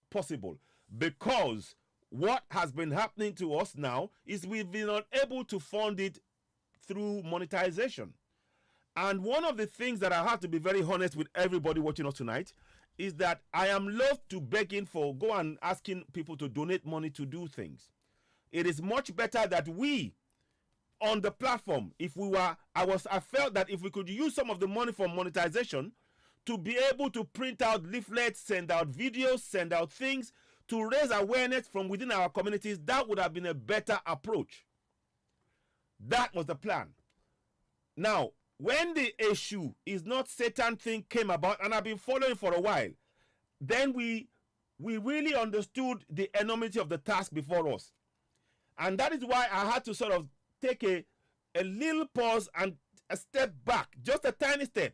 Possible, because what has been happening to us now is we've been unable to fund it through monetization. And one of the things that I have to be very honest with everybody watching us tonight is that I am loath to begging for go and asking people to donate money to do things. It is much better that we on the platform, if we were, I felt that if we could use some of the money for monetization to be able to print out leaflets, send out videos, send out things to raise awareness from within our communities, that would have been a better approach. That was the plan. Now, when the issue is not Satan thing came about, and I've been following for a while, then we really understood the enormity of the task before us. And that is why I had to sort of take a little pause and a step back, just a tiny step,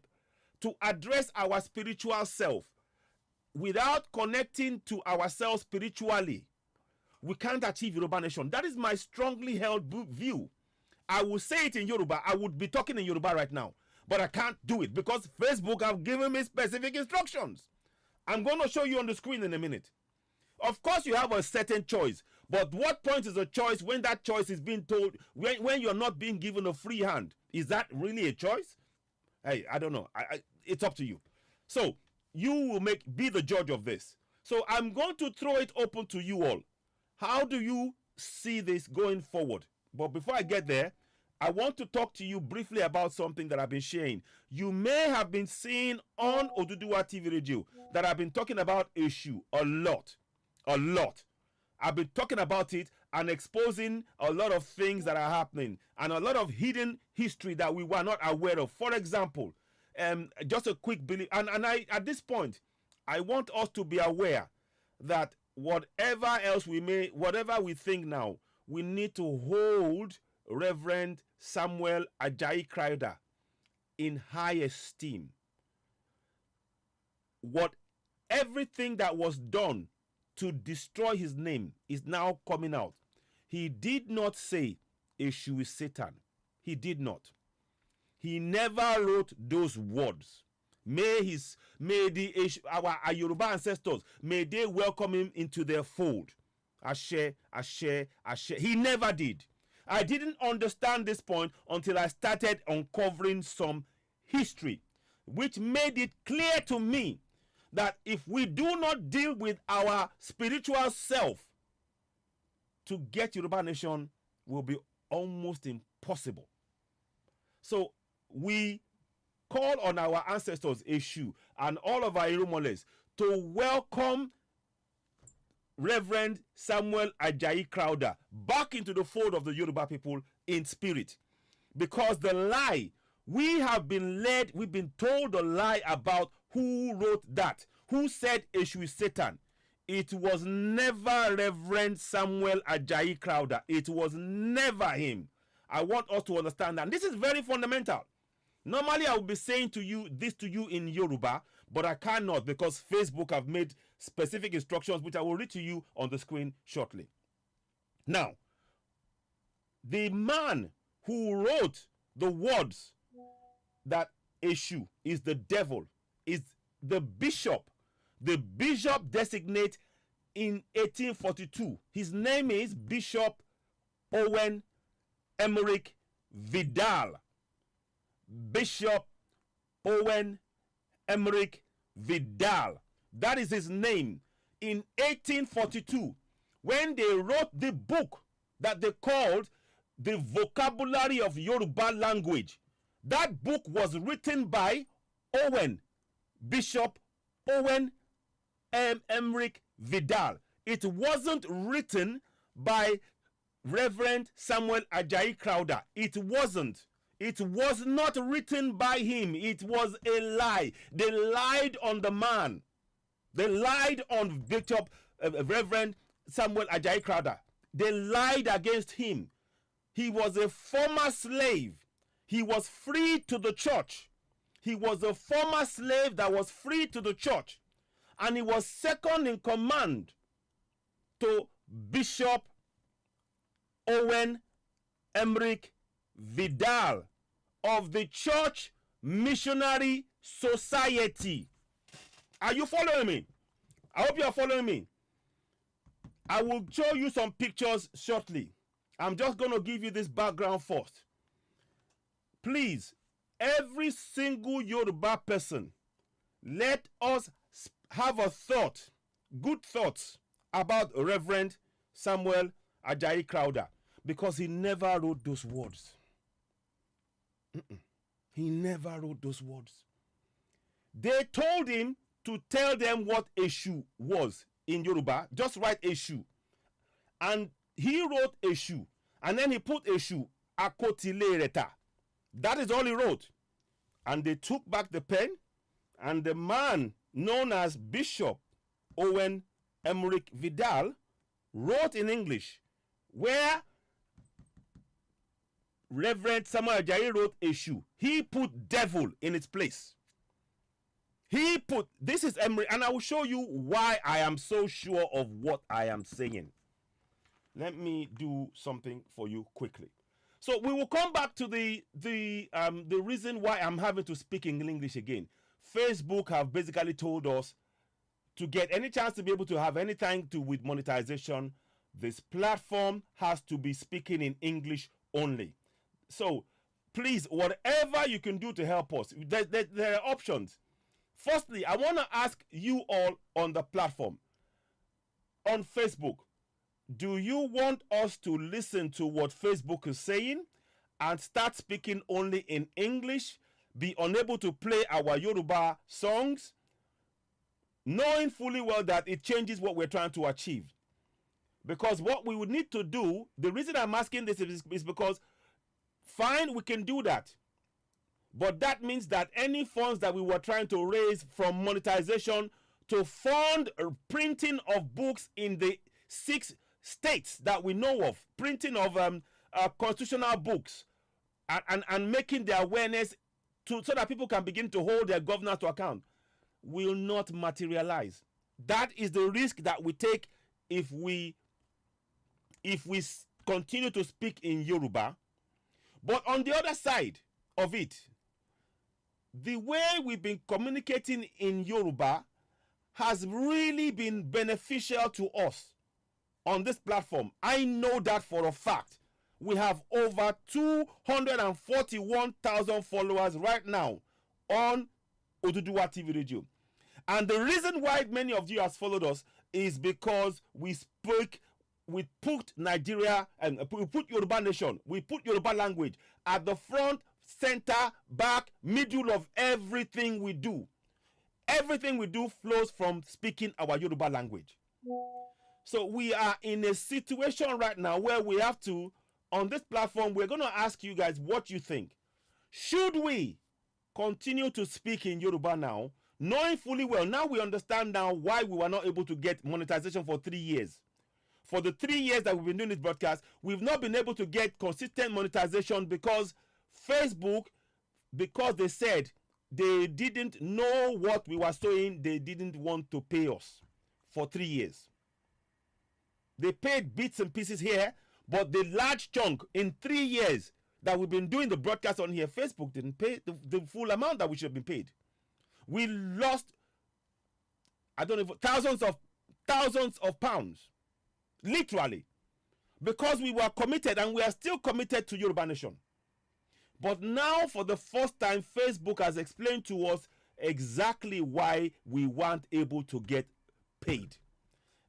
to address our spiritual self. Without connecting to ourselves spiritually, we can't achieve Yoruba nation. That is my strongly held view. I will say it in Yoruba. I would be talking in Yoruba right now, but I can't do it because Facebook have given me specific instructions. I'm going to show you on the screen in a minute. Of course, you have a certain choice, but what point is a choice when that choice is being told, when you're not being given a free hand? Is that really a choice? Hey, I don't know. It's up to you. So you will be the judge of this. So I'm going to throw it open to you all. How do you see this going forward? But before I get there, I want to talk to you briefly about something that I've been sharing. You may have been seeing on Oduduwa TV Radio that I've been talking about issue a lot. I've been talking about it and exposing a lot of things that are happening and a lot of hidden history that we were not aware of. For example, just a quick belief, and I at this point, I want us to be aware that whatever we think now, we need to hold Reverend Samuel Ajayi Crowther in high esteem. Everything that was done to destroy his name is now coming out. He did not say issue is Satan. He did not. He never wrote those words. May our Yoruba ancestors, may they welcome him into their fold. Ashe, Ashe, Ashe. He never did. I didn't understand this point until I started uncovering some history, which made it clear to me that if we do not deal with our spiritual self, to get Yoruba nation will be almost impossible. So we call on our ancestors, Eshu, and all of our Irumoles to welcome Reverend Samuel Ajayi Crowther back into the fold of the Yoruba people in spirit. Because the lie, we've been told a lie about who wrote that, who said Eshu is Satan. It was never Reverend Samuel Ajayi Crowther. It was never him. I want us to understand that. And this is very fundamental. Normally, I would be saying this to you in Yoruba, but I cannot because Facebook have made specific instructions, which I will read to you on the screen shortly. Now, the man who wrote the words that Eshu is the devil is the bishop. The bishop designate in 1842. His name is Bishop Owen Emmerich Vidal. Bishop Owen Emmerich Vidal. That is his name. In 1842, when they wrote the book that they called The Vocabulary of Yoruba Language, that book was written by Bishop Owen Emmerich Vidal. It wasn't written by Reverend Samuel Ajayi Crowther. It wasn't. It was not written by him. It was a lie. They lied on the man. They lied on Bishop Reverend Samuel Ajayi Crowther. They lied against him. He was a former slave. He was freed to the church. He was a former slave that was freed to the church. And he was second in command to Bishop Owen Emmerich Vidal of the Church Missionary Society. Are you following me? I hope you are following me. I will show you some pictures shortly. I'm just going to give you this background first. Please, every single Yoruba person, let us have a thought, good thoughts about Reverend Samuel Ajayi Crowther, because he never wrote those words. He never wrote those words. They told him to tell them what Eshu was in Yoruba. Just write Eshu. And he wrote Eshu. And then he put Eshu, Akotilereta. That is all he wrote. And they took back the pen. And the man known as Bishop Owen Emmerich Vidal wrote in English, where Reverend Samuel Ajayi wrote Eshu. He put devil in its place. He put, this is Emmerich, and I will show you why I am so sure of what I am saying. Let me do something for you quickly. So we will come back to the reason why I'm having to speak in English again. Facebook have basically told us to get any chance to be able to have anything to do with monetization, this platform has to be speaking in English only. So please, whatever you can do to help us, there are options. Firstly, I want to ask you all on the platform, on Facebook, do you want us to listen to what Facebook is saying and start speaking only in English, be unable to play our Yoruba songs, knowing fully well that it changes what we're trying to achieve? Because what we would need to do, the reason I'm asking this is because, fine, we can do that. But that means that any funds that we were trying to raise from monetization to fund printing of books in the 6 states that we know of, printing of constitutional books, and making the awareness so that people can begin to hold their governors to account, will not materialize. That is the risk that we take if we continue to speak in Yoruba. But on the other side of it, the way we've been communicating in Yoruba has really been beneficial to us on this platform. I know that for a fact. We have over 241,000 followers right now on OduduwaTVRadio. And the reason why many of you have followed us is because we put Nigeria, and we put Yoruba Nation, we put Yoruba language at the front, center, back, middle of everything we do. Everything we do flows from speaking our Yoruba language. So we are in a situation right now where we have to, on this platform, we're going to ask you guys what you think. Should we continue to speak in Yoruba now, knowing fully well, now we understand now why we were not able to get monetization for 3 years. For the 3 years that we've been doing this broadcast, we've not been able to get consistent monetization because Facebook, because they said they didn't know what we were saying, they didn't want to pay us for 3 years. They paid bits and pieces here, but the large chunk in 3 years that we've been doing the broadcast on here, Facebook didn't pay the full amount that we should have been paid. We lost, I don't know, thousands of pounds, literally, because we were committed, and we are still committed to Yoruba Nation. But now, for the first time, Facebook has explained to us exactly why we weren't able to get paid.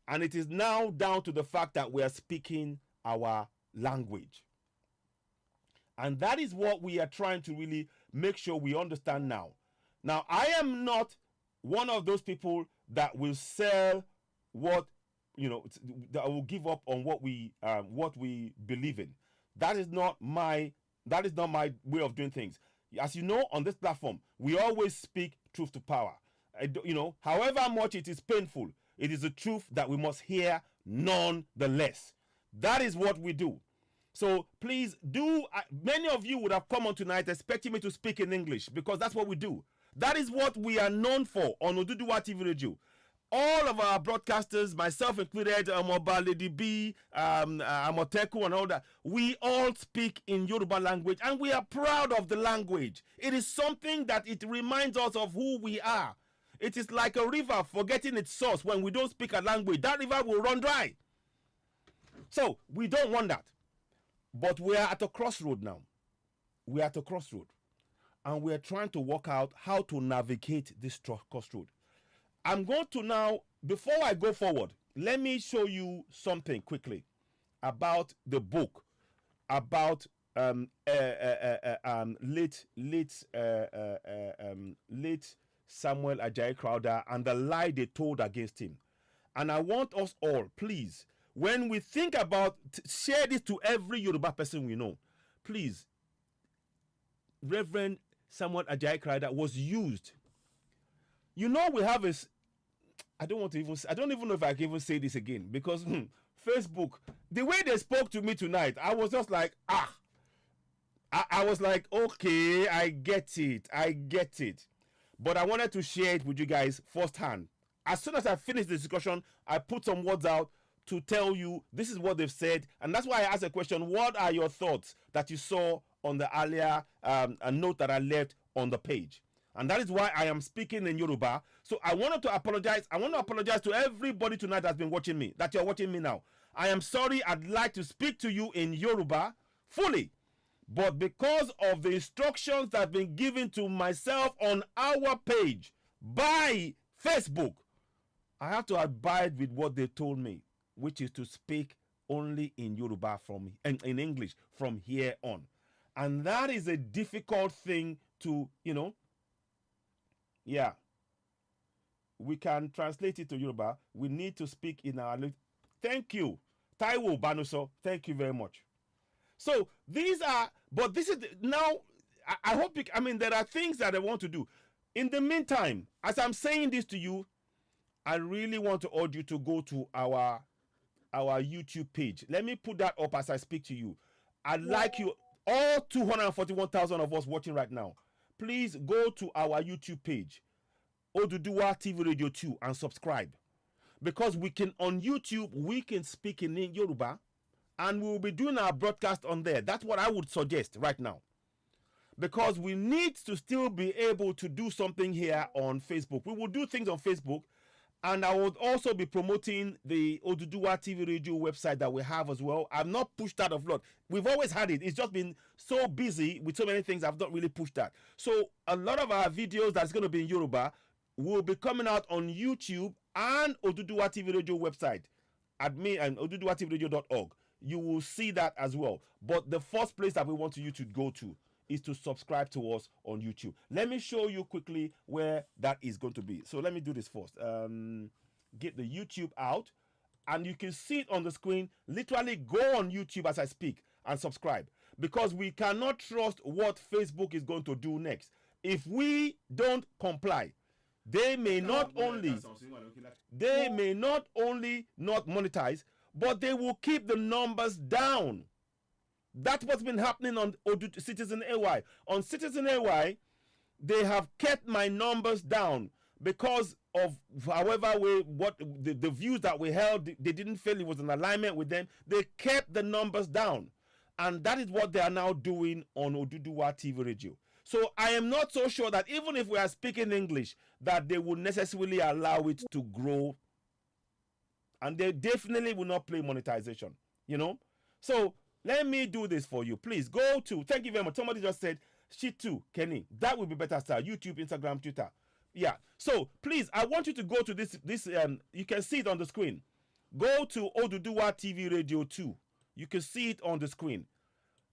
And it is now down to the fact that we are speaking our language. And that is what we are trying to really make sure we understand now. Now, I am not one of those people that will sell what, that will give up on what we believe in. That is not my way of doing things. As you know, on this platform, we always speak truth to power. However much it is painful, it is the truth that we must hear nonetheless. That is what we do. So please do. Many of you would have come on tonight expecting me to speak in English, because that's what we do. That is what we are known for on OduduwaTVRadio. All of our broadcasters, myself included, Amoba, Lady B, Amoteku, and all that, we all speak in Yoruba language, and we are proud of the language. It is something that it reminds us of who we are. It is like a river forgetting its source. When we don't speak a language, that river will run dry. So we don't want that. But we are at a crossroad now. We are at a crossroad. And we are trying to work out how to navigate this crossroad. I'm going to now, before I go forward, let me show you something quickly about the book, about late Samuel Ajayi Crowther and the lie they told against him. And I want us all, please, when we think about, share this to every Yoruba person we know. Please, Reverend Samuel Ajayi Crowther was used. You know, we have a, I don't even know if I can even say this again, because Facebook, the way they spoke to me tonight, I was just like, I was like, okay, I get it. But I wanted to share it with you guys firsthand. As soon as I finished the discussion, I put some words out to tell you this is what they've said. And that's why I asked a question, what are your thoughts that you saw on the earlier a note that I left on the page? And that is why I am speaking in Yoruba. So I wanted to apologize. I want to apologize to everybody tonight that's been watching me, that you're watching me now. I am sorry. I'd like to speak to you in Yoruba fully. But because of the instructions that have been given to myself on our page by Facebook, I have to abide with what they told me, which is to speak only in Yoruba in English from here on. And that is a difficult thing to, yeah. We can translate it to Yoruba. We need to speak in our... Thank you. Taiwo Banuso, thank you very much. So these are... But this is... Now, I hope... there are things that I want to do. In the meantime, as I'm saying this to you, I really want to urge you to go to our YouTube page. Let me put that up as I speak to you. I'd like you, all 241,000 of us watching right now, please go to our YouTube page, OduduwaTVRadio 2, and subscribe. Because we can, on YouTube, we can speak in Yoruba, and we will be doing our broadcast on there. That's what I would suggest right now. Because we need to still be able to do something here on Facebook. We will do things on Facebook, and I would also be promoting the Oduduwa TV Radio website that we have as well. I've not pushed that a lot. We've always had it. It's just been so busy with so many things, I've not really pushed that. So a lot of our videos that's going to be in Yoruba will be coming out on YouTube and Oduduwa TV Radio website, admin and OduduwaTVRadio.org. You will see that as well. But the first place that we want you to go to is to subscribe to us on YouTube. Let me show you quickly where that is going to be. So let me do this first. Get the YouTube out, and you can see it on the screen. Literally go on YouTube as I speak and subscribe, because we cannot trust what Facebook is going to do next. If we don't comply, they may not only not monetize, but they will keep the numbers down. That's what's been happening on Citizen AY. On Citizen AY, they have kept my numbers down because of however what the views that we held, they didn't feel it was in alignment with them. They kept the numbers down. And that is what they are now doing on Oduduwa TV Radio. So I am not so sure that even if we are speaking English, that they will necessarily allow it to grow. And they definitely will not play monetization, So let me do this for you. Please go to, thank you very much. Somebody just said, shit too, Kenny. That would be better, sir. YouTube, Instagram, Twitter. Yeah. So please, I want you to go to this, you can see it on the screen. Go to Oduduwa TV Radio 2. You can see it on the screen.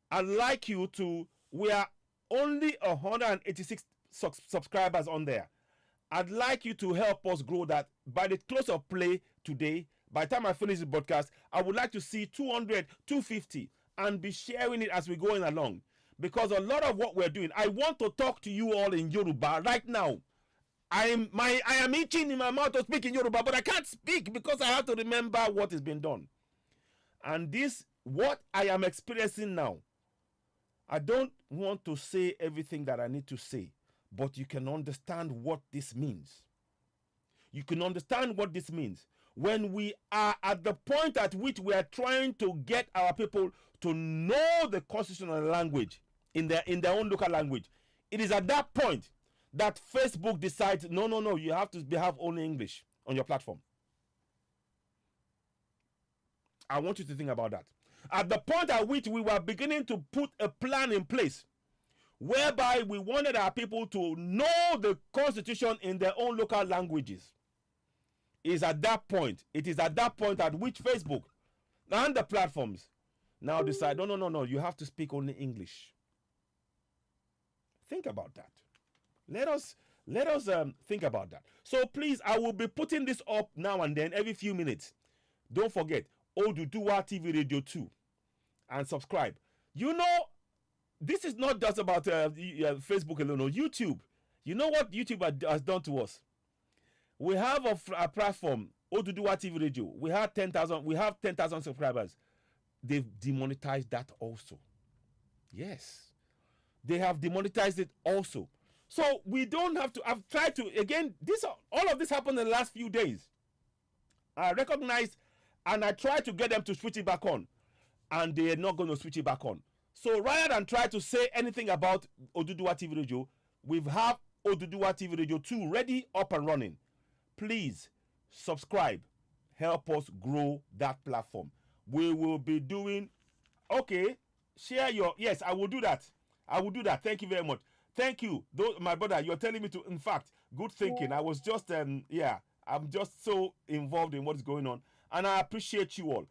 I'd like you to, we are only 186 subscribers on there. I'd like you to help us grow that. By the close of play today, by the time I finish the broadcast, I would like to see 200, 250, and be sharing it as we're going along. Because a lot of what we're doing, I want to talk to you all in Yoruba right now. I am itching in my mouth to speak in Yoruba, but I can't speak because I have to remember what has been done. And this, what I am experiencing now, I don't want to say everything that I need to say, but you can understand what this means. You can understand what this means. When we are at the point at which we are trying to get our people to know the constitutional language in their own local language, it is at that point that Facebook decides, no, you have to have only English on your platform. I want you to think about that. At the point at which we were beginning to put a plan in place, whereby we wanted our people to know the Constitution in their own local languages, it is at that point at which Facebook and the platforms now decide, no, you have to speak only English. Think about that. Let us think about that. So please, I will be putting this up now and then every few minutes. Don't forget, Oduduwa TV Radio 2, and subscribe. You know, this is not just about Facebook alone or YouTube. You know what YouTube has done to us? We have a platform, Oduduwa TV Radio. We have 10,000 subscribers. They've demonetized that also. Yes. They have demonetized it also. So we don't have to. I've tried to, again, all of this happened in the last few days. I recognized and I tried to get them to switch it back on, and they are not going to switch it back on. So rather than try to say anything about Oduduwa TV Radio, we have Oduduwa TV Radio 2 ready, up and running. Please subscribe. Help us grow that platform. We will be doing, okay, share your, yes, I will do that. I will do that. Thank you very much. Thank you. My brother, you're telling me to, in fact, good thinking. I was just, I'm just so involved in what's going on. And I appreciate you all.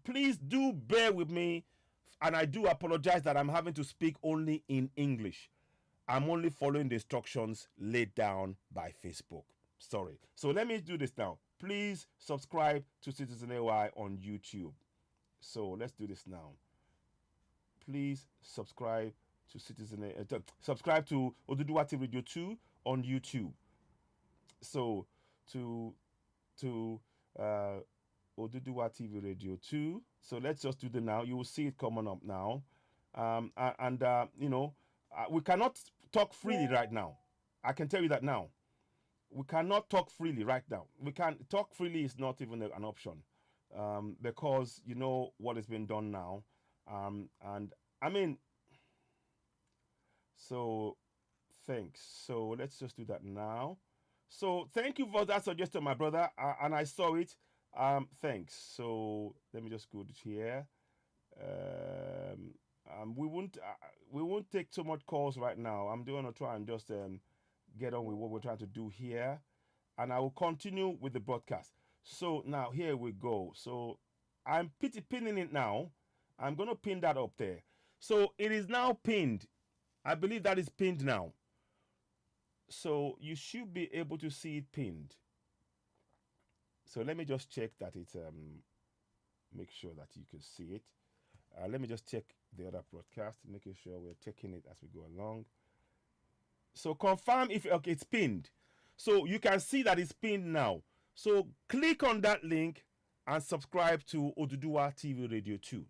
Please do bear with me. And I do apologize that I'm having to speak only in English. I'm only following the instructions laid down by Facebook. Sorry. So let me do this now. Please subscribe to Citizen AY on YouTube. So let's do this now. Please subscribe to subscribe to Oduduwa TV Radio 2 on YouTube. So to Oduduwa TV Radio 2. So let's just do that now. You will see it coming up now. We cannot talk freely right now. I can tell you that now. We cannot talk freely right now. We can't talk freely is not even an option, because you know what has been done now. And I mean, so thanks. So let's just do that now. So thank you for that suggestion, my brother. And I saw it. Thanks. So let me just go to here. We won't take too much calls right now. I'm going to try and just get on with what we're trying to do here, and I will continue with the broadcast. So now here we go. So I'm pinning it now. I'm going to pin that up there. So it is now pinned. I believe that is pinned now. So you should be able to see it pinned. So let me just check that it's make sure that you can see it. Let me just check the other broadcast, making sure we're checking it as we go along. So confirm if it's pinned. So you can see that it's pinned now. So click on that link and subscribe to Oduduwa TV Radio 2.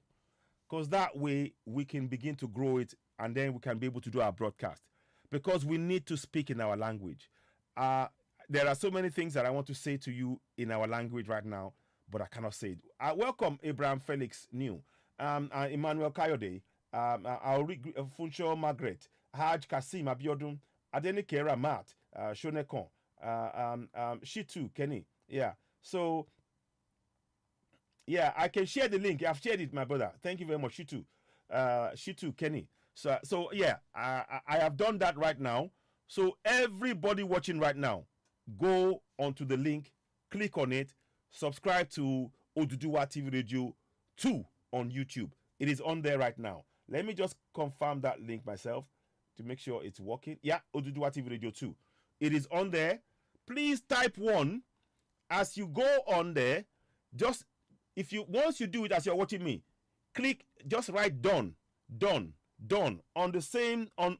Because that way we can begin to grow it, and then we can be able to do our broadcast. Because we need to speak in our language. There are so many things that I want to say to you in our language right now, but I cannot say it. Welcome Abraham Felix New, Emmanuel Kayode, Funcho Margaret, Haj Kasim Abiodun, Adenike Ramat, Shonekon, Shitu Kenny. Yeah. So, yeah, I can share the link. I've shared it, my brother. Thank you very much, Shitu. Shitu Kenny. So yeah, I have done that right now. So everybody watching right now, go onto the link, click on it, subscribe to Oduduwa TV Radio 2 on YouTube. It is on there right now. Let me just confirm that link myself to make sure it's working. Yeah, Oduduwa TV Radio 2. It is on there. Please type 1 as you go on there. Just once you do it as you're watching me, click, just write done on the same on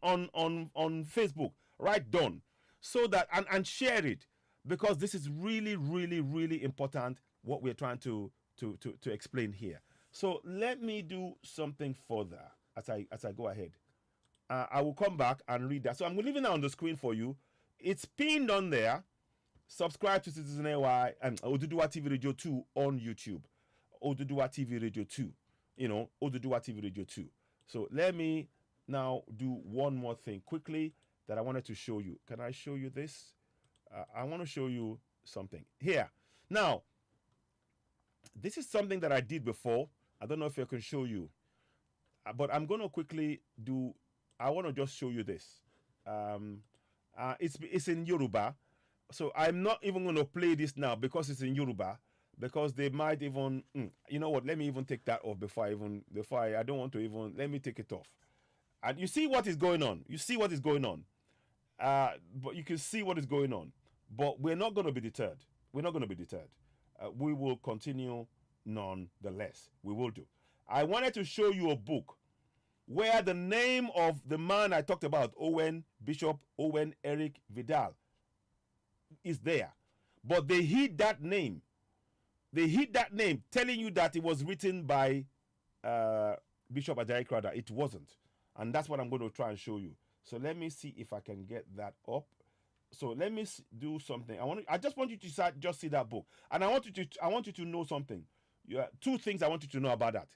Facebook. Write done, so that and share it, because this is really, really, really important what we're trying to explain here. So let me do something further as I go ahead. I will come back and read that. So I'm leaving it on the screen for you. It's pinned on there. Subscribe to Citizen AY and Oduduwa TV Radio 2 on YouTube. Oduduwa TV Radio 2. Oduduwa TV Radio 2. So let me now do one more thing quickly. that I wanted to show you. Can I show you this? I want to show you something here. Now, this is something that I did before. I don't know if I can show you, but I'm going to quickly do. I want to just show you this. It's in Yoruba, so I'm not even going to play this now because it's in Yoruba. Because they might even, you know what? Let me even take that off before I don't want to even. Let me take it off. And you see what is going on. You see what is going on. But you can see what is going on. But we're not going to be deterred. We're not going to be deterred. We will continue nonetheless. We will do. I wanted to show you a book where the name of the man I talked about, Bishop Owen Eric Vidal, is there. But they hid that name. They hid that name, telling you that it was written by Bishop Ajayi Crowther. It wasn't. And that's what I'm going to try and show you. So let me see if I can get that up. So let me do something. I just want you to just see that book. And I want you to know something. Two things I want you to know about that.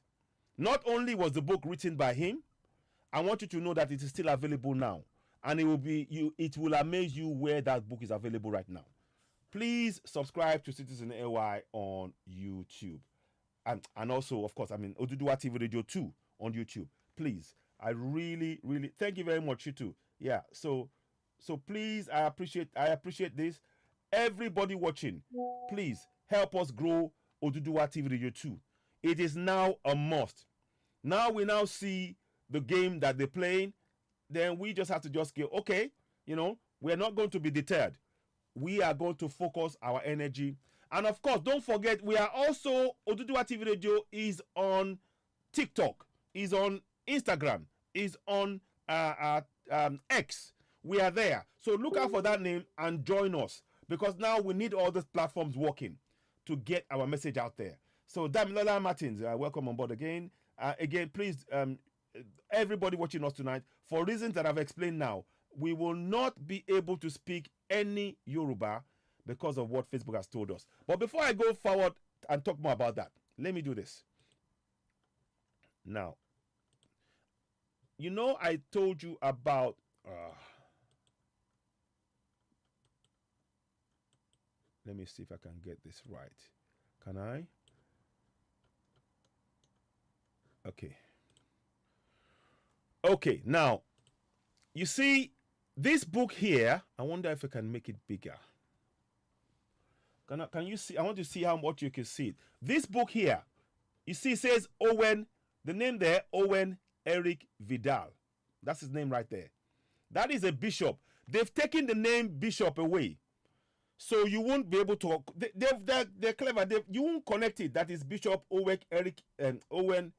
Not only was the book written by him, I want you to know that it is still available now. And it will amaze you where that book is available right now. Please subscribe to Citizen AY on YouTube. And also, of course, OduduwaTVRadio 2 on YouTube. Please. I really, really thank you very much, you too. Yeah. So please, I appreciate this. Everybody watching, please help us grow OduduwaTVRadio 2. It is now a must. Now we see the game that they're playing. Then we just have to just go, okay, we're not going to be deterred. We are going to focus our energy. And of course, don't forget, we are also, Oduduwa TV Radio is on TikTok, is on Instagram, is on X. We are there. So look out for that name and join us, because now we need all these platforms working to get our message out there. So Damilola Martins, welcome on board again. Again, please, everybody watching us tonight, for reasons that I've explained now, we will not be able to speak any Yoruba because of what Facebook has told us. But before I go forward and talk more about that, let me do this. Now, I told you about let me see if I can get this right. Can I? Okay, now, you see, this book here, I wonder if I can make it bigger. Can you see? I want to see how much you can see it. This book here, you see, it says Owen, the name there, Owen Eric Vidal. That's his name right there. That is a bishop. They've taken the name bishop away. So you won't be able to, they're clever. You won't connect it. That is Bishop Owen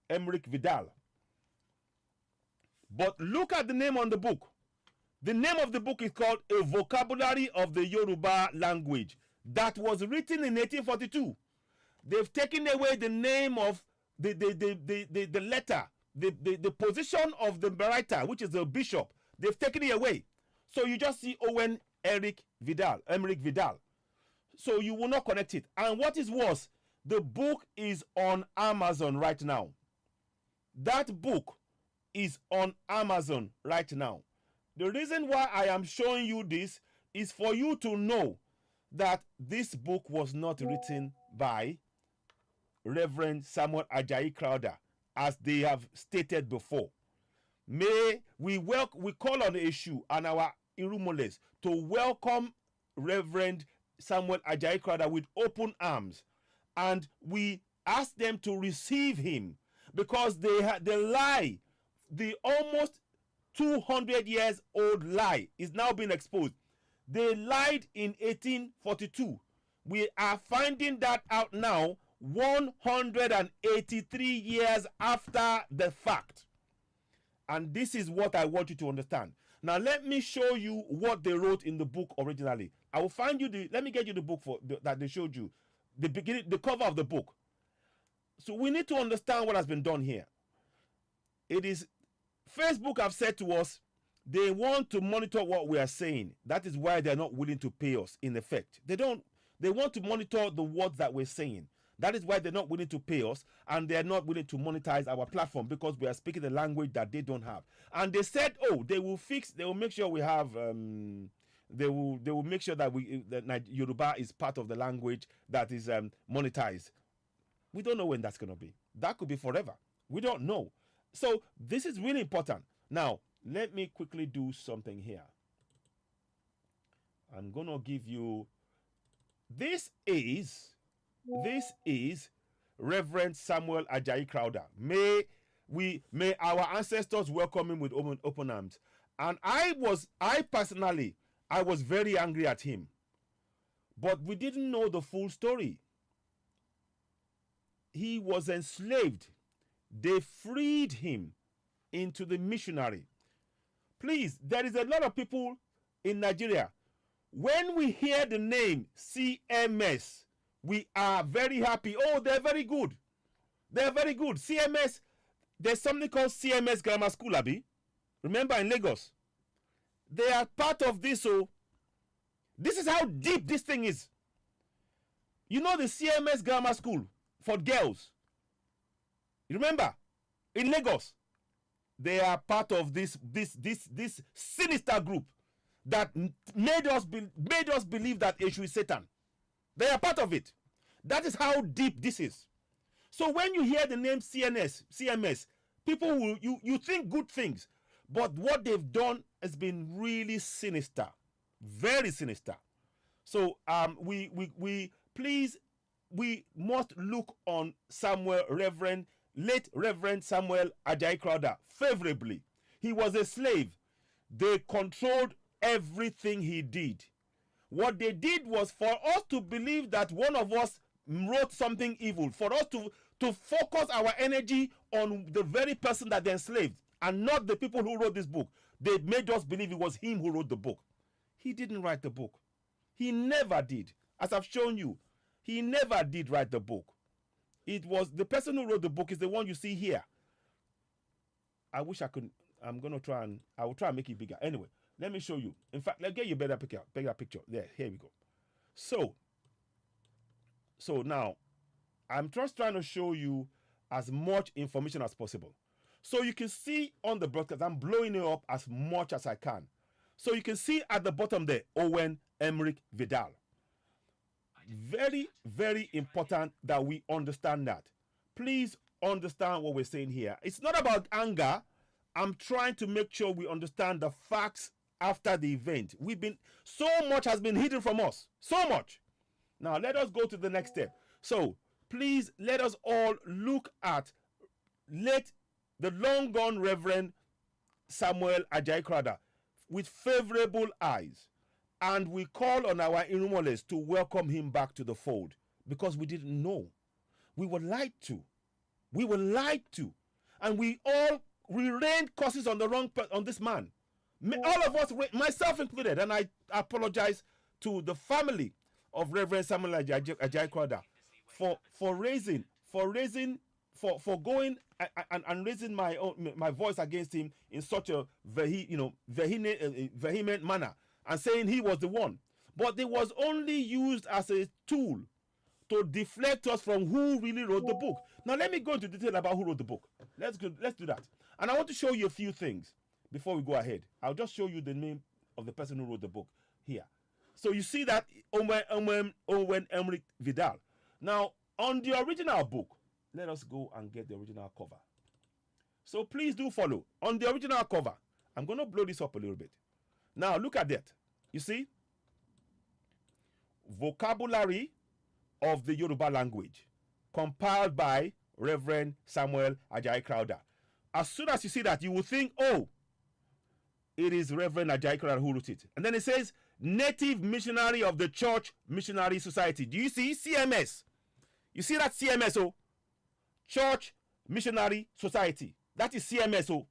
Emerick Vidal. But look at the name on the book. The name of the book is called A Vocabulary of the Yoruba Language. That was written in 1842. They've taken away the name of the letter, the position of the writer, which is the bishop. They've taken it away. So you just see Owen Emerick Vidal. So you will not connect it. And what is worse, the book is on Amazon right now. That book is on Amazon right now. The reason why I am showing you this is for you to know that this book was not written by Reverend Samuel Ajayi Crowther, as they have stated before. May we call on Eshu and our Irumoles to welcome Reverend Samuel Ajayi Crowther with open arms, and we ask them to receive him, because the lie, the almost 200 years old lie, is now being exposed. They lied in 1842. We are finding that out now, 183 years after the fact. And this is what I want you to understand. Now let me show you what they wrote in the book originally. I will find you let me get you the book that they showed you, the cover of the book. So we need to understand what has been done here. It is, Facebook have said to us, they want to monitor what we are saying. That is why they're not willing to pay us, in effect. They want to monitor the words that we're saying. That is why they're not willing to pay us, and they're not willing to monetize our platform, because we are speaking the language that they don't have. And they said, oh, they will make sure we have they will make sure that Yoruba is part of the language that is monetized. We don't know when that's going to be. That could be forever. We don't know. So this is really important. Now, let me quickly do something here. I'm going to give you, this is Reverend Samuel Ajayi Crowther. May our ancestors welcome him with open arms. And I personally was very angry at him. But we didn't know the full story. He was enslaved. They freed him into the missionary. Please, there is a lot of people in Nigeria. When we hear the name CMS, we are very happy. Oh, they're very good. They're very good. CMS, there's something called CMS Grammar School, Abi. Remember, in Lagos. They are part of this. So this is how deep this thing is. You know the CMS Grammar School for girls. You remember? In Lagos. They are part of this sinister group that made us believe that Eshu is Satan. They are part of it. That is how deep this is. So when you hear the name CMS, people will you think good things, but what they've done has been really sinister, very sinister. So we must look on late Reverend Samuel Ajayi Crowther favorably. He was a slave. They controlled everything he did. What they did was for us to believe that one of us wrote something evil, for us to focus our energy on the very person that they enslaved and not the people who wrote this book. They made us believe it was him who wrote the book. He didn't write the book. He never did. As I've shown you, he never did write the book. It was the person who wrote the book is the one you see here. I wish I could. I will try and make it bigger. Anyway, let me show you. In fact, let's get you a better picture. There, here we go. So now, I'm just trying to show you as much information as possible. So you can see on the broadcast, I'm blowing it up as much as I can. So you can see at the bottom there, Owen Emmerich Vidal. Very, very important that we understand that. Please understand what we're saying here. It's not about anger. I'm trying to make sure we understand the facts after the event. So much has been hidden from us. So much. Now, let us go to the next step. So, please, let us all look at the long gone Reverend Samuel Ajayi Crowther with favorable eyes. And we call on our Irumoles to welcome him back to the fold because we didn't know. We were lied to. We were lied to. And we rained curses on this man. All of us, myself included, and I apologize to the family of Reverend Samuel Ajayi Crowther for going and raising my voice against him in such a vehement manner and saying he was the one. But it was only used as a tool to deflect us from who really wrote the book. Now let me go into detail about who wrote the book. Let's do that. And I want to show you a few things before we go ahead. I'll just show you the name of the person who wrote the book here. So you see that Owen Emmerich Vidal. Now, on the original book, let us go and get the original cover. So please do follow. On the original cover, I'm going to blow this up a little bit. Now, look at that. You see? Vocabulary of the Yoruba language, compiled by Reverend Samuel Ajayi Crowther. As soon as you see that, you will think, oh, it is Reverend Ajayi Crowther who wrote it. And then it says, Native Missionary of the Church Missionary Society. Do you see CMS? You see that CMS, oh? Church Missionary Society. That is CMS, oh.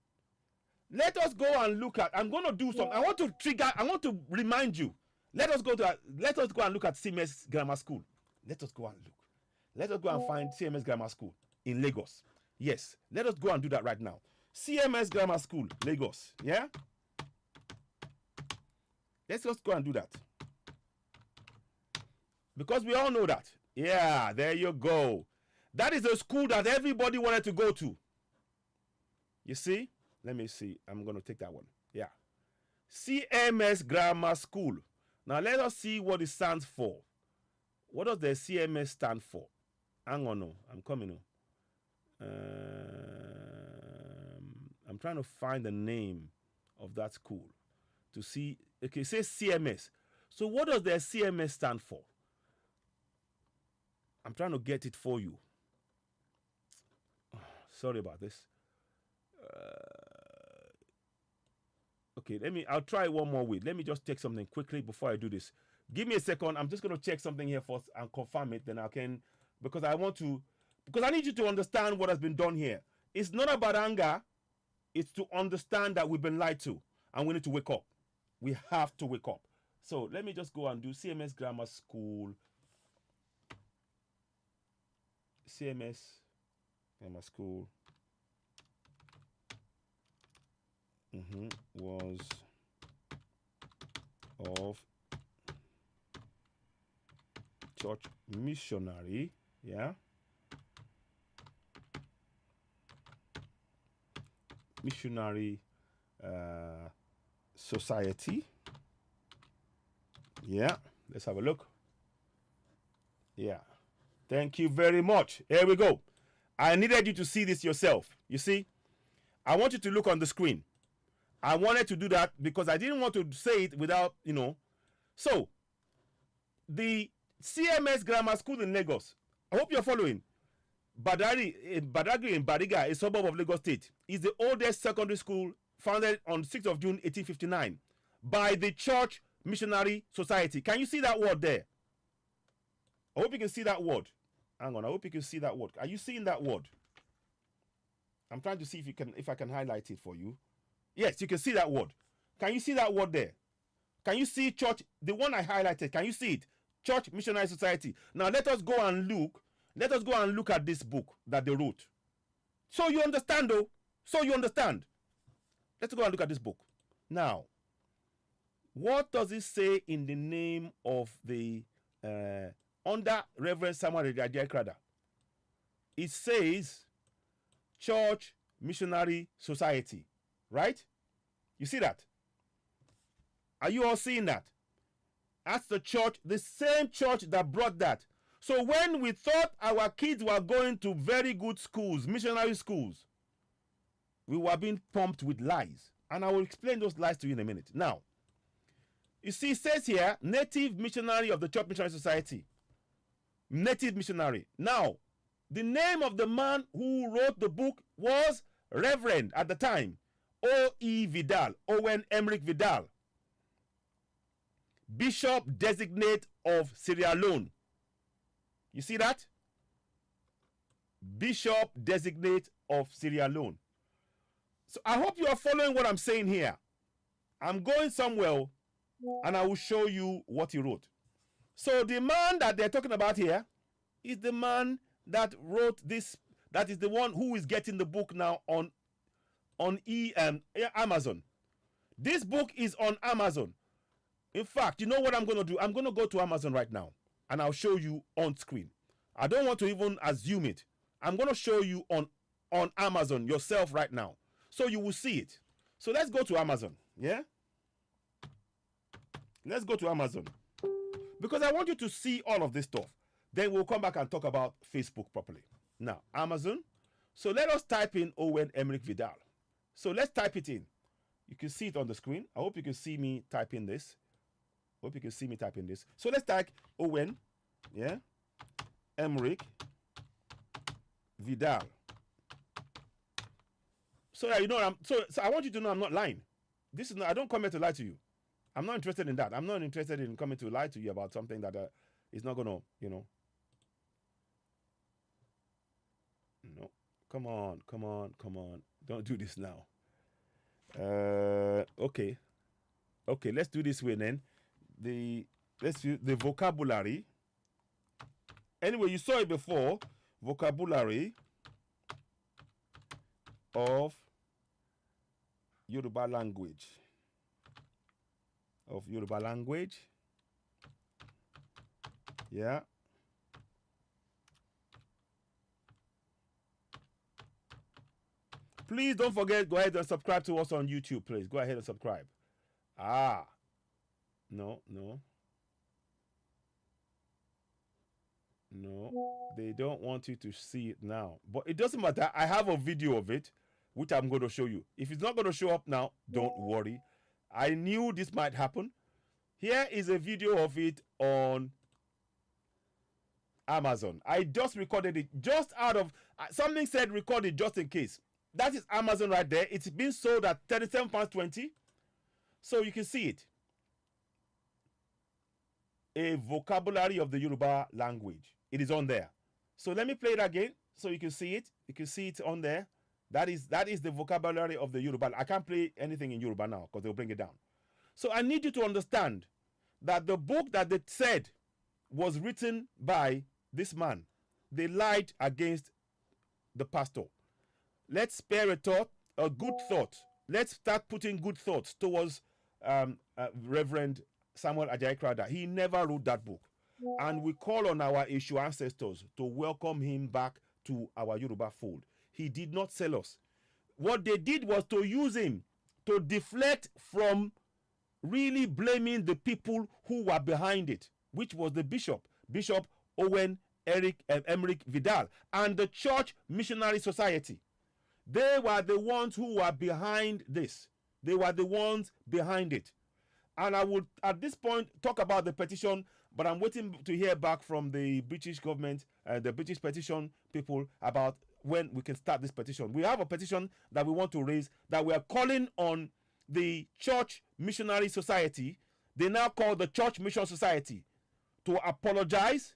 Let us go and look at, I'm going to do something. I want to remind you. Let us go and look at CMS Grammar School. Let us go and look. Let us go and find CMS Grammar School in Lagos. Yes, let us go and do that right now. CMS Grammar School, Lagos. Yeah? Let's just go and do that. Because we all know that. Yeah, there you go. That is a school that everybody wanted to go to. You see? Let me see. I'm going to take that one. Yeah. CMS Grammar School. Now let us see what it stands for. What does the CMS stand for? Hang on, no. I'm coming on. I'm trying to find the name of that school to see. Okay, it says CMS. So what does the CMS stand for? I'm trying to get it for you. Sorry about this. Okay, I'll try one more way. Let me just check something quickly before I do this. Give me a second. I'm just going to check something here first and confirm it. Then I can, because I need you to understand what has been done here. It's not about anger. It's to understand that we've been lied to and we need to wake up. We have to wake up. So let me just go and do CMS Grammar School. CMS Grammar School. Was of church missionary, yeah, missionary society. Yeah, let's have a look. Yeah, thank you very much. Here we go. I needed you to see this yourself. You see, I want you to look on the screen. I wanted to do that because I didn't want to say it without, So, the CMS Grammar School in Lagos, I hope you're following. Badagry in Bariga, a suburb of Lagos State, is the oldest secondary school founded on 6th of June 1859 by the Church Missionary Society. Can you see that word there? I hope you can see that word. Hang on, I hope you can see that word. Are you seeing that word? I'm trying to see if I can highlight it for you. Yes, you can see that word. Can you see that word there? Can you see church? The one I highlighted, can you see it? Church Missionary Society. Now let us go and look. Let us go and look at this book that they wrote. So you understand though. So you understand. Let's go and look at this book. Now, what does it say in the name of the under Reverend Samuel Rediakrada? It says Church Missionary Society. Right? You see that? Are you all seeing that? That's the church, the same church that brought that. So when we thought our kids were going to very good schools, missionary schools, we were being pumped with lies. And I will explain those lies to you in a minute. Now, you see, it says here, native missionary of the Church Missionary Society. Native missionary. Now, the name of the man who wrote the book was Reverend at the time. O.E. Vidal, Owen Emmerich Vidal, Bishop Designate of Sierra Leone. You see that? Bishop Designate of Sierra Leone. So I hope you are following what I'm saying here. I'm going somewhere and I will show you what he wrote. So the man that they're talking about here is the man that wrote this, that is the one who is getting the book now on Amazon. This book is on Amazon. In fact, you know what I'm going to do? I'm going to go to Amazon right now and I'll show you on screen. I don't want to even assume it. I'm going to show you on Amazon yourself right now. So you will see it. So let's go to Amazon. Yeah? Let's go to Amazon. Because I want you to see all of this stuff. Then we'll come back and talk about Facebook properly. Now, Amazon. So let us type in Owen Emmerich Vidal. So let's type it in. You can see it on the screen. I hope you can see me typing this. Hope you can see me typing this. So let's type Owen, yeah, Emmerich Vidal. So that you know so I want you to know I'm not lying. This is not, I don't come here to lie to you. I'm not interested in that. I'm not interested in coming to lie to you about something that is not gonna, No. Come on. Don't do this now. Okay, let's do this way then. Let's use the vocabulary. Anyway, you saw it before. Vocabulary of Yoruba language. Yeah. Please don't forget, go ahead and subscribe to us on YouTube, please. Go ahead and subscribe. Ah. No. They don't want you to see it now. But it doesn't matter. I have a video of it, which I'm going to show you. If it's not going to show up now, don't worry. I knew this might happen. Here is a video of it on Amazon. I just recorded it just out of something said record it just in case. That is Amazon right there. It's been sold at £37.20. So you can see it. A vocabulary of the Yoruba language. It is on there. So let me play it again so you can see it. You can see it on there. That is the vocabulary of the Yoruba. I can't play anything in Yoruba now because they'll bring it down. So I need you to understand that the book that they said was written by this man, they lied against the pastor. Let's spare a thought, a good thought. Let's start putting good thoughts towards Reverend Samuel Ajayi Crowther. He never wrote that book. And we call on our Eshu ancestors to welcome him back to our Yoruba fold. He did not sell us. What they did was to use him to deflect from really blaming the people who were behind it, which was the Bishop Owen Emmerich Vidal, and the Church Missionary Society. They were the ones who were behind this. They were the ones behind it. And I would, at this point, talk about the petition, but I'm waiting to hear back from the British government, the British petition people, about when we can start this petition. We have a petition that we want to raise, that we are calling on the Church Missionary Society, they now call the Church Mission Society, to apologize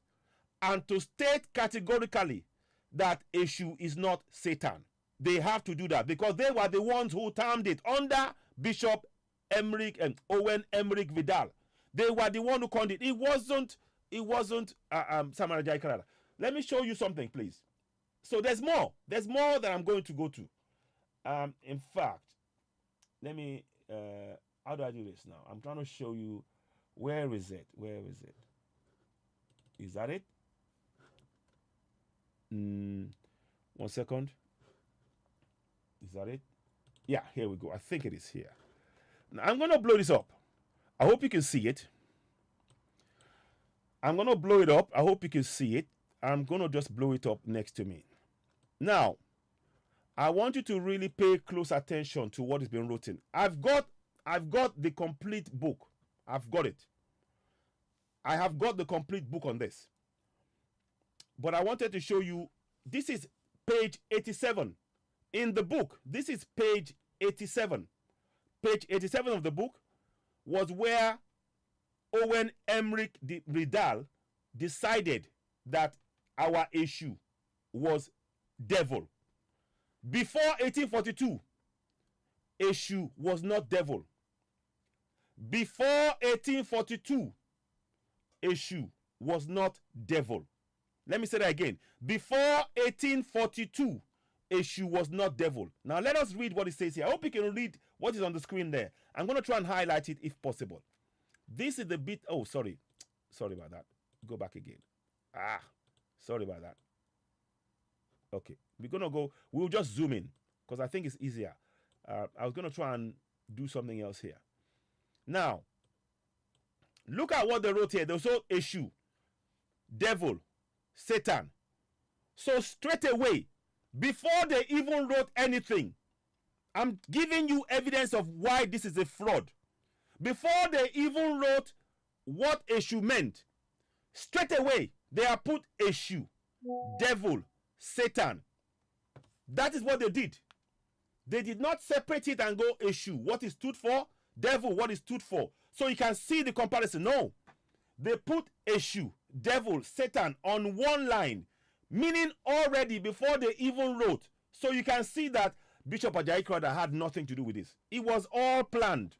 and to state categorically that Eshu is not Satan. They have to do that because they were the ones who termed it under Bishop Emmerich and Owen Emmerich Vidal. They were the one who coined it. It wasn't Samuel Ajayi Crowther. Let me show you something, please. So there's more that I'm going to go to. In fact, let me how do I do this now? I'm trying to show you. Where is it? Is that it? 1 second. Is that it? Yeah, here we go. I think it is here. Now, I'm going to blow this up. I hope you can see it. I'm going to blow it up. I hope you can see it. I'm going to just blow it up next to me. Now, I want you to really pay close attention to what is being written. I've got the complete book. I've got it. I have got the complete book on this. But I wanted to show you, this is page 87 in the book. This is page 87. Page 87 of the book was where Owen Emmerich Vidal decided that our issue was devil. Before 1842, Eshu was not devil. Before 1842, Eshu was not devil. Let me say that again. Before 1842, Eshu was not devil. Now let us read what it says here. I hope you can read what is on the screen there. I'm going to try and highlight it if possible. This is the bit. Oh, sorry. Sorry about that. Go back again. Sorry about that. Okay. We'll just zoom in because I think it's easier. I was going to try and do something else here. Now, look at what they wrote here. They wrote Eshu, devil, Satan. So straight away, before they even wrote anything, I'm giving you evidence of why this is a fraud. Before they even wrote what Eshu meant, straight away, they have put Eshu, devil, Satan. That is what they did. They did not separate it and go Eshu, what it stood for, devil, what it stood for. So you can see the comparison. No. They put Eshu, devil, Satan on one line, meaning already before they even wrote. So you can see that Bishop Ajayi Crowther had nothing to do with this. It was all planned.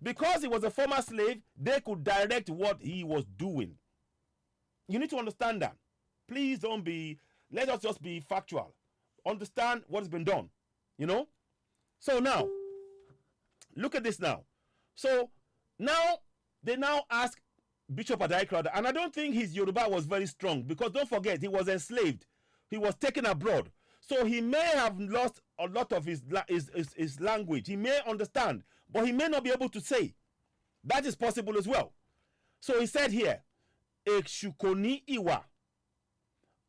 Because he was a former slave, they could direct what he was doing. You need to understand that. Please let us just be factual. Understand what has been done. You know? So now, look at this now. So now, they now ask Bishop Ajayi Crowther, and I don't think his Yoruba was very strong because don't forget, he was enslaved. He was taken abroad. So he may have lost a lot of his language. He may understand, but he may not be able to say. That is possible as well. So he said here, Èṣù kò ní ìwà,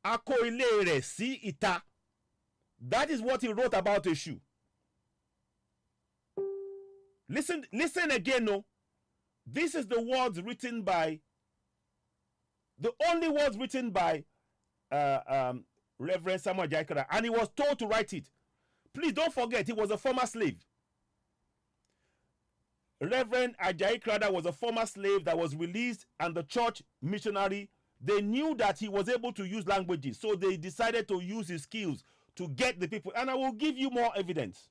a kó ilé rẹ̀ sí ìta. That is what he wrote about Èṣù. Listen again, no. This is the words written by, the only words written by Reverend Samuel Ajayi, and he was told to write it. Please don't forget, he was a former slave. Reverend Ajayi Crowther was a former slave that was released, and the church missionary, they knew that he was able to use languages, so they decided to use his skills to get the people. And I will give you more evidence.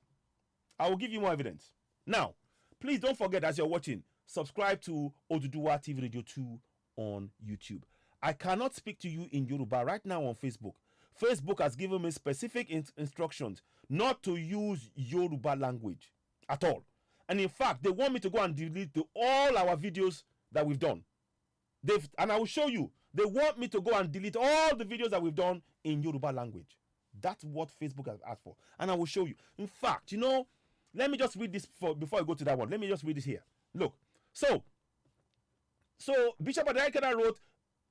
I will give you more evidence. Now, please don't forget, as you're watching, subscribe to OduduwaTVRadio 2 on YouTube. I cannot speak to you in Yoruba right now on Facebook. Facebook has given me specific instructions not to use Yoruba language at all. And in fact, they want me to go and delete all our videos that we've done. And I will show you. They want me to go and delete all the videos that we've done in Yoruba language. That's what Facebook has asked for. And I will show you. In fact, you know, let me just read this before I go to that one. Let me just read this here. Look. So Bishop Ajayi wrote,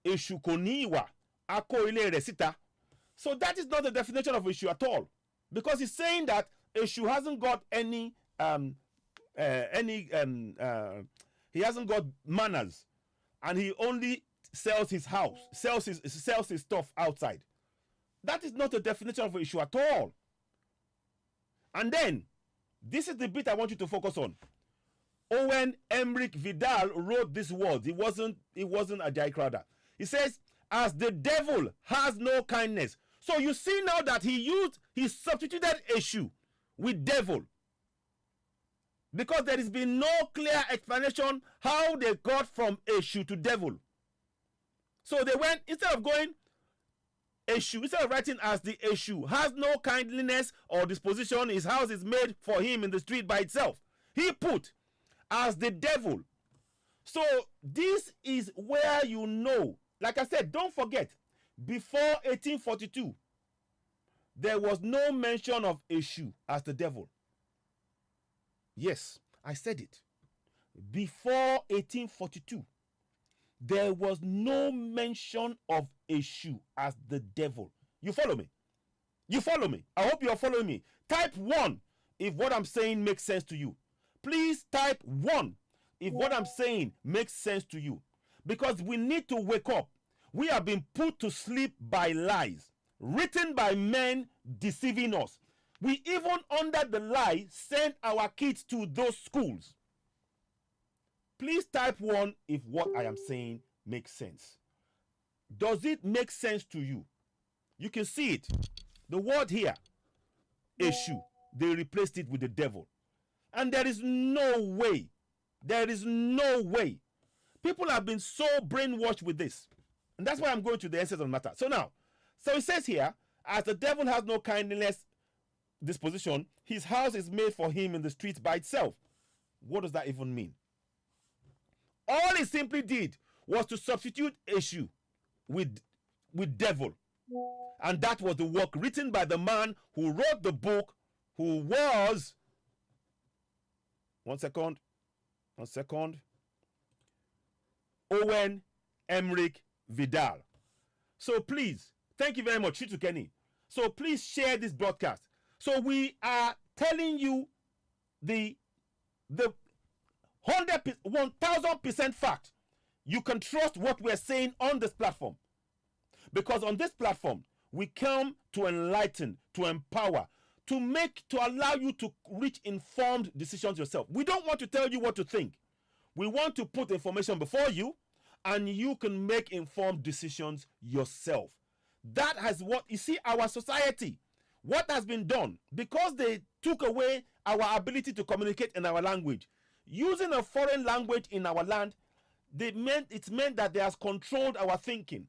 Èṣù kò ní ìwà, a kó ilé rẹ̀ síta. So that is not the definition of Èṣù at all. Because he's saying that Èṣù hasn't got any he hasn't got manners, and he only sells his house, sells his stuff outside. That is not a definition of Èṣù at all. And then this is the bit I want you to focus on. Owen Emmerich Vidal wrote these words. It wasn't Ajayi Crowther. He says, as the devil has no kindness. So you see now that he substituted Èṣù with devil, because there has been no clear explanation how they got from Èṣù to devil. So they went, instead of writing as the Èṣù has no kindliness or disposition, his house is made for him in the street by itself, he put as the devil. So this is where you know, like I said, don't forget, before 1842, there was no mention of Èṣù as the devil. Yes, I said it. Before 1842, there was no mention of Èṣù as the devil. You follow me? You follow me? I hope you're following me. Type 1 if what I'm saying makes sense to you. Please type 1 if what I'm saying makes sense to you. Because we need to wake up. We have been put to sleep by lies, written by men deceiving us. We even, under the lie, send our kids to those schools. Please type 1 if what I am saying makes sense. Does it make sense to you? You can see it. The word here, Èṣù, they replaced it with the devil. And there is no way, people have been so brainwashed with this. And that's why I'm going to the essence of the matter. So it says here, as the devil has no kindness disposition, his house is made for him in the streets by itself. What does that even mean? All he simply did was to substitute Èṣù with devil. And that was the work written by the man who wrote the book, who was, one second, Owen Emmerich Vidal. So please, thank you very much, Chitu Kenny. So please share this broadcast. So we are telling you the 1000% fact. You can trust what we're saying on this platform. Because on this platform, we come to enlighten, to empower, to allow you to reach informed decisions yourself. We don't want to tell you what to think. We want to put information before you, and you can make informed decisions yourself. That has what, you see, our society, what has been done, because they took away our ability to communicate in our language, using a foreign language in our land, it meant that they has controlled our thinking.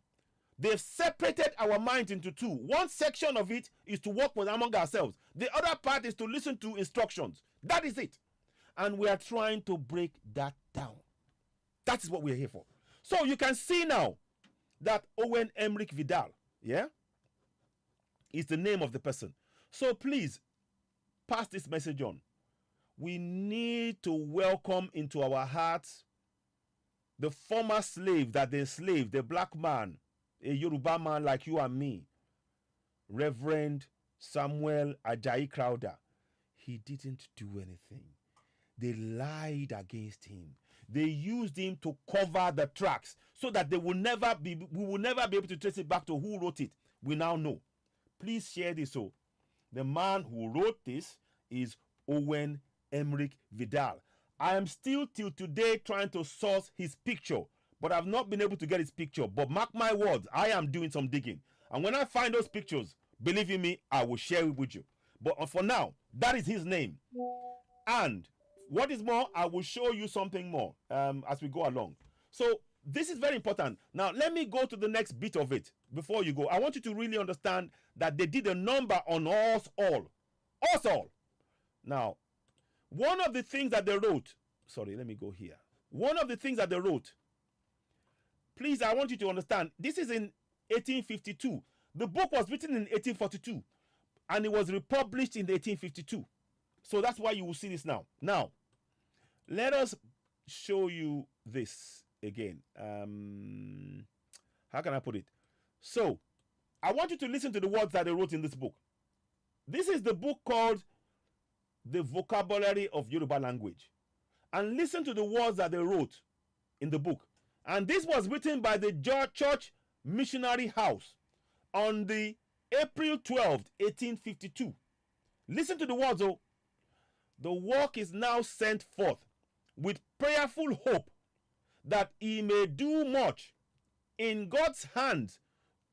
They've separated our minds into two. One section of it is to work with among ourselves. The other part is to listen to instructions. That is it. And we are trying to break that down. That is what we're here for. So you can see now that Owen Emmerich Vidal, yeah, is the name of the person. So please pass this message on. We need to welcome into our hearts the former slave that they enslaved, the black man, a Yoruba man like you and me, Reverend Samuel Ajayi Crowther. He didn't do anything. They lied against him. They used him to cover the tracks so that we will never be able to trace it back to who wrote it. We now know. Please share this. So the man who wrote this is Owen Emmerich Vidal. I am still till today trying to source his picture, but I've not been able to get his picture. But mark my words, I am doing some digging. And when I find those pictures, believe in me, I will share it with you. But for now, that is his name. And what is more, I will show you something more as we go along. So this is very important. Now, let me go to the next bit of it before you go. I want you to really understand that they did a number on us all. Us all. Now, one of the things that they wrote, sorry, let me go here. One of the things that they wrote, please, I want you to understand, this is in 1852. The book was written in 1842, and it was republished in 1852. So that's why you will see this now. Now, let us show you this again. How can I put it? So, I want you to listen to the words that they wrote in this book. This is the book called The Vocabulary of Yoruba Language. And listen to the words that they wrote in the book. And this was written by the Church Missionary House on the April 12th, 1852. Listen to the words, oh. The work is now sent forth with prayerful hope that he may do much in God's hands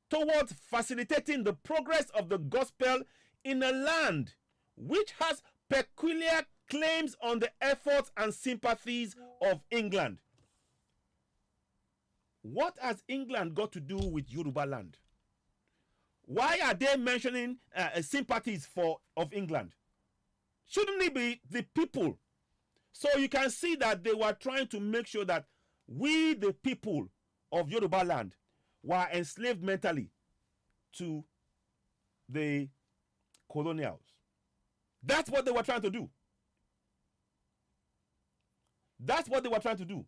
towards facilitating the progress of the gospel in a land which has peculiar claims on the efforts and sympathies of England. What has England got to do with Yoruba land? Why are they mentioning sympathies of England? Shouldn't it be the people? So you can see that they were trying to make sure that we, the people of Yoruba land, were enslaved mentally to the colonials. That's what they were trying to do. That's what they were trying to do.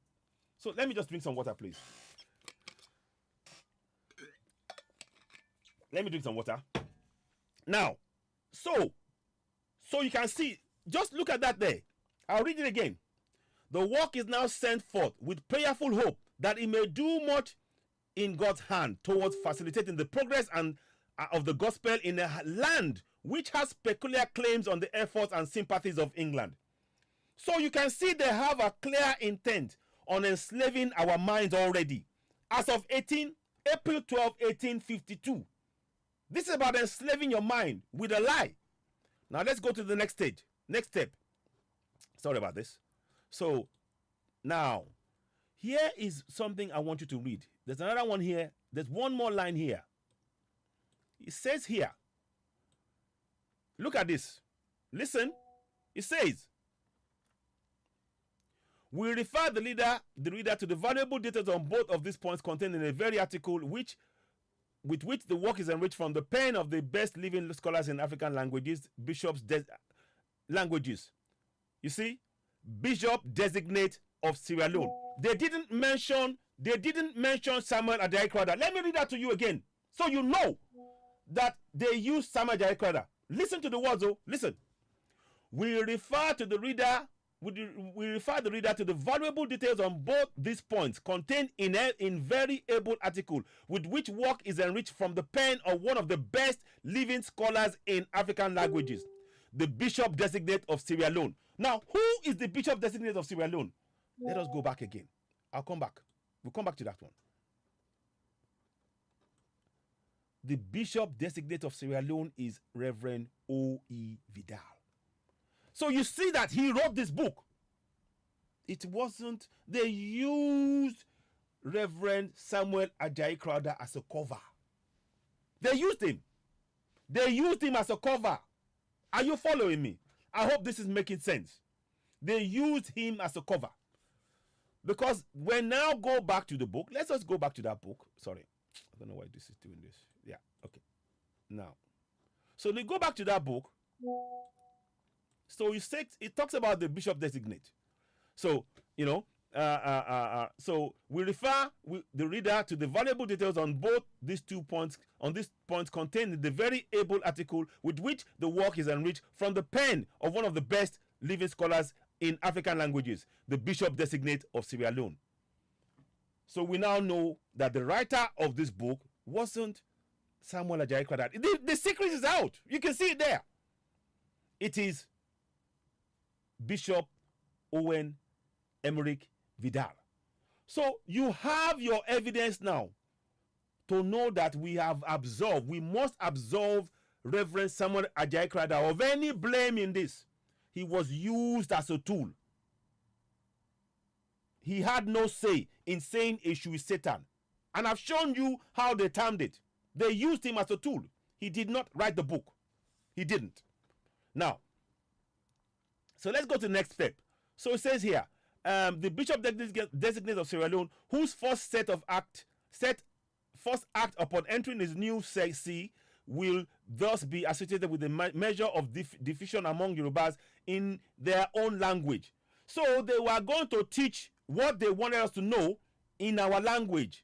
So let me just drink some water, please. Let me drink some water. Now, so you can see, just look at that there. I'll read it again. The work is now sent forth with prayerful hope that it may do much in God's hand towards facilitating the progress of the gospel in a land which has peculiar claims on the efforts and sympathies of England. So you can see they have a clear intent on enslaving our minds already. As of April 12, 1852. This is about enslaving your mind with a lie. Now let's go to the next stage. Next step. Sorry about this. So now, here is something I want you to read. There's another one here. There's one more line here. It says here. Look at this. Listen. It says, we refer the reader to the valuable details on both of these points contained in a very article with which the work is enriched from the pen of the best living scholars in African languages, languages. You see, Bishop Designate of Sierra Leone. They didn't mention Samuel Ajayi Crowther. Let me read that to you again, so you know that they used Samuel Ajayi Crowther. Listen to the words, oh. Listen. We refer the reader to the valuable details on both these points contained in very able article with which work is enriched from the pen of one of the best living scholars in African languages, the Bishop Designate of Sierra Leone. Now, who is the Bishop Designate of Sierra Leone? Let us go back again. I'll come back. We'll come back to that one. The Bishop Designate of Sierra Leone is Reverend O.E. Vidal. So you see that he wrote this book. It wasn't, they used Reverend Samuel Ajayi Crowther as a cover. They used him. They used him as a cover. Are you following me? I hope this is making sense. They used him as a cover. Because when now go back to the book, let's just go back to that book. Sorry. I don't know why this is doing this. Yeah, okay. Now, So they go back to that book. So it talks about the bishop designate. So, so we refer the reader to the valuable details on both these 2 points, contained in the very able article with which the work is enriched from the pen of one of the best living scholars in African languages, the bishop designate of Sierra Leone. So we now know that the writer of this book wasn't Samuel Ajayi Crowther. The secret is out. You can see it there. It is Bishop Owen Emerick Vidal. So you have your evidence now to know that we must absolve Reverend Samuel Ajayi Crowther of any blame in this. He was used as a tool. He had no say in saying issue is Satan. And I've shown you how they termed it. They used him as a tool. He did not write the book. He didn't. Now, so let's go to the next step. So it says here, the bishop designate of Sierra Leone, whose first act upon entering his new see will thus be associated with the measure of division among Yorubas in their own language. So they were going to teach what they wanted us to know in our language,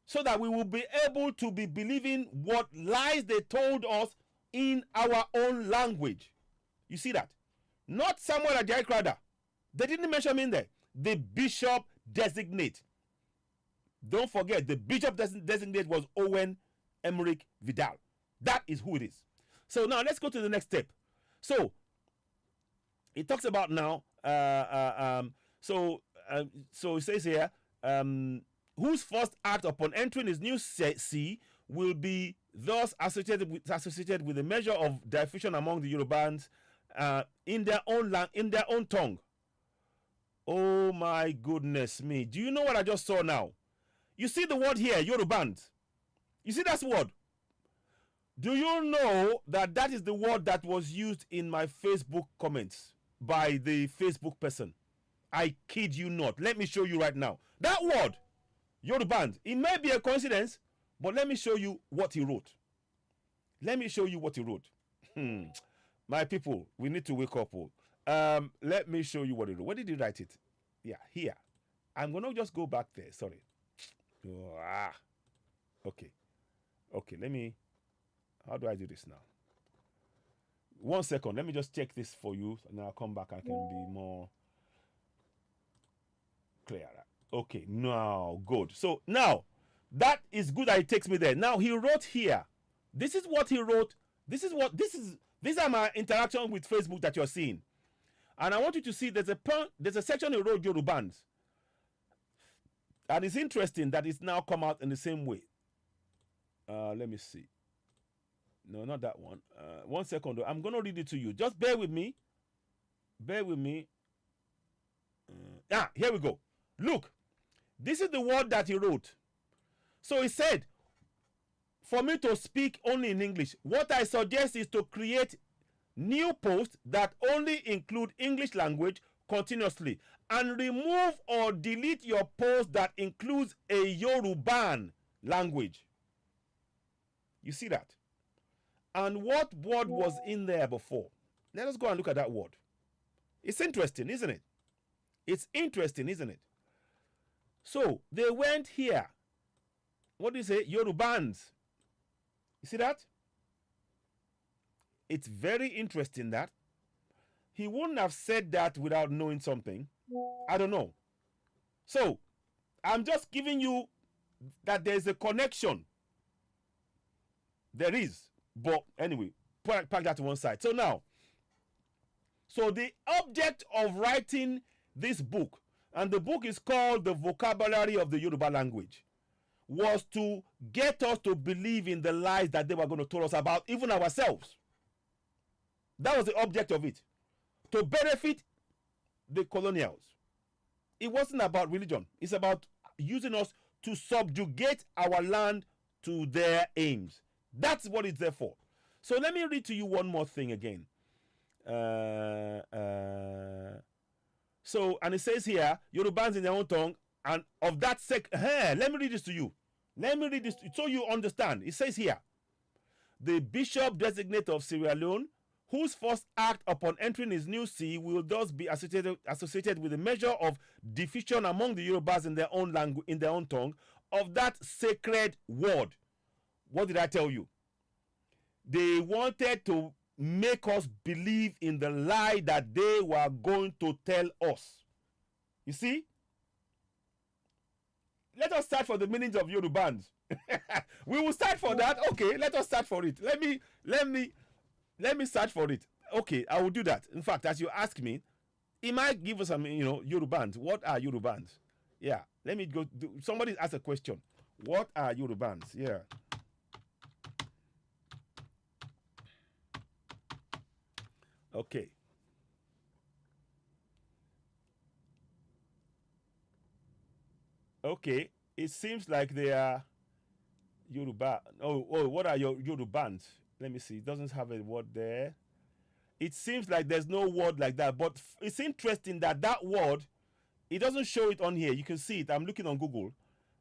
so that we will be able to be believing what lies they told us in our own language. You see that? Not Samuel Ajayi Crowther. They didn't mention me in there. The bishop designate. Don't forget, the bishop designate was Owen Emerick Vidal. That is who it is. So now let's go to the next step. So it talks about now. So it says here, whose first act upon entering his new see will be thus associated with a measure of diffusion among the Yorubans in their own tongue. Oh my goodness me! Do you know what I just saw now? You see the word here, Yorubans. You see that word? Do you know that is the word that was used in my Facebook comments by the Facebook person? I kid you not. Let me show you right now. That word, Yorubans. It may be a coincidence, but let me show you what he wrote. Let me show you what he wrote. My people, we need to wake up. Let me show you what he wrote. Where did he write it? Yeah, here. I'm going to just go back there. Sorry. Okay. Okay, let me... How do I do this now? 1 second. Let me just check this for you, and I'll come back. I can be more clear. Okay, now, good. So, now, that is good that it takes me there. Now, he wrote here. This is what he wrote. These are my interaction with Facebook that you're seeing. And I want you to see there's a section he wrote Yorubans. And it's interesting that it's now come out in the same way. Let me see. No, not that one. 1 second. I'm going to read it to you. Just bear with me. Bear with me. Here we go. Look. This is the word that he wrote. So he said, for me to speak only in English, what I suggest is to create new posts that only include English language continuously, and remove or delete your post that includes a Yoruban language. You see that? And what word was in there before? Let us go and look at that word. It's interesting, isn't it? It's interesting, isn't it? So they went here. What do you say? Yorubans. You see that? It's very interesting that he wouldn't have said that without knowing something. I don't know. So I'm just giving you that there's a connection. There is. But anyway, park that to one side. So now, so the object of writing this book, and the book is called The Vocabulary of the Yoruba Language, was to get us to believe in the lies that they were going to tell us about, even ourselves. That was the object of it. To benefit the colonials. It wasn't about religion. It's about using us to subjugate our land to their aims. That's what it's there for. So let me read to you one more thing again. So, and it says here, Yorubans in their own tongue, and of that let me read this to you. Let me read this so you understand. It says here, the bishop designate of Sierra Leone, whose first act upon entering his new see will thus be associated with the measure of diffusion among the Yorubas in their own language, in their own tongue, of that sacred word. What did I tell you? They wanted to make us believe in the lie that they were going to tell us. You see? Let us start for the meanings of Yorubans. We will start for that. Okay, let us start for it. Let me search for it. Okay, I will do that. In fact, as you ask me, it might give us some, Yorubans. What are Yorubans? Yeah, let me go. Somebody asked a question. What are Yorubans? Yeah. Okay. Okay, it seems like they are Yoruba. Oh, what are your Yorubans? Let me see. It doesn't have a word there. It seems like there's no word like that, but it's interesting that that word, it doesn't show it on here. You can see it. I'm looking on Google,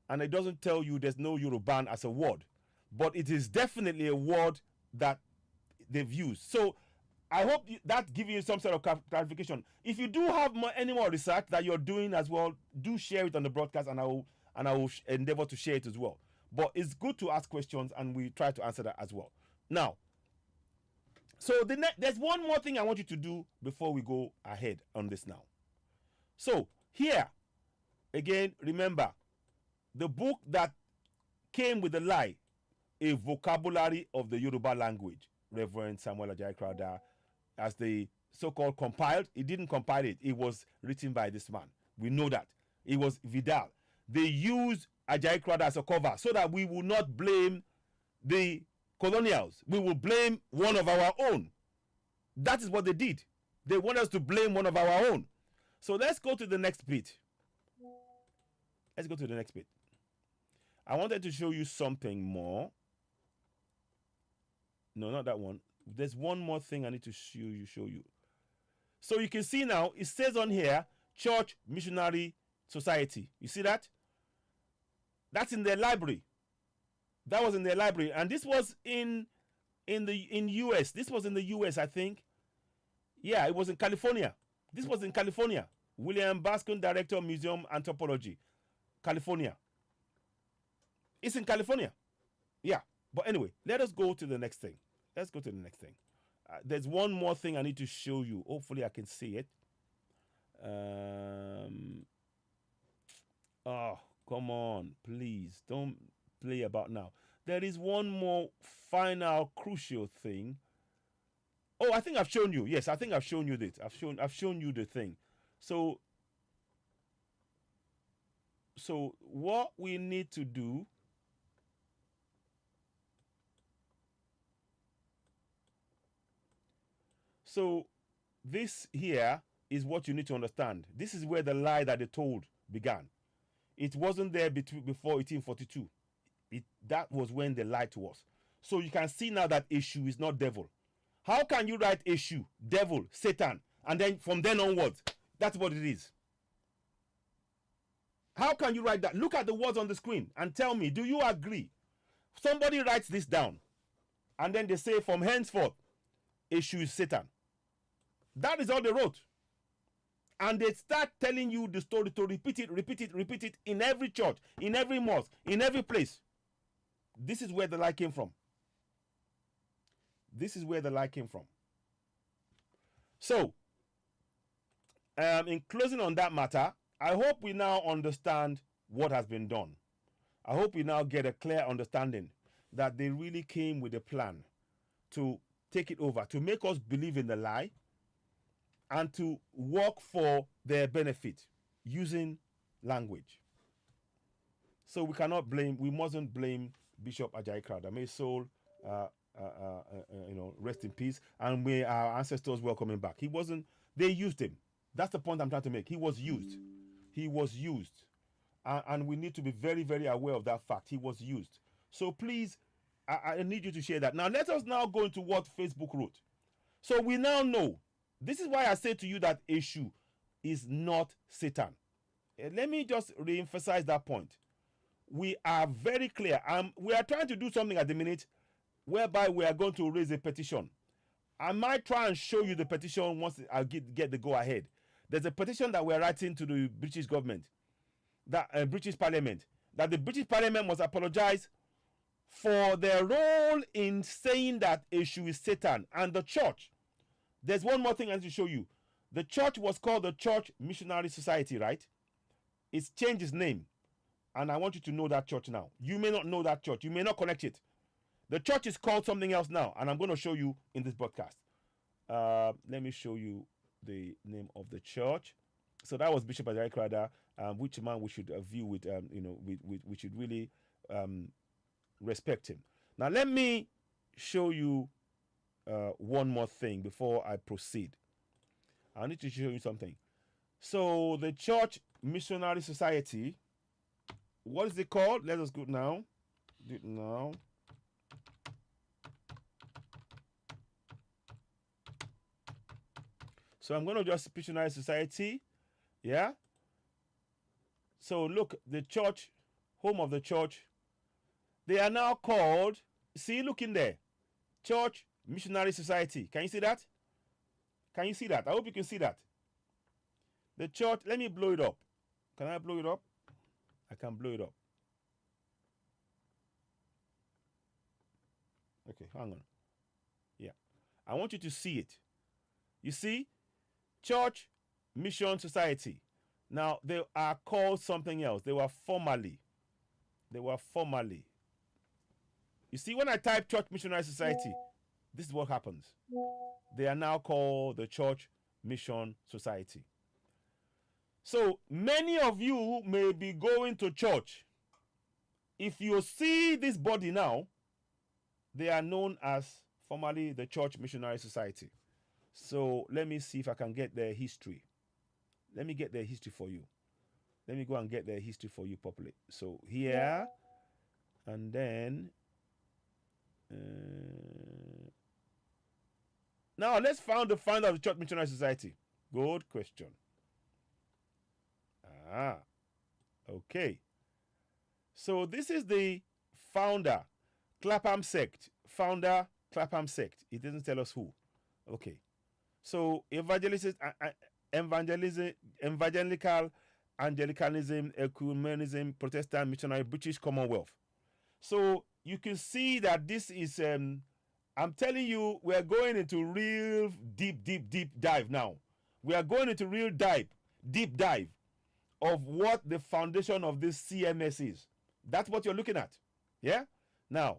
and it doesn't tell you there's no Yoruban as a word, but it is definitely a word that they've used. So I hope that gives you some sort of clarification. If you do have any more research that you're doing as well, do share it on the broadcast, and I will endeavor to share it as well. But it's good to ask questions, and we try to answer that as well. Now, so there's one more thing I want you to do before we go ahead on this now. So here, again, remember, the book that came with the lie, A Vocabulary of the Yoruba Language, Reverend Samuel Ajayi Crowther, as the so-called compiled. He didn't compile it. It was written by this man. We know that. It was Vidal. They used Ajayi Crowther as a cover so that we will not blame the colonials. We will blame one of our own. That is what they did. They want us to blame one of our own. So let's go to the next bit. Let's go to the next bit. I wanted to show you something more. No, not that one. There's one more thing I need to show you. So you can see now, it says on here, Church Missionary Society. You see that? That's in their library. That was in their library. And this was in US. This was in the US, I think. Yeah, it was in California. This was in California. William Bascom, Director of Museum Anthropology, California. It's in California. Yeah. But anyway, let us go to the next thing. Let's go to the next thing. There's one more thing I need to show you. Hopefully I can see it. Oh, come on. Please, don't play about now. There is one more final crucial thing. Oh, I think I've shown you. Yes, I think I've shown you this. I've shown you the thing. So what we need to do, so this here is what you need to understand. This is where the lie that they told began. It wasn't there before 1842. That was when they lied to us. So you can see now that issue is not devil. How can you write issue, devil, Satan, and then from then onwards, that's what it is? How can you write that? Look at the words on the screen and tell me, do you agree? Somebody writes this down, and then they say from henceforth, issue is Satan. That is all they wrote. And they start telling you the story to repeat it in every church, in every mosque, in every place. This is where the lie came from. This is where the lie came from. So, in closing on that matter, I hope we now understand what has been done. I hope we now get a clear understanding that they really came with a plan to take it over, to make us believe in the lie, and to work for their benefit using language. So we mustn't blame Bishop Ajayi Crowther. May his soul, rest in peace, and may our ancestors welcome him back. They used him. That's the point I'm trying to make. He was used. He was used. And we need to be very, very aware of that fact. He was used. So please, I need you to share that. Now, let us now go into what Facebook wrote. So we now know. This is why I say to you that issue is not Satan. Let me just re-emphasize that point. We are very clear. We are trying to do something at the minute whereby we are going to raise a petition. I might try and show you the petition once I get the go ahead. There's a petition that we're writing to the British government, that British Parliament, that the British Parliament must apologize for their role in saying that Eshu is Satan. And the church, there's one more thing I need to show you. The church was called the Church Missionary Society, right? It's changed its name. And I want you to know that church now. You may not know that church. You may not connect it. The church is called something else now. And I'm going to show you in this podcast. Let me show you the name of the church. So that was Bishop Ajayi Crowther, which man we should view with, we should really respect him. Now, let me show you one more thing before I proceed. I need to show you something. So the Church Missionary Society, what is it called? Let us go now. Do it now. So I'm going to just Missionary Society. Yeah. So look, the church, home of the church, they are now called, see, look in there, Church Missionary Society. Can you see that? Can you see that? I hope you can see that. The church, let me blow it up. Can I blow it up? I can blow it up. Okay, hang on. Yeah. I want you to see it. You see? Church Mission Society. Now, they are called something else. They were formerly. You see, when I type Church Missionary Society, this is what happens. They are now called the Church Mission Society. So, many of you may be going to church. If you see this body now, they are known as formerly the Church Missionary Society. So, let me see if I can get their history. Let me get their history for you. Let me go and get their history for you properly. So, here, and then... now, let's find the founder of the Church Missionary Society. Good question. Okay. So, this is the founder, Clapham Sect. Founder, Clapham Sect. It doesn't tell us who. Okay. So, evangelical, Anglicanism, Ecumenism, Protestant, Missionary, British Commonwealth. So, you can see that this is, I'm telling you, we are going into real deep dive now. We are going into real deep dive of what the foundation of this CMS is. That's what you're looking at. Yeah? Now,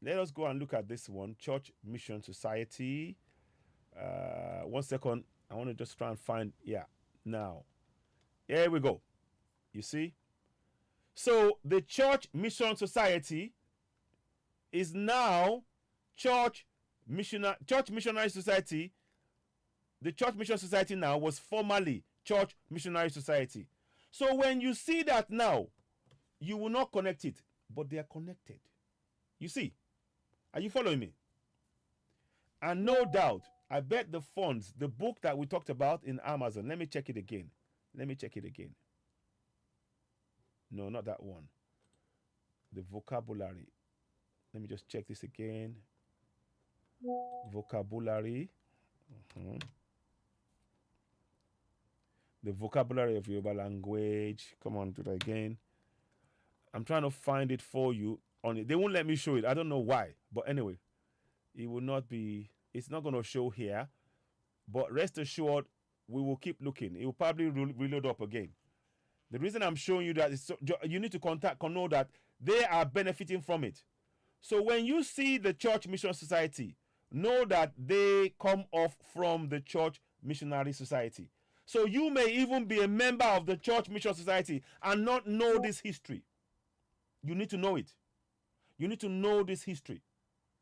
let us go and look at this one. Church Mission Society. 1 second. I want to just try and find, yeah. Now, here we go. You see? So, the Church Mission Society is now Church Missionary Society. The Church Mission Society now was formerly Church Missionary Society. So when you see that now, you will not connect it, but they are connected. You see? Are you following me? And no doubt, I bet the funds, the book that we talked about in Amazon, let me check it again. No, not that one. The vocabulary. Let me just check this again. Vocabulary. The vocabulary of Yoruba language. Come on, do that again. I'm trying to find it for you. On it. They won't let me show it. I don't know why. But anyway, it will not be, it's not going to show here. But rest assured, we will keep looking. It will probably reload up again. The reason I'm showing you that is so, you need to know that they are benefiting from it. So when you see the Church Mission Society, know that they come off from the Church Missionary Society. So you may even be a member of the Church Mission Society and not know this history. You need to know it. You need to know this history.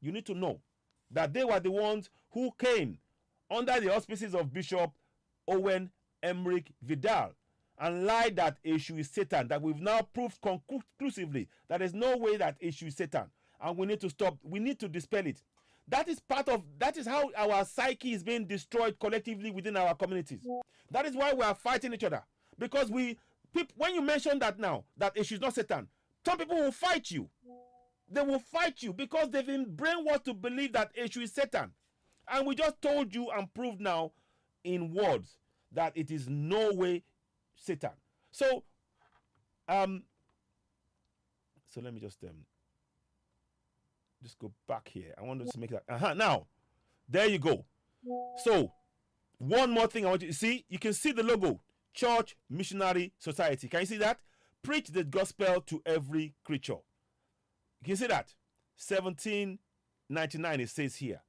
You need to know that they were the ones who came under the auspices of Bishop Owen Emmerich Vidal and lied that Eshu is Satan, that we've now proved conclusively that there's no way that Eshu is Satan. And we need to stop. We need to dispel it. That is how our psyche is being destroyed collectively within our communities. That is why we are fighting each other. Because when you mention that now, that Eshu is not Satan, some people will fight you. They will fight you because they've been brainwashed to believe that Eshu is Satan. And we just told you and proved now in words that it is no way Satan. So, so let me just go back here. I want to make that. Now, there you go. So, one more thing I want you to see. You can see the logo, Church Missionary Society. Can you see that? Preach the gospel to every creature. You can see that. 1799 it says here.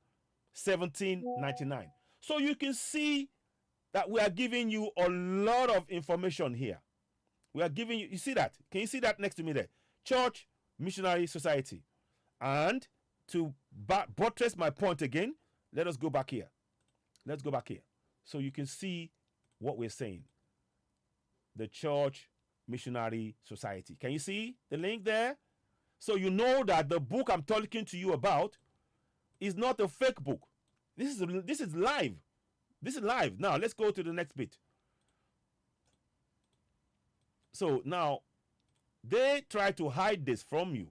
1799. So you can see that we are giving you a lot of information here. We are giving you see that? Can you see that next to me there? Church Missionary Society. And to buttress my point again, let us go back here. Let's go back here. So you can see what we're saying. The Church Missionary Society. Can you see the link there? So you know that the book I'm talking to you about is not a fake book. This is live. This is live. Now let's go to the next bit. So now they try to hide this from you.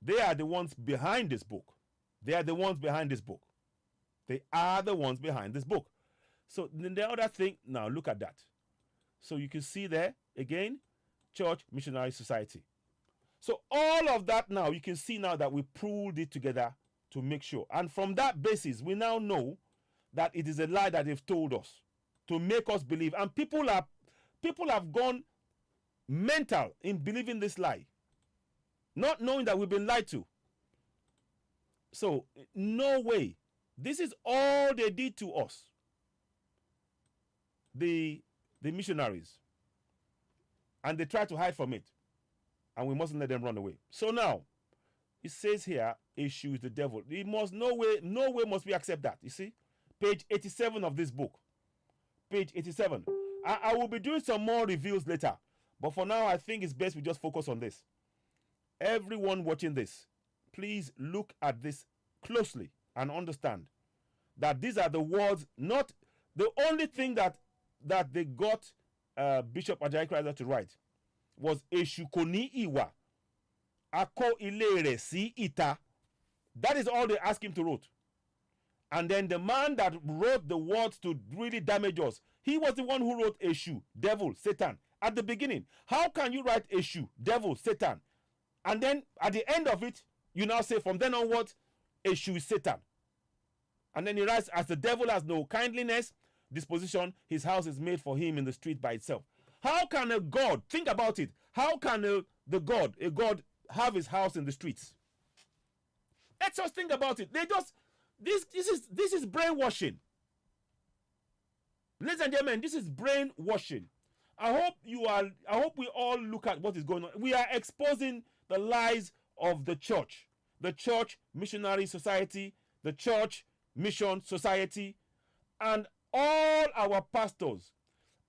They are the ones behind this book. They are the ones behind this book. They are the ones behind this book. So the other thing, now look at that. So you can see there again, Church Missionary Society. So all of that now, you can see now that we pulled it together to make sure. And from that basis, we now know that it is a lie that they've told us to make us believe. And people have gone mental in believing this lie, not knowing that we've been lied to. So no way. This is all they did to us. The missionaries. And they try to hide from it. And we mustn't let them run away. So now, it says here, Eshu is the devil. It must no way must we accept that. You see? Page 87 of this book. Page 87. I will be doing some more reviews later. But for now, I think it's best we just focus on this. Everyone watching this, please look at this closely and understand that these are the words, not the only thing that they got Bishop Ajayi Crowther to write was Eshu koni iwa ako ilere si ita. That is all they asked him to write. And then the man that wrote the words to really damage us, he was the one who wrote Eshu, devil, Satan, at the beginning. How can you write Eshu, devil, Satan, and then at the end of it, you now say from then onwards, Eshu is Satan. And then he writes, as the devil has no kindliness, disposition, his house is made for him in the street by itself. How can a God, think about it, how can a God have his house in the streets? Let's just think about it. They just, this is brainwashing. Ladies and gentlemen, this is brainwashing. I hope we all look at what is going on. We are exposing the lies of the Church Missionary Society, the Church Mission Society, and all our pastors.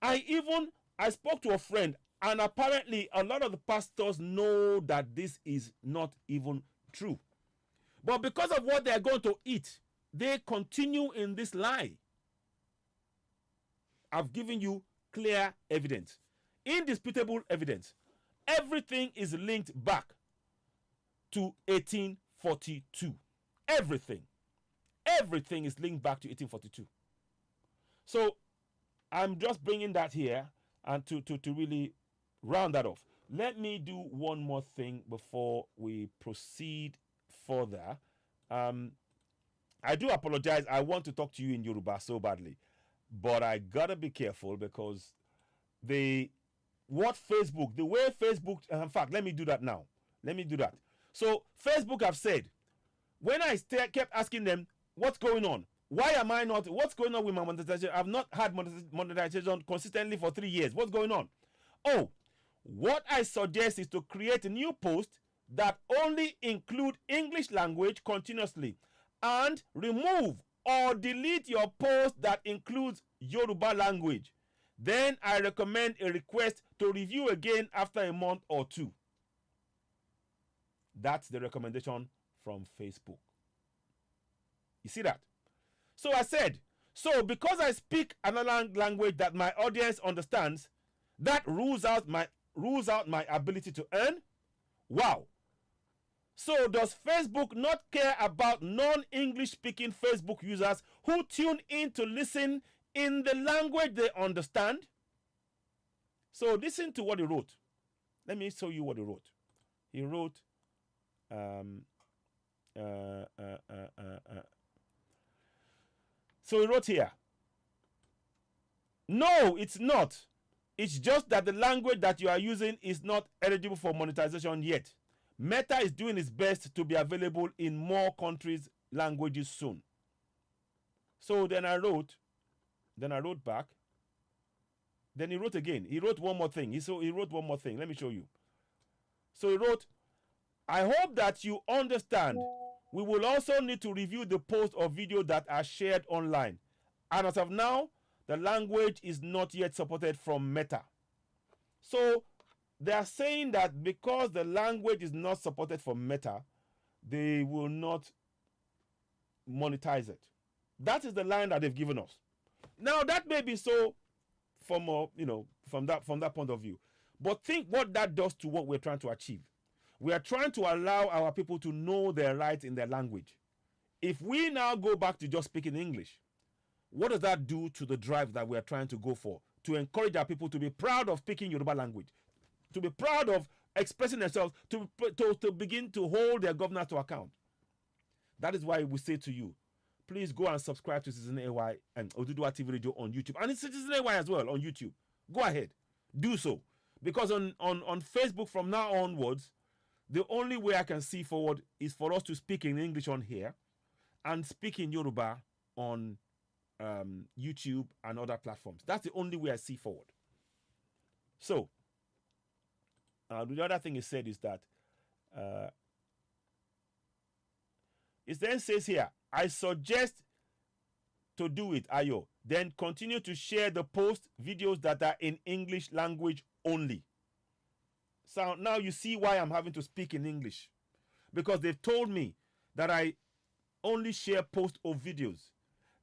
I spoke to a friend, and apparently a lot of the pastors know that this is not even true. But because of what they are going to eat, they continue in this lie. I've given you clear evidence, indisputable evidence. Everything is linked back to 1842. Everything is linked back to 1842. So I'm just bringing that here and to really round that off. Let me do one more thing before we proceed further. I do apologize. I want to talk to you in Yoruba so badly, but I gotta be careful because the way Facebook, in fact, let me do that now. So Facebook have said, when I kept asking them, what's going on? What's going on with my monetization? I've not had monetization consistently for 3 years. What's going on? Oh, what I suggest is to create a new post that only include English language continuously and remove or delete your post that includes Yoruba language. Then I recommend a request to review again after a month or two. That's the recommendation from Facebook. You see that? So I said, because I speak another language that my audience understands, that rules out my ability to earn. Wow. So does Facebook not care about non-English speaking Facebook users who tune in to listen in the language they understand? So listen to what he wrote. Let me show you what he wrote. He wrote, so he wrote here, no, it's not. It's just that the language that you are using is not eligible for monetization yet. Meta is doing its best to be available in more countries' languages soon. So then I wrote back. Then he wrote again. He wrote one more thing. He wrote one more thing. Let me show you. So he wrote, I hope that you understand. We will also need to review the post or video that are shared online. And as of now, the language is not yet supported from Meta. So they are saying that because the language is not supported from Meta, they will not monetize it. That is the line that they've given us. Now that may be so from that point of view. But think what that does to what we're trying to achieve. We are trying to allow our people to know their rights in their language. If we now go back to just speaking English, what does that do to the drive that we are trying to go for? To encourage our people to be proud of speaking Yoruba language, to be proud of expressing themselves, to begin to hold their governors to account. That is why we say to you, please go and subscribe to Citizen AY and OduduwaTVRadio on YouTube. And it's Citizen AY as well on YouTube. Go ahead. Do so. Because on Facebook from now onwards, the only way I can see forward is for us to speak in English on here and speak in Yoruba on YouTube and other platforms. That's the only way I see forward. So, the other thing he said is that it then says here, I suggest to do it, Ayo. Then continue to share the post videos that are in English language only. So now you see why I'm having to speak in English. Because they've told me that I only share posts or videos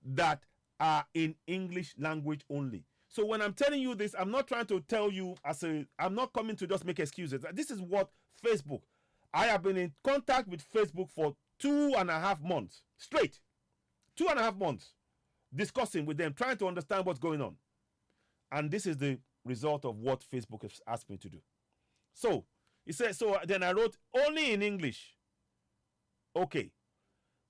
that are in English language only. So when I'm telling you this, I'm not trying to tell you I'm not coming to just make excuses. This is what Facebook. I have been in contact with Facebook for 2.5 months straight. 2.5 months discussing with them, trying to understand what's going on. And this is the result of what Facebook has asked me to do. So he said, so then I wrote only in English. Okay.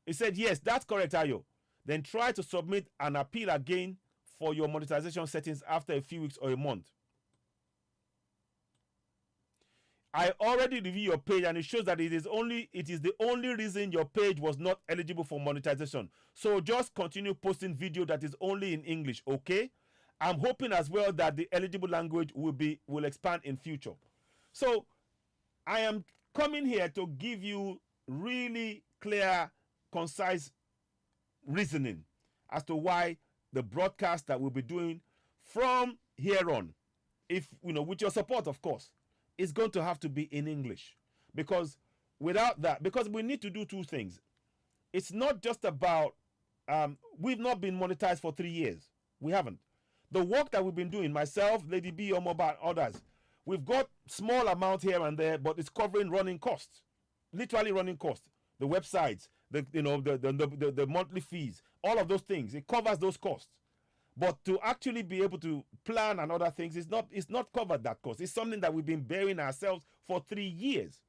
He said, yes, that's correct, Ayo. Then try to submit an appeal again for your monetization settings after a few weeks or a month. I already reviewed your page and it shows that it is the only reason your page was not eligible for monetization. So just continue posting video that is only in English, okay? I'm hoping as well that the eligible language will expand in future. So I am coming here to give you really clear, concise reasoning as to why the broadcast that we'll be doing from here on, if with your support, of course, is going to have to be in English. Because without that, because we need to do two things. It's not just about we've not been monetized for 3 years. We haven't. The work that we've been doing, myself, Lady B, Omoba, others, we've got small amount here and there, but it's covering running costs, literally running costs. The websites, the monthly fees, all of those things, it covers those costs. But to actually be able to plan and other things, it's not covered that cost. It's something that we've been bearing ourselves for 3 years.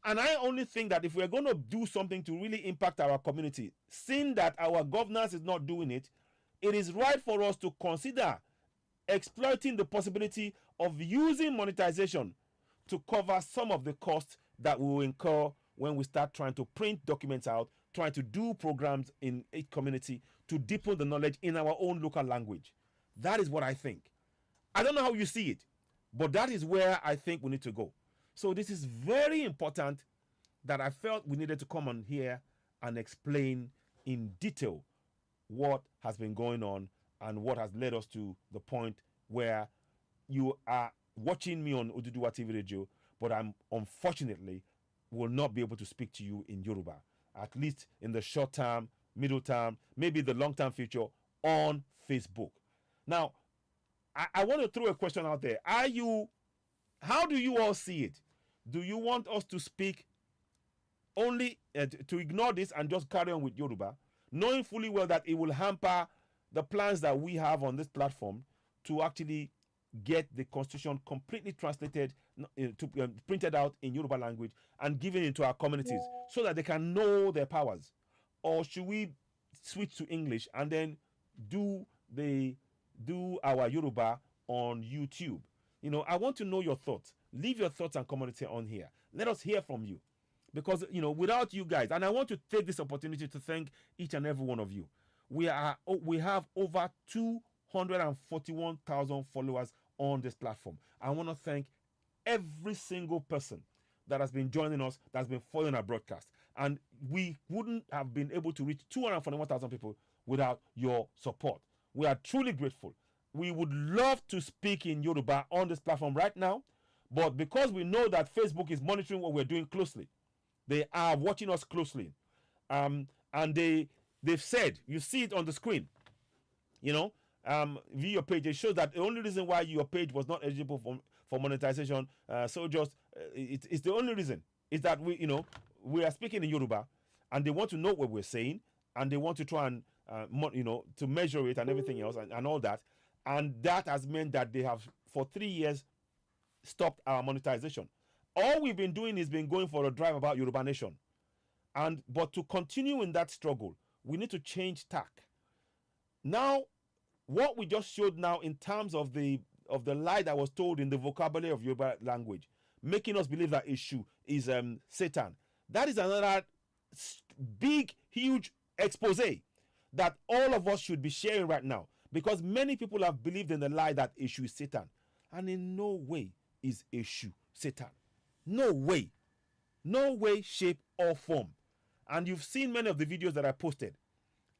And I only think that if we're going to do something to really impact our community, seeing that our governance is not doing it, it is right for us to consider exploiting the possibility of using monetization to cover some of the costs that we will incur when we start trying to print documents out, trying to do programs in a community to deepen the knowledge in our own local language. That is what I think. I don't know how you see it, but that is where I think we need to go. So this is very important that I felt we needed to come on here and explain in detail what has been going on and what has led us to the point where you are watching me on OduduwaTVRadio, but I'm unfortunately will not be able to speak to you in Yoruba, at least in the short term, middle term, maybe the long term future on Facebook. Now, I want to throw a question out there. How do you all see it? Do you want us to speak only to ignore this and just carry on with Yoruba, knowing fully well that it will hamper the plans that we have on this platform to actually get the constitution completely translated, printed out in Yoruba language and given into our communities so that they can know their powers? Or should we switch to English and then do our Yoruba on YouTube? You know, I want to know your thoughts. Leave your thoughts and community on here. Let us hear from you. Because, you know, without you guys, and I want to take this opportunity to thank each and every one of you. We have over 241,000 followers on this platform. I want to thank every single person that has been joining us, that's been following our broadcast. And we wouldn't have been able to reach 241,000 people without your support. We are truly grateful. We would love to speak in Yoruba on this platform right now, but because we know that Facebook is monitoring what we're doing closely, they are watching us closely. And they've said, you see it on the screen, you know, via your page, it shows that the only reason why your page was not eligible for monetization, it's the only reason is that we are speaking in Yoruba, and they want to know what we're saying, and they want to try and to measure it and everything else and all that. And that has meant that they have for 3 years stopped our monetization. All we've been doing is been going for a drive about Yoruba Nation. But to continue in that struggle, we need to change tack. Now, what we just showed now in terms of the lie that was told in the vocabulary of Yoruba language, making us believe that issue is Satan. That is another big, huge expose that all of us should be sharing right now, because many people have believed in the lie that issue is Satan, and in no way is issue Satan. No way, shape or form. And you've seen many of the videos that I posted,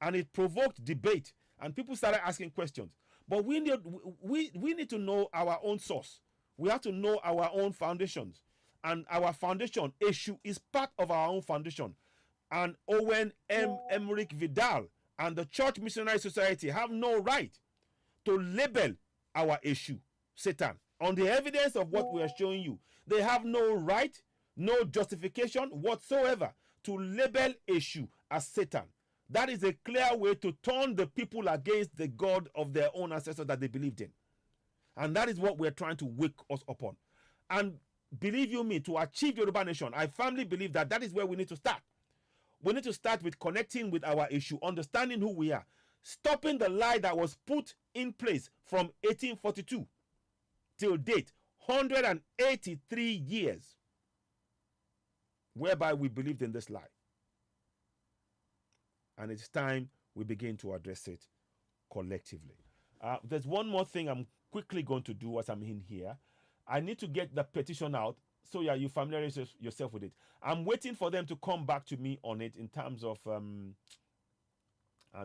and it provoked debate, and people started asking questions. But we need to know our own source. We have to know our own foundations, and our foundation issue is part of our own foundation. And Owen M. Emmerich Vidal and the Church Missionary Society have no right to label our issue Satan. On the evidence of what we are showing you, they have no right, no justification whatsoever to label issue as Satan. That is a clear way to turn the people against the God of their own ancestors that they believed in. And that is what we're trying to wake us upon. And believe you me, to achieve Yoruba Nation, I firmly believe that that is where we need to start. We need to start with connecting with our issue, understanding who we are, stopping the lie that was put in place from 1842 till date, 183 years, whereby we believed in this lie. And it's time we begin to address it collectively. There's one more thing I'm quickly going to do as I'm in here. I need to get the petition out, so yeah, you familiarize yourself with it. I'm waiting for them to come back to me on it in terms of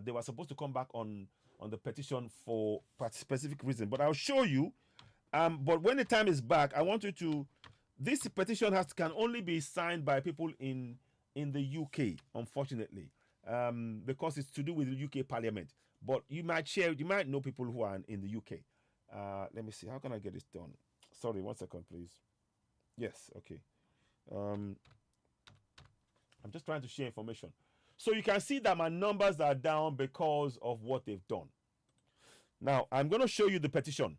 they were supposed to come back on the petition for a specific reason, but I'll show you. But when the time is back, I want you to. This petition can only be signed by people in the UK, unfortunately, because it's to do with the UK Parliament. But you might know people who are in the UK. Let me see. How can I get this done? Sorry, 1 second, please. Yes, okay. I'm just trying to share information. So you can see that my numbers are down because of what they've done. Now, I'm going to show you the petition.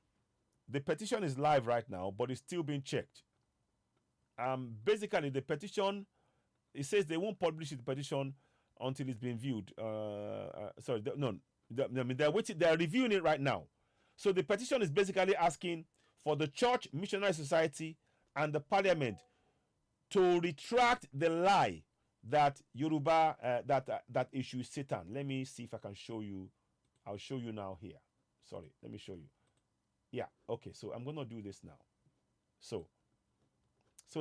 The petition is live right now, but it's still being checked. Basically, the petition, it says they won't publish the petition until it's been viewed. They're waiting. They're reviewing it right now. So the petition is basically asking for the Church Missionary Society and the Parliament to retract the lie that Yoruba that issue is Satan. Let me see if I can show you. I'll show you now here. Sorry, let me show you. Yeah, okay. So I'm going to do this now. So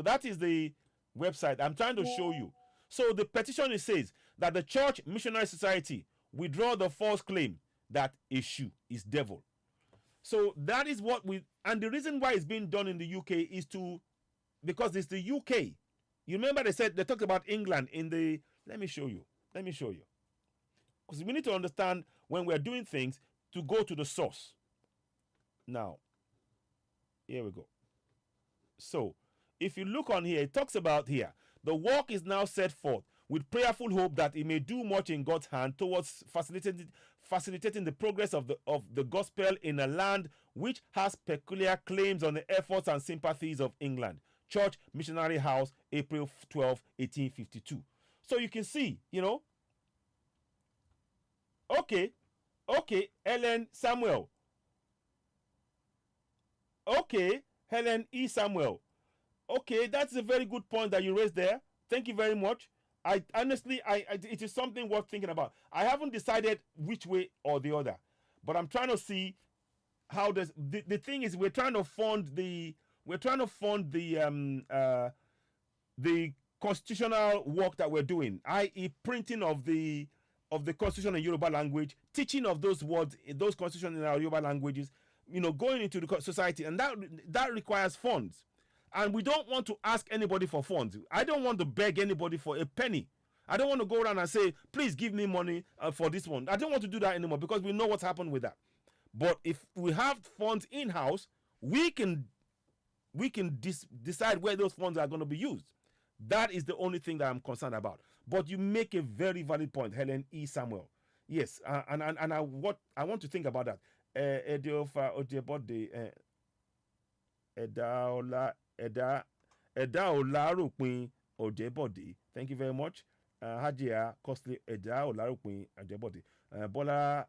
that is the website I'm trying to show you. So the petition, it says that the Church Missionary Society withdraw the false claim that issue is devil. So that is what and the reason why it's being done in the UK is because it's the UK. You remember they talked about England in the, let me show you. Because we need to understand when we're doing things to go to the source. Now, here we go. So if you look on here, it talks about here The work is now set forth with prayerful hope that it may do much in God's hand towards facilitating the progress of the gospel in a land which has peculiar claims on the efforts and sympathies of England. Church Missionary House, April 12, 1852. So you can see, okay, Helen Samuel. Okay, Helen E. Samuel. Okay, that's a very good point that you raised there. Thank you very much. I honestly, it is something worth thinking about. I haven't decided which way or the other, but I'm trying to see how does the thing is we're trying to fund the constitutional work that we're doing, i.e., printing of the constitution in Yoruba language, teaching of those words, those constitutions in our Yoruba languages, going into the society, and that requires funds. And we don't want to ask anybody for funds. I don't want to beg anybody for a penny. I don't want to go around and say, please give me money for this one. I don't want to do that anymore because we know what's happened with that. But if we have funds in-house, we can decide where those funds are going to be used. That is the only thing that I'm concerned about. But you make a very valid point, Helen E. Samuel. Yes, and I want to think about that. Eda Olarupin Ojebode. Thank you very much. Hajia Costly Eda Olarupin Ojebode. Bola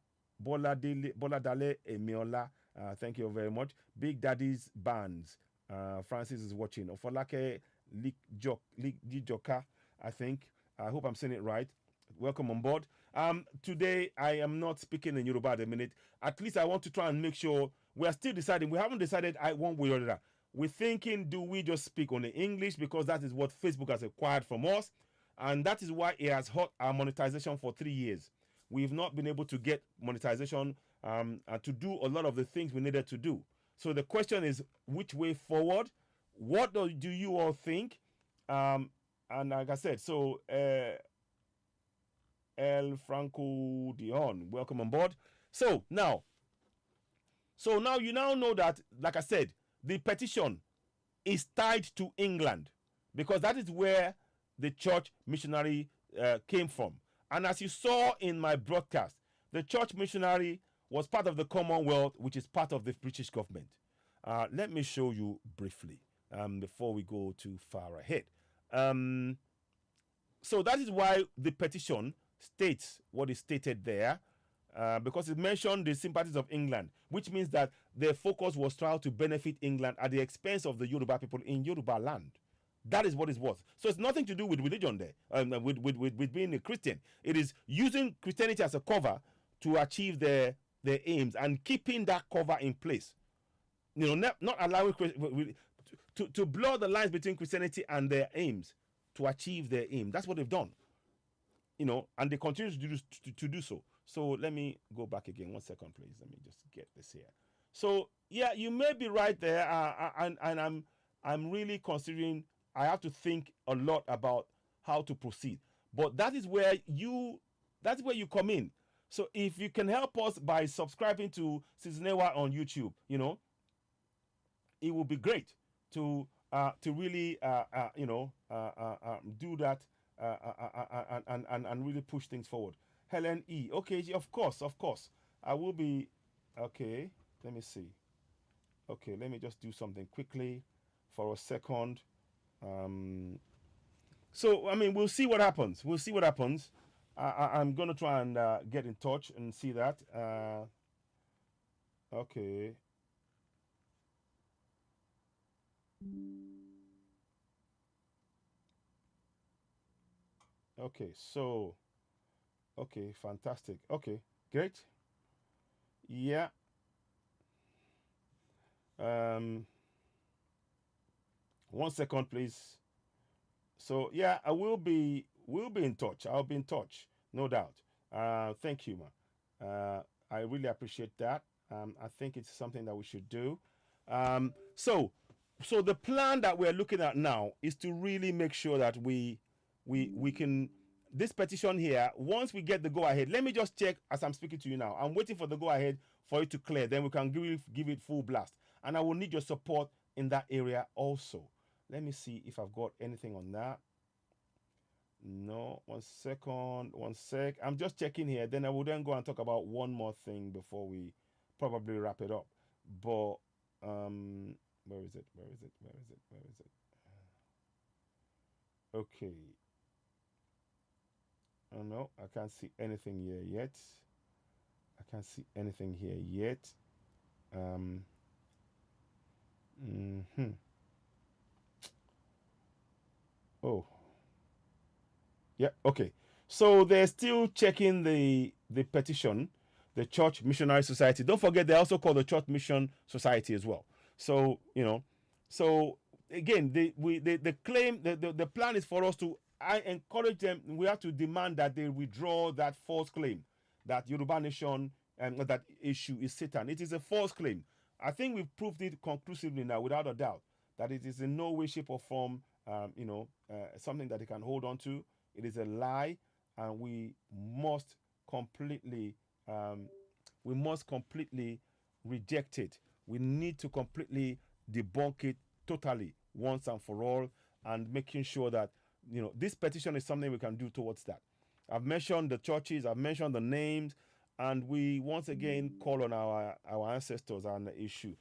Dale Emiola. Thank you very much. Big Daddy's Bands. Francis is watching. Ofolake Lijoka, I think. I hope I'm saying it right. Welcome on board. Today I am not speaking in Yoruba at the minute. At least I want to try and make sure we are still deciding. We haven't decided one way or the other. We're thinking, do we just speak only English because that is what Facebook has acquired from us, and that is why it has hurt our monetization for 3 years. We've not been able to get monetization to do a lot of the things we needed to do. So the question is, which way forward? What do you all think? And like I said, so El Franco Dion, welcome on board. So now you now know that, like I said, the petition is tied to England because that is where the church missionary came from. And as you saw in my broadcast, the church missionary was part of the Commonwealth, which is part of the British government. Let me show you briefly before we go too far ahead. So that is why the petition states what is stated there, because it mentioned the sympathies of England, which means that their focus was trying to benefit England at the expense of the Yoruba people in Yoruba land. That is what it was. So it's nothing to do with religion there, with being a Christian. It is using Christianity as a cover to achieve their aims and keeping that cover in place. Not allowing to blur the lines between Christianity and their aims to achieve their aim. That's what they've done. And they continue to do so. So let me go back again. 1 second, please. Let me just get this here. So yeah, you may be right there, and I'm really considering. I have to think a lot about how to proceed. But that is where you come in. So if you can help us by subscribing to Sizinewa on YouTube, it would be great to really do that and really push things forward. Helen E. Okay, of course. I will be okay. Let me see. Okay, let me just do something quickly for a second. So we'll see what happens. I'm gonna try and get in touch and see that. Okay. Okay, so okay, fantastic. Okay, great. Yeah. 1 second, please. So yeah, we'll be in touch. I'll be in touch, no doubt. Thank you, man. I really appreciate that. I think it's something that we should do. So the plan that we're looking at now is to really make sure that we can, this petition here, once we get the go ahead, let me just check as I'm speaking to you now. I'm waiting for the go ahead for it to clear. Then we can give it full blast. And I will need your support in that area also. Let me see if I've got anything on that. No, one second, one sec. I'm just checking here. Then I will then go and talk about one more thing before we probably wrap it up. But where is it? Where is it? Where is it? Where is it? Okay. Oh no, I can't see anything here yet. I can't see anything here yet. Um. Hmm. Oh, yeah. Okay. So they're still checking the petition, the Church Missionary Society. Don't forget, they also call the Church Mission Society as well. So so again, the claim, the plan is for us to, I encourage them. We have to demand that they withdraw that false claim that Yoruba Nation and that issue is Satan. It is a false claim. I think we've proved it conclusively now, without a doubt, that it is in no way, shape, or form, something that they can hold on to. It is a lie, and must completely, um, we must completely reject it. We need to completely debunk it totally, once and for all, and making sure that this petition is something we can do towards that. I've mentioned the churches, I've mentioned the names, and we once again call on our ancestors on the issue,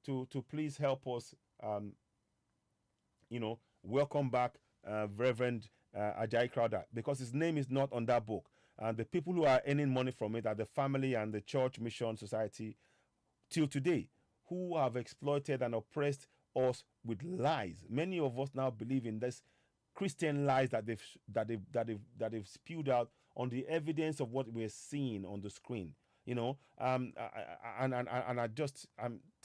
to please help us, welcome back Reverend Ajay Crowder, because his name is not on that book. And the people who are earning money from it are the family and the Church Mission Society till today, who have exploited and oppressed us with lies. Many of us now believe in this Christian lies that they've spewed out on the evidence of what we're seeing on the screen. And I just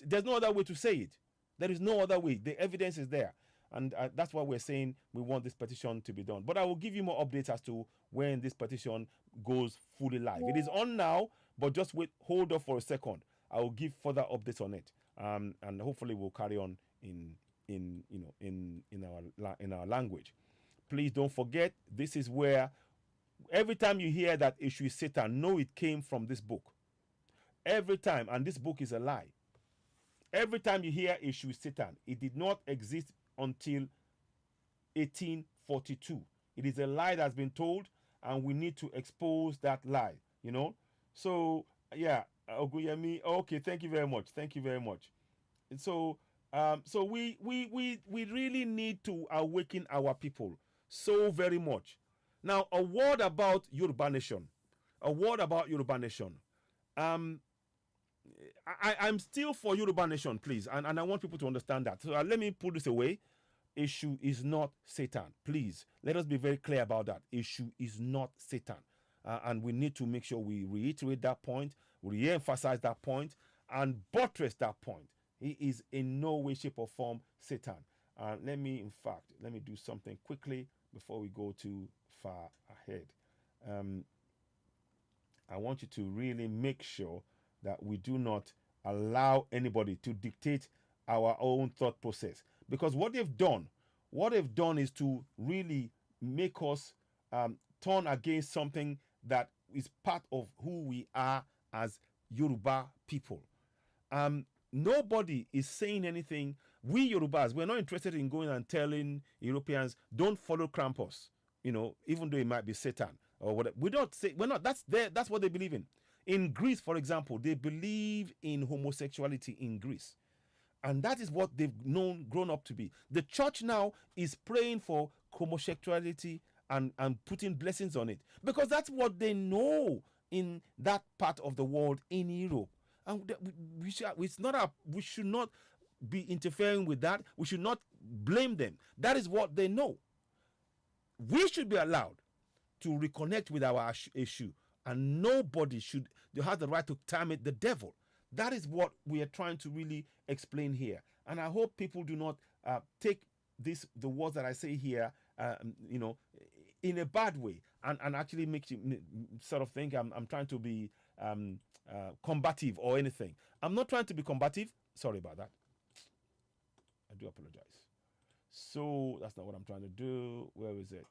there's no other way to say it. There is no other way. The evidence is there, and that's why we're saying we want this petition to be done. But I will give you more updates as to when this petition goes fully live. It is on now, but just wait, hold off for a second. I will give further updates on it, and hopefully we'll carry on in our language. Please don't forget, this is where every time you hear that issue is Satan, know it came from this book. Every time, and this book is a lie. Every time you hear issue is Satan, it did not exist until 1842. It is a lie that's been told, and we need to expose that lie. So yeah, Oguyemi. Okay, thank you very much. Thank you very much. And so we really need to awaken our people so very much. Now, a word about Yoruba Nation. A word about Yoruba Nation. Um, I'm still for Yoruba Nation, please, and I want people to understand that. So let me put this away. Issue is not Satan. Please, let us be very clear about that. Issue is not Satan. And we need to make sure we reiterate that point, re-emphasize that point, and buttress that point. He is in no way, shape, or form Satan. Let me do something quickly before we go too far ahead. I want you to really make sure that we do not allow anybody to dictate our own thought process. Because what they've done is to really make us turn against something that is part of who we are as Yoruba people. Nobody is saying anything. We Yorubas, we're not interested in going and telling Europeans, don't follow Krampus, even though it might be Satan or whatever. We're not, that's what they believe in. In Greece, for example, they believe in homosexuality in Greece. And that is what they've grown up to be. The church now is praying for homosexuality and putting blessings on it, because that's what they know in that part of the world in Europe. And we should not be interfering with that. We should not blame them. That is what they know. We should be allowed to reconnect with our issue, and nobody should have the right to term it the devil. That is what we are trying to really explain here. And I hope people do not take the words that I say here, in a bad way, and actually make you sort of think I'm trying to be combative or anything. I'm not trying to be combative. Sorry about that. I do apologize. So that's not what I'm trying to do. Where is it?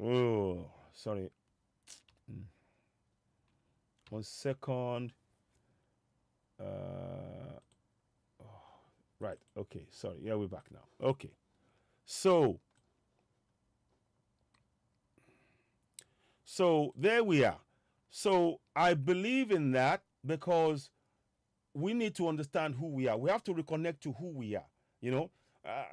Oh, sorry. 1 second. Right. Okay. Sorry. Yeah, we're back now. Okay. So So there we are. So I believe in that because we need to understand who we are. We have to reconnect to who we are, you know. Uh,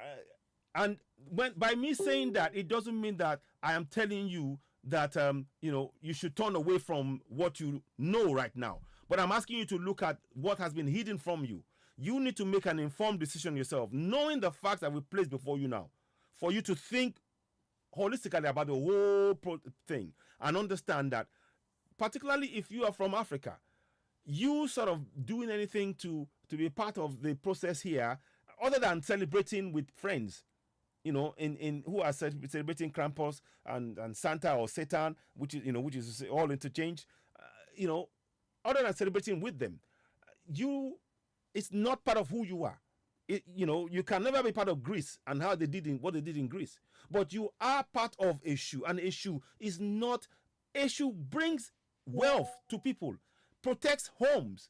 and when by me saying that, it doesn't mean that I am telling you that you should turn away from what you know right now. But I'm asking you to look at what has been hidden from you. You need to make an informed decision yourself, knowing the facts that we place before you now, for you to think holistically about the whole thing and understand that, particularly if you are from Africa, you sort of doing anything to be part of the process here, other than celebrating with friends, in who are celebrating Krampus and Santa or Satan, which is all interchange, you know, other than celebrating with them, it's not part of who you are. You can never be part of Greece and how they did in what they did in Greece, but you are part of Eshu, and Eshu is not. Eshu brings wealth to people, protects homes,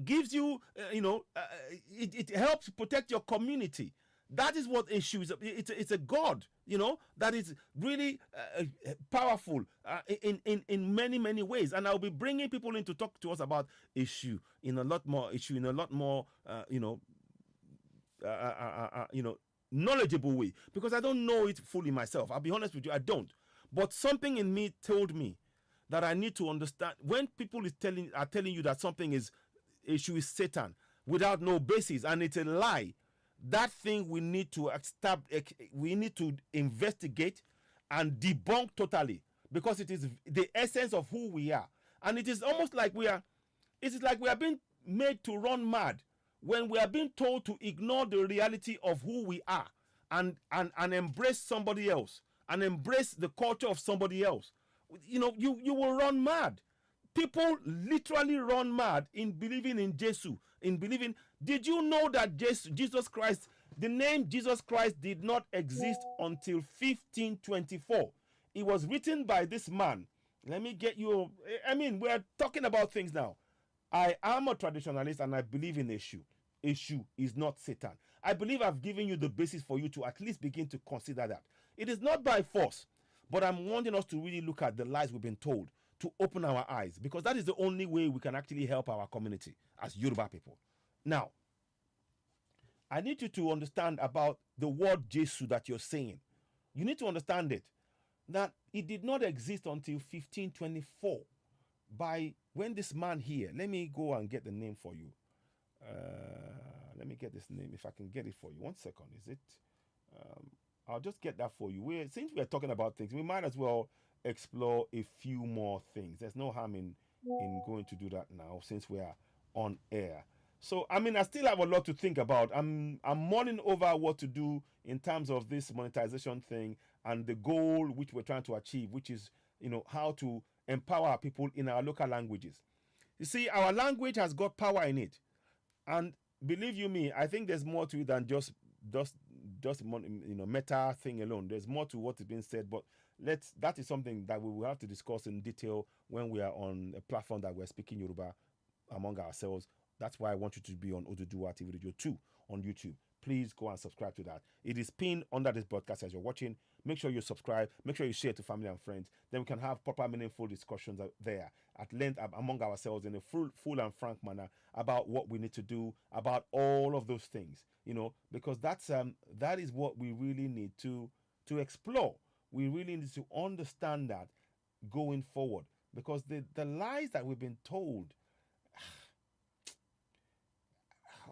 gives you, it helps protect your community. That is what Eshu is. It's a god, that is really powerful in many, many ways. And I'll be bringing people in to talk to us about Eshu in a lot more, knowledgeable way, because I don't know it fully myself. I'll be honest with you, I don't. But something in me told me that I need to understand when people are telling you that something is issue is Satan without no basis and it's a lie. That thing we need to investigate and debunk totally, because it is the essence of who we are. And it is almost like we are being made to run mad when we are being told to ignore the reality of who we are and embrace somebody else and embrace the culture of somebody else. You will run mad. People literally run mad in believing in Jesus, in believing. Did you know that Jesus Christ, the name Jesus Christ did not exist until 1524? It was written by this man. Let me get you. We're talking about things now. I am a traditionalist and I believe in Eshu. Eshu is not Satan. I believe I've given you the basis for you to at least begin to consider that. It is not by force, but I'm wanting us to really look at the lies we've been told, to open our eyes, because that is the only way we can actually help our community as Yoruba people. Now, I need you to understand about the word Jesu that you're saying. You need to understand it, that it did not exist until 1524 by when this man here, let me go and get the name for you. Let me get this name, if I can get it for you. 1 second, is it? I'll just get that for you. Since we're talking about things, we might as well explore a few more things. There's no harm in going to do that now, since we are on air. So I still have a lot to think about. I'm mulling over what to do in terms of this monetization thing and the goal which we're trying to achieve, which is how to empower people in our local languages. You see, our language has got power in it, and believe you me, I think there's more to it than just meta thing alone. There's more to what is being said, but that is something that we will have to discuss in detail when we are on a platform that we're speaking Yoruba among ourselves. That's why I want you to be on OduduwaTVRadio 2 on YouTube. Please go and subscribe to that. It is pinned under this broadcast as you're watching. Make sure you subscribe. Make sure you share to family and friends. Then we can have proper, meaningful discussions there at length among ourselves in a full and frank manner about what we need to do, about all of those things. Because that is what we really need to explore. We really need to understand that going forward, because the lies that we've been told.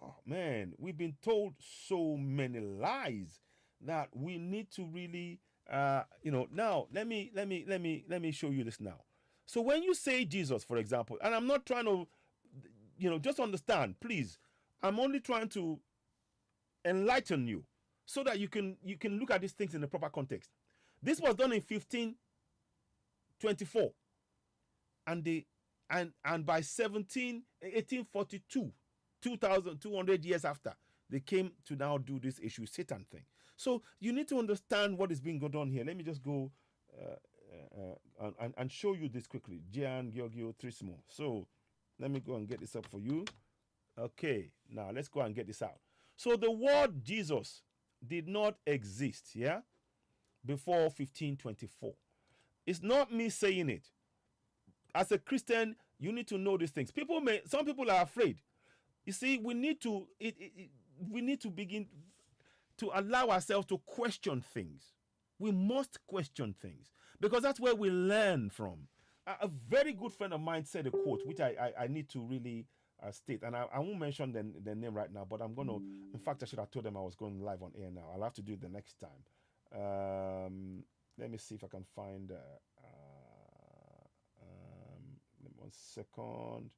Oh, man, we've been told so many lies that we need to really, Now let me show you this now. So when you say Jesus, for example, and I'm not trying to, just understand, please. I'm only trying to enlighten you so that you can look at these things in the proper context. This was done in 1524, and by 1842. 2,200 years after, they came to now do this issue Satan thing. So you need to understand what is being going on here. Let me just go and show you this quickly. Gian Giorgio Trismo. So let me go and get this up for you. Okay, now let's go and get this out. So the word Jesus did not exist, before 1524. It's not me saying it. As a Christian, you need to know these things. Some people are afraid. You see, we need to begin to allow ourselves to question things. We must question things because that's where we learn from. A very good friend of mine said a quote, which I need to really state, and I won't mention the name right now, but I'm going to, in fact, I should have told them I was going live on air now. I'll have to do it the next time. Let me see if I can find, 1 second.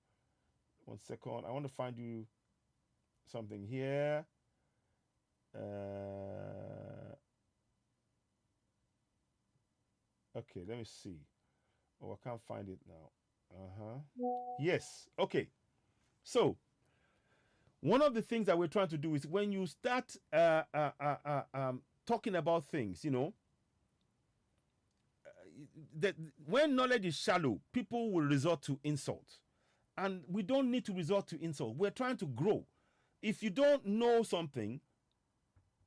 1 second. I want to find you something here. Okay, let me see. Oh, I can't find it now. Yes. Okay. So, one of the things that we're trying to do is when you start talking about things, that when knowledge is shallow, people will resort to insult. And we don't need to resort to insult. We're trying to grow. If you don't know something,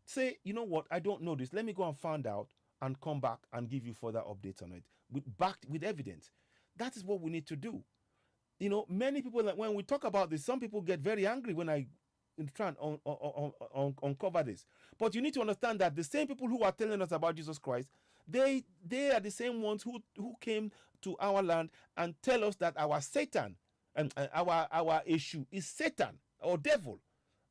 say, you know what, I don't know this. Let me go and find out and come back and give you further updates on it backed with evidence. That is what we need to do. Many people, that when we talk about this, some people get very angry when I try and uncover this. But you need to understand that the same people who are telling us about Jesus Christ, they are the same ones who came to our land and tell us that our Satan and our issue is Satan or devil,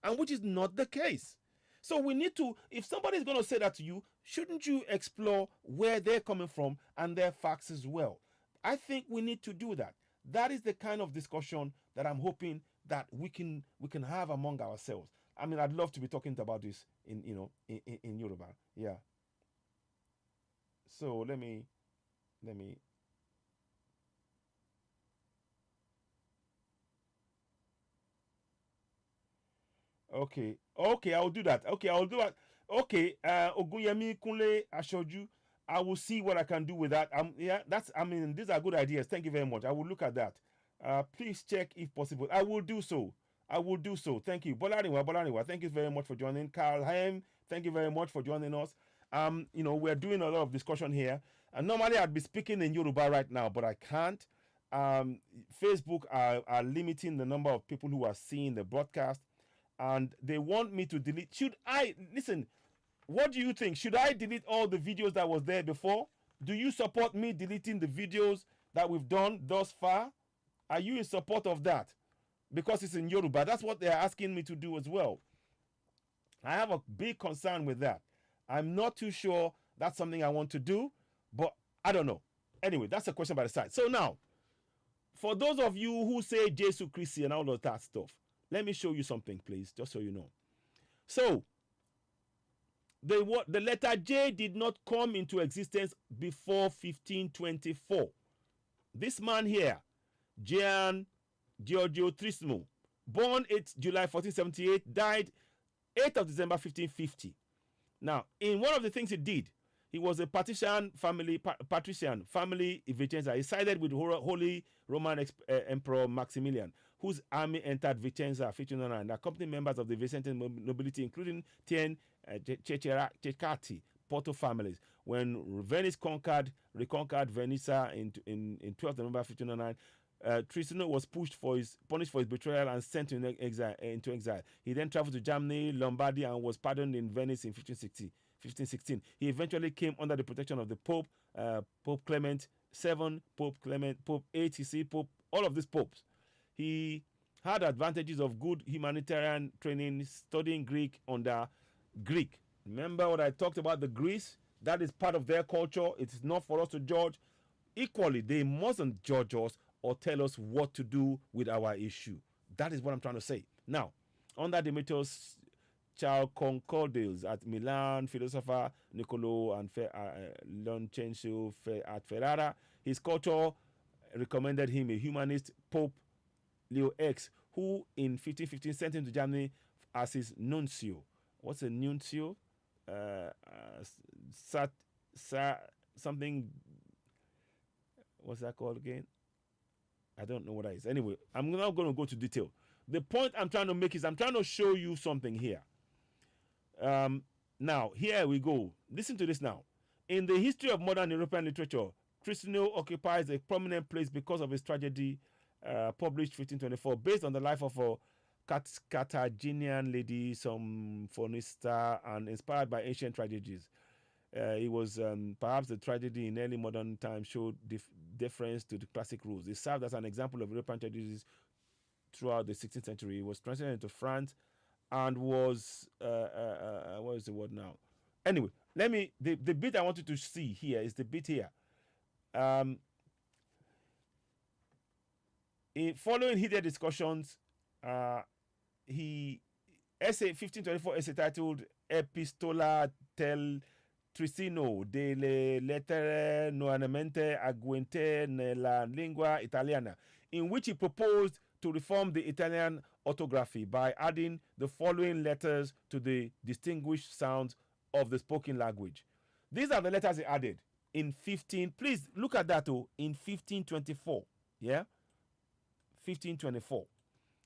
and which is not the case. So we need to, if somebody is going to say that to you, shouldn't you explore where they're coming from and their facts as well? I think we need to do that. That is the kind of discussion that I'm hoping that we can have among ourselves. I mean, I'd love to be talking about this in Yoruba. Yeah. So let me. Okay, I'll do that. Okay, Ogunyemi Kunle Ashoju, I will see what I can do with that. Yeah, these are good ideas. Thank you very much. I will look at that. Please check if possible. I will do so. Thank you. Bolaniwa, thank you very much for joining. Carl Haim, thank you very much for joining us. We're doing a lot of discussion here. And normally I'd be speaking in Yoruba right now, but I can't. Facebook are limiting the number of people who are seeing the broadcast, and they want me to delete. What do you think? Should I delete all the videos that was there before? Do you support me deleting the videos that we've done thus far? Are you in support of that? Because it's in Yoruba. That's what they're asking me to do as well. I have a big concern with that. I'm not too sure that's something I want to do, but I don't know. Anyway, that's a question by the side. So now, for those of you who say Jesus Christ and all of that stuff, let me show you something, please, just so you know. So, the letter J did not come into existence before 1524. This man here, Gian Giorgio Trismo, born 8 July 1478, died 8th of December 1550. Now, in one of the things he did, he was a patrician family Vicenza. He sided with Holy Roman Emperor Maximilian, whose army entered Vicenza 1509 and accompanied members of the Vicentin nobility, including 10 Cecati, Porto families. When Venice reconquered Venice in 12th November 1509, Tristano was punished for his betrayal and sent into exile. He then traveled to Germany, Lombardy, and was pardoned in Venice in 1516. He eventually came under the protection of the Pope, Pope Clement VII, Pope Clement, Pope VIII, Pope, all of these popes. He had advantages of good humanitarian training, studying Greek under Greek. Remember what I talked about the Greece? That is part of their culture. It is not for us to judge. Equally, they mustn't judge us or tell us what to do with our issue. That is what I'm trying to say. Now, under Demetrius Chalconcordius at Milan, philosopher Niccolo and Loncencio at Ferrara, his culture recommended him a humanist, Pope Leo X, who in 1515 sent him to Germany as his nuncio. What's a nuncio? Something. What's that called again? I don't know what that is. Anyway, I'm not going to go to detail. The point I'm trying to make is I'm trying to show you something here. Now, here we go. Listen to this now. In the history of modern European literature, Tristano occupies a prominent place because of his tragedy, published 1524, based on the life of a Carthaginian lady, some Fonista, and inspired by ancient tragedies. It was perhaps the tragedy in early modern times showed deference to the classic rules. It served as an example of European tragedies throughout the 16th century. It was translated into France and was what is the word now? Anyway, the bit I want you to see here is the bit here. Following heated discussions, he 1524 essay titled Epistola tel Tristano delle lettere nuovamente aggiunte nella lingua italiana, in which he proposed to reform the Italian orthography by adding the following letters to the distinguished sounds of the spoken language. These are the letters he added in 15. Please look at that in 1524. Yeah, 1524.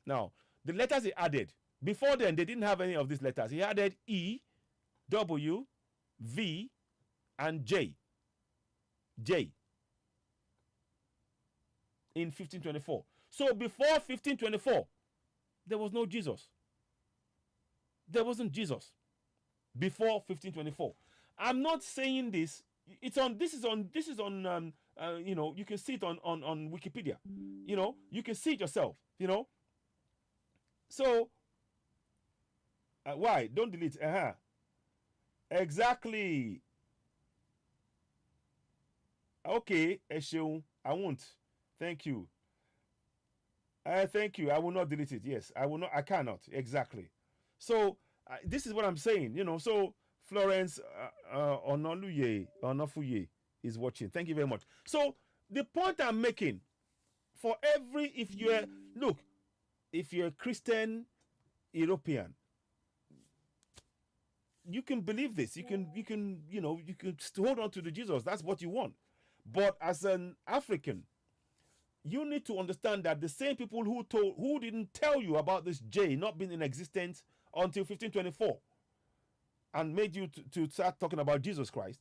Now, the letters he added, before then they didn't have any of these letters. He added E, W, V, and J in 1524. So before 1524, there was no Jesus. There wasn't Jesus before 1524. I'm not saying this. This is on you can see it on Wikipedia. You can see it yourself. So why? Don't delete. Exactly. Okay, Esheun, I won't. Thank you. Thank you. I will not delete it. Yes, I will not. I cannot. Exactly. So this is what I'm saying. So Florence Onofuye is watching. Thank you very much. So the point I'm making, if you're a Christian European, you can believe this. You can hold on to the Jesus. That's what you want. But as an African, you need to understand that the same people who didn't tell you about this J not being in existence until 1524 and made you to start talking about Jesus Christ,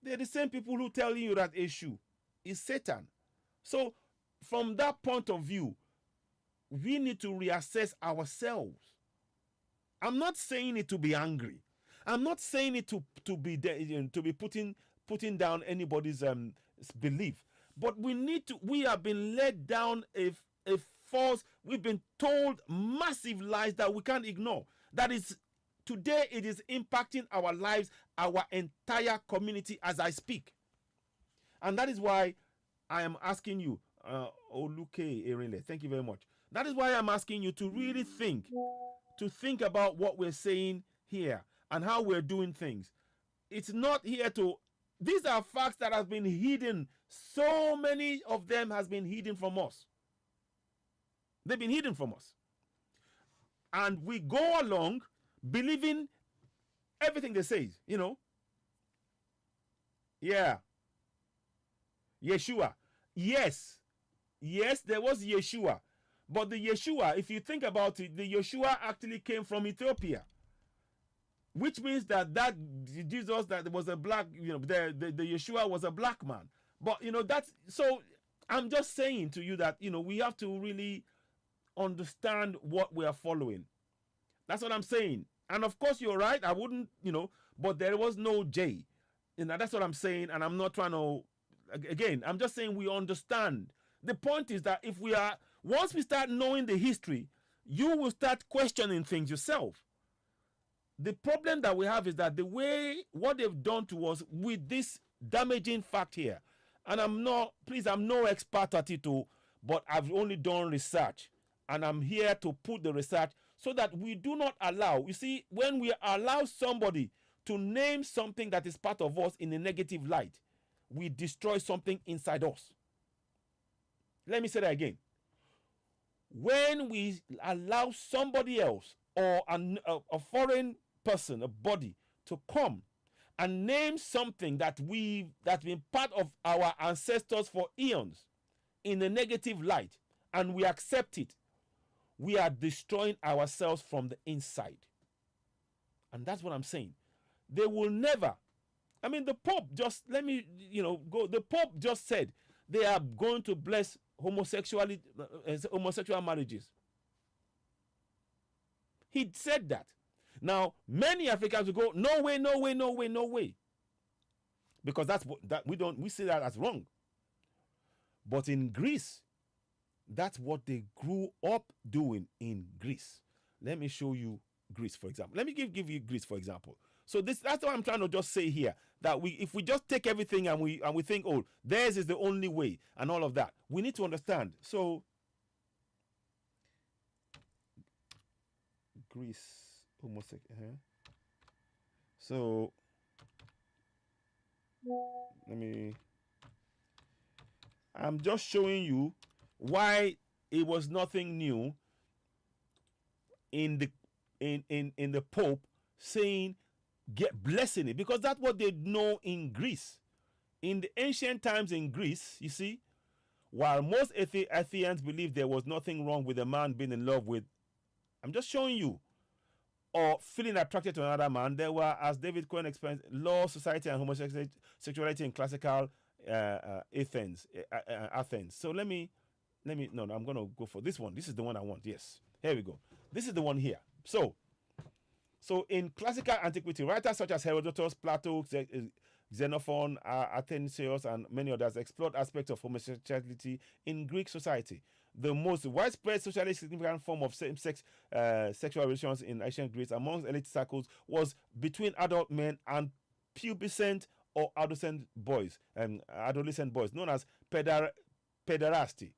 they're the same people who tell you that issue is Satan. So from that point of view, we need to reassess ourselves. I'm not saying it to be angry. I'm not saying it to be putting down anybody's belief. But we have been led down a false, we've been told massive lies that we can't ignore. That is, today it is impacting our lives, our entire community as I speak. And that is why I am asking you, Oluke Erinle, thank you very much. That is why I'm asking you to really think about what we're saying here and how we're doing things. It's not here these are facts that have been hidden. So many of them has been hidden from us. They've been hidden from us. And we go along believing everything they say, Yeah. Yeshua. Yes, there was Yeshua. But the Yeshua, if you think about it, the Yeshua actually came from Ethiopia. Which means that Jesus that was a black, the Yeshua was a black man. But that's so. I'm just saying to you that we have to really understand what we are following. That's what I'm saying. And of course you're right. I wouldn't, but there was no J. That's what I'm saying. And I'm not trying to. Again, I'm just saying we understand. The point is that once we start knowing the history, you will start questioning things yourself. The problem that we have is that what they've done to us with this damaging fact here, and I'm no expert at it, but I've only done research, and I'm here to put the research so that we do not allow, when we allow somebody to name something that is part of us in a negative light, we destroy something inside us. Let me say that again. When we allow somebody else or a foreign person, a body, to come and name something that's been part of our ancestors for eons in a negative light, and we accept it, we are destroying ourselves from the inside. And that's what I'm saying. They will never I mean, the Pope just, let me, go. The Pope just said they are going to bless homosexual marriages. He said that. Now, many Africans will go, no way, no way, no way, no way. Because that's what that we see that as wrong. But in Greece, that's what they grew up doing in Greece. Let me show you Greece, for example. Let me give you Greece, for example. So that's what I'm trying to just say here. That if we just take everything and we think, oh, theirs is the only way and all of that, we need to understand. So Greece, homosexual. So I'm just showing you why it was nothing new in the Pope saying get blessing it, because that's what they know in Greece. In the ancient times in Greece, you see, while most atheists believed there was nothing wrong with a man being in love with, I'm just showing you, or feeling attracted to another man, there were, as David Cohen explains, law, society, and homosexuality in classical Athens. So let me no, I'm going to go for this one. This is the one I want. Yes, here we go. This is the one here. So in classical antiquity, writers such as Herodotus, Plato, Xenophon, Athensius, and many others explored aspects of homosexuality in Greek society. The most widespread socially significant form of same-sex sexual relations in ancient Greece amongst elite circles was between adult men and pubescent or adolescent boys, known as pederasty.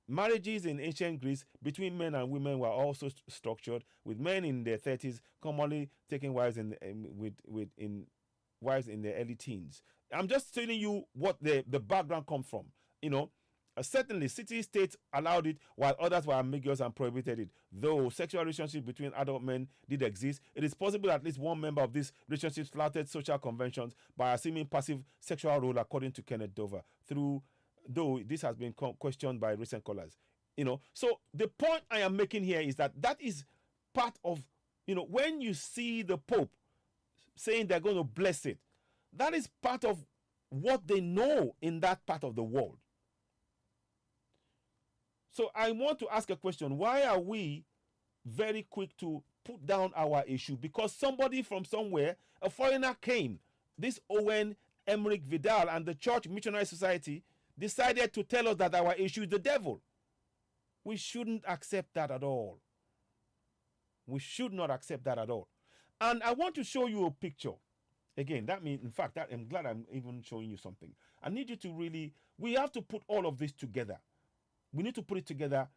Marriages in ancient Greece between men and women were also structured, with men in their 30s commonly taking wives in their early teens. I'm just telling you what the background comes from. Certainly city-states allowed it, while others were ambiguous and prohibited it. Though sexual relationships between adult men did exist, it is possible that at least one member of these relationships flouted social conventions by assuming passive sexual role, according to Kenneth Dover, though this has been questioned by recent callers. So the point I am making here is that is part of, when you see the Pope saying they're going to bless it, that is part of what they know in that part of the world. So I want to ask a question. Why are we very quick to put down our issue? Because somebody from somewhere, a foreigner came, this Owen Emmerich Vidal and the Church Missionary Society decided to tell us that our issue is the devil. We shouldn't accept that at all. We should not accept that at all. And I want to show you a picture. Again, that means, in fact, that I'm glad I'm even showing you something. I need you to we have to put all of this together. We need to put it together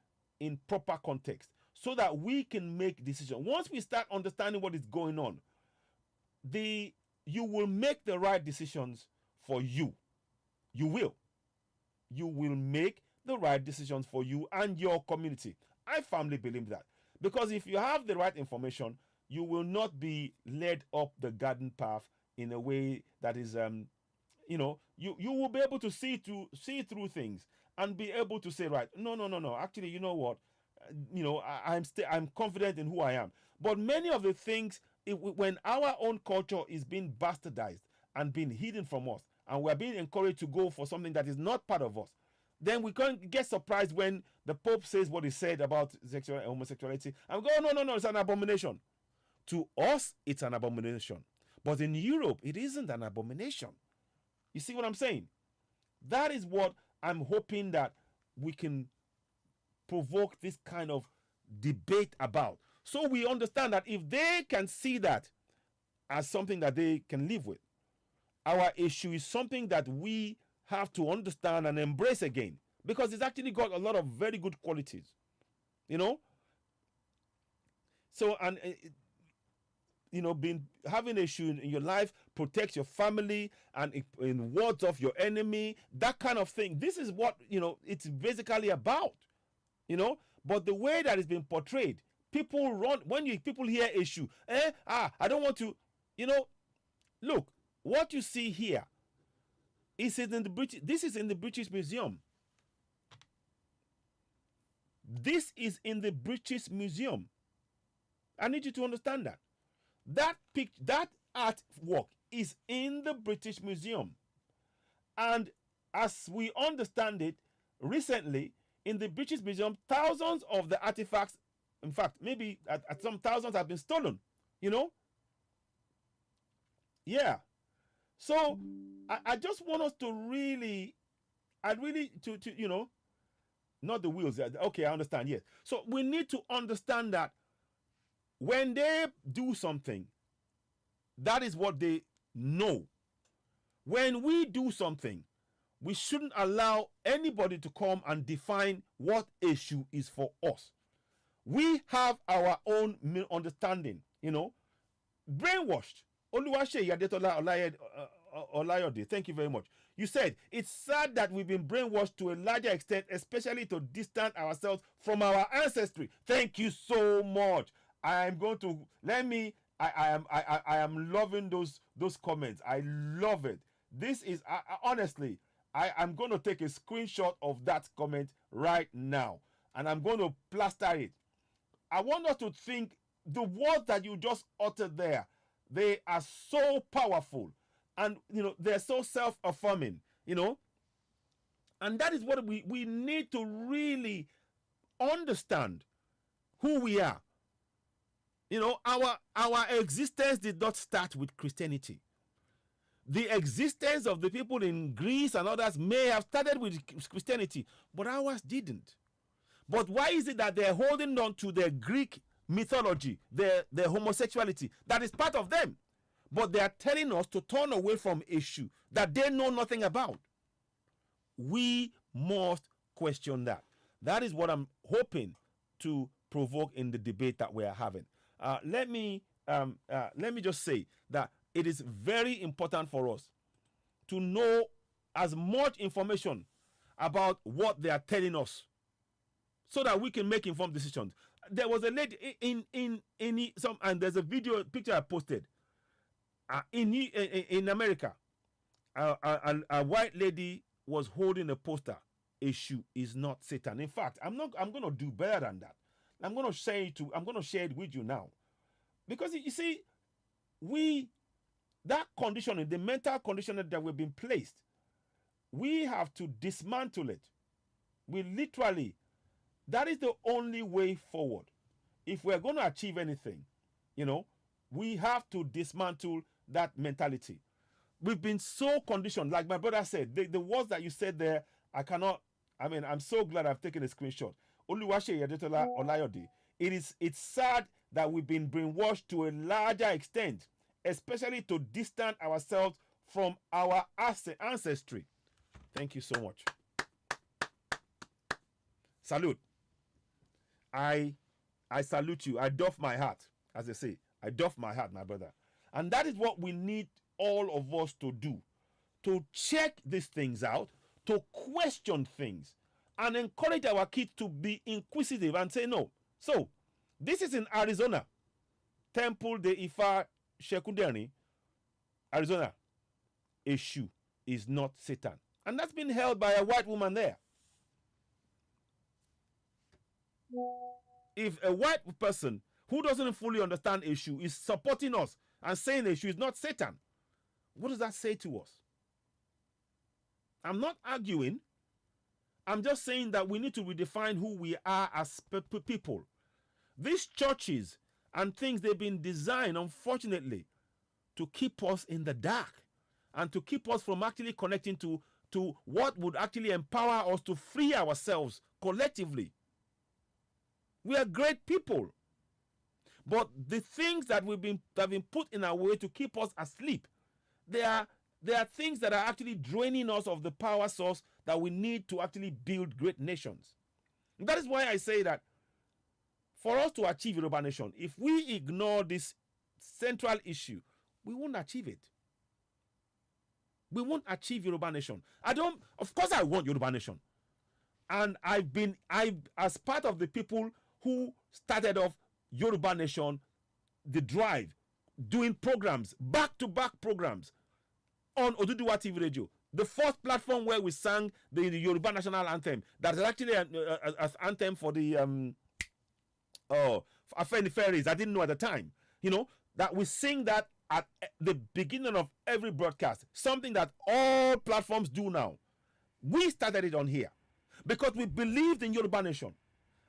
in proper context so that we can make decisions. Once we start understanding what is going on, you will make the right decisions for you. You will. You will make the right decisions for you and your community. I firmly believe that. Because if you have the right information, you will not be led up the garden path in a way that is, you will be able to see through things and be able to say, right, no. Actually, you know what? I'm confident in who I am. But many of the things, when our own culture is being bastardized and being hidden from us, and we're being encouraged to go for something that is not part of us, then we can't get surprised when the Pope says what he said about homosexuality, and we go, no, it's an abomination. To us, it's an abomination. But in Europe, it isn't an abomination. You see what I'm saying? That is what I'm hoping that we can provoke this kind of debate about. So we understand that if they can see that as something that they can live with, our issue is something that we have to understand and embrace again, because it's actually got a lot of very good qualities. So, and having an issue in your life protects your family and in words of your enemy, that kind of thing. This is what it's basically about. But the way that it's been portrayed, people run when people hear issue. I don't want to. Look, what you see here is in the British. This is in the British Museum. This is in the British Museum. I need you to understand that. That artwork is in the British Museum. And as we understand it, recently in the British Museum, thousands of the artifacts, in fact, maybe at some thousands, have been stolen. You know? Yeah. So I just want us to really, to not the wheels. Okay, I understand. Yes. So we need to understand that when they do something, that is what they know. When we do something, we shouldn't allow anybody to come and define what issue is for us. We have our own understanding, brainwashed. Oluwaseyi Adetola Olayode, thank you very much. You said, it's sad that we've been brainwashed to a larger extent, especially to distance ourselves from our ancestry. Thank you so much. I am loving those comments. I love it. This is, honestly, I'm going to take a screenshot of that comment right now, and I'm going to plaster it. I want us to think the words that you just uttered there, they are so powerful, and they're so self-affirming, and that is what we need to really understand who we are. Our existence did not start with Christianity. The existence of the people in Greece and others may have started with Christianity, but ours didn't. But why is it that they're holding on to their Greek mythology, their homosexuality, that is part of them? But they are telling us to turn away from issue that they know nothing about. We must question that. That is what I'm hoping to provoke in the debate that we are having. Let me just say that it is very important for us to know as much information about what they are telling us, so that we can make informed decisions. There was a lady and there's a picture I posted in America. A white lady was holding a poster. Issue is not Satan. In fact, I'm going to do better than that. I'm going to share it with you now, because you see, that conditioning, the mental conditioning that we've been placed, we have to dismantle it. We literally, that is the only way forward. If we're going to achieve anything, we have to dismantle that mentality. We've been so conditioned, like my brother said, the words that you said there, I'm so glad I've taken a screenshot. Oluwaseyi Adetola Olayode, it's sad that we've been brainwashed to a larger extent, especially to distance ourselves from our ancestry. Thank you so much. Salute. I salute you. I doff my hat, as they say. I doff my hat, my brother. And that is what we need all of us to do, to check these things out, to question things, and encourage our kids to be inquisitive and say no. So, this is in Arizona. Temple de Ifa Shekudeni, Arizona. Issue is not Satan. And that's been held by a white woman there. If a white person who doesn't fully understand issue is supporting us and saying issue is not Satan, what does that say to us? I'm not arguing. I'm just saying that we need to redefine who we are as people. These churches and things, they've been designed, unfortunately, to keep us in the dark and to keep us from actually connecting to what would actually empower us to free ourselves collectively. We are great people. But the things that have been put in our way to keep us asleep, they are things that are actually draining us of the power source that we need to actually build great nations. And that is why I say that for us to achieve Yoruba nation, if we ignore this central issue, we won't achieve it. We won't achieve Yoruba nation. Of course I want Yoruba nation. And as part of the people who started off Yoruba nation, the drive, doing programs, back-to-back programs on OduduwaTVRadio, the first platform where we sang the Yoruba national anthem. That is actually an anthem for the Afeni Ferries. I didn't know at the time, that we sing that at the beginning of every broadcast, something that all platforms do now. We started it on here because we believed in Yoruba Nation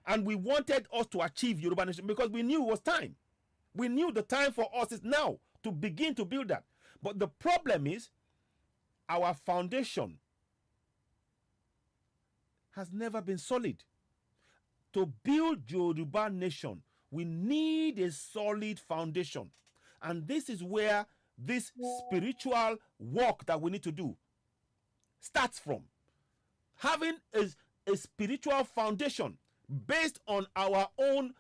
and we wanted us to achieve Yoruba Nation because we knew it was time. We knew the time for us is now to begin to build that. But the problem is our foundation has never been solid. To build Yoruba Nation, we need a solid foundation. And this is where this spiritual work that we need to do starts from. Having a spiritual foundation based on our own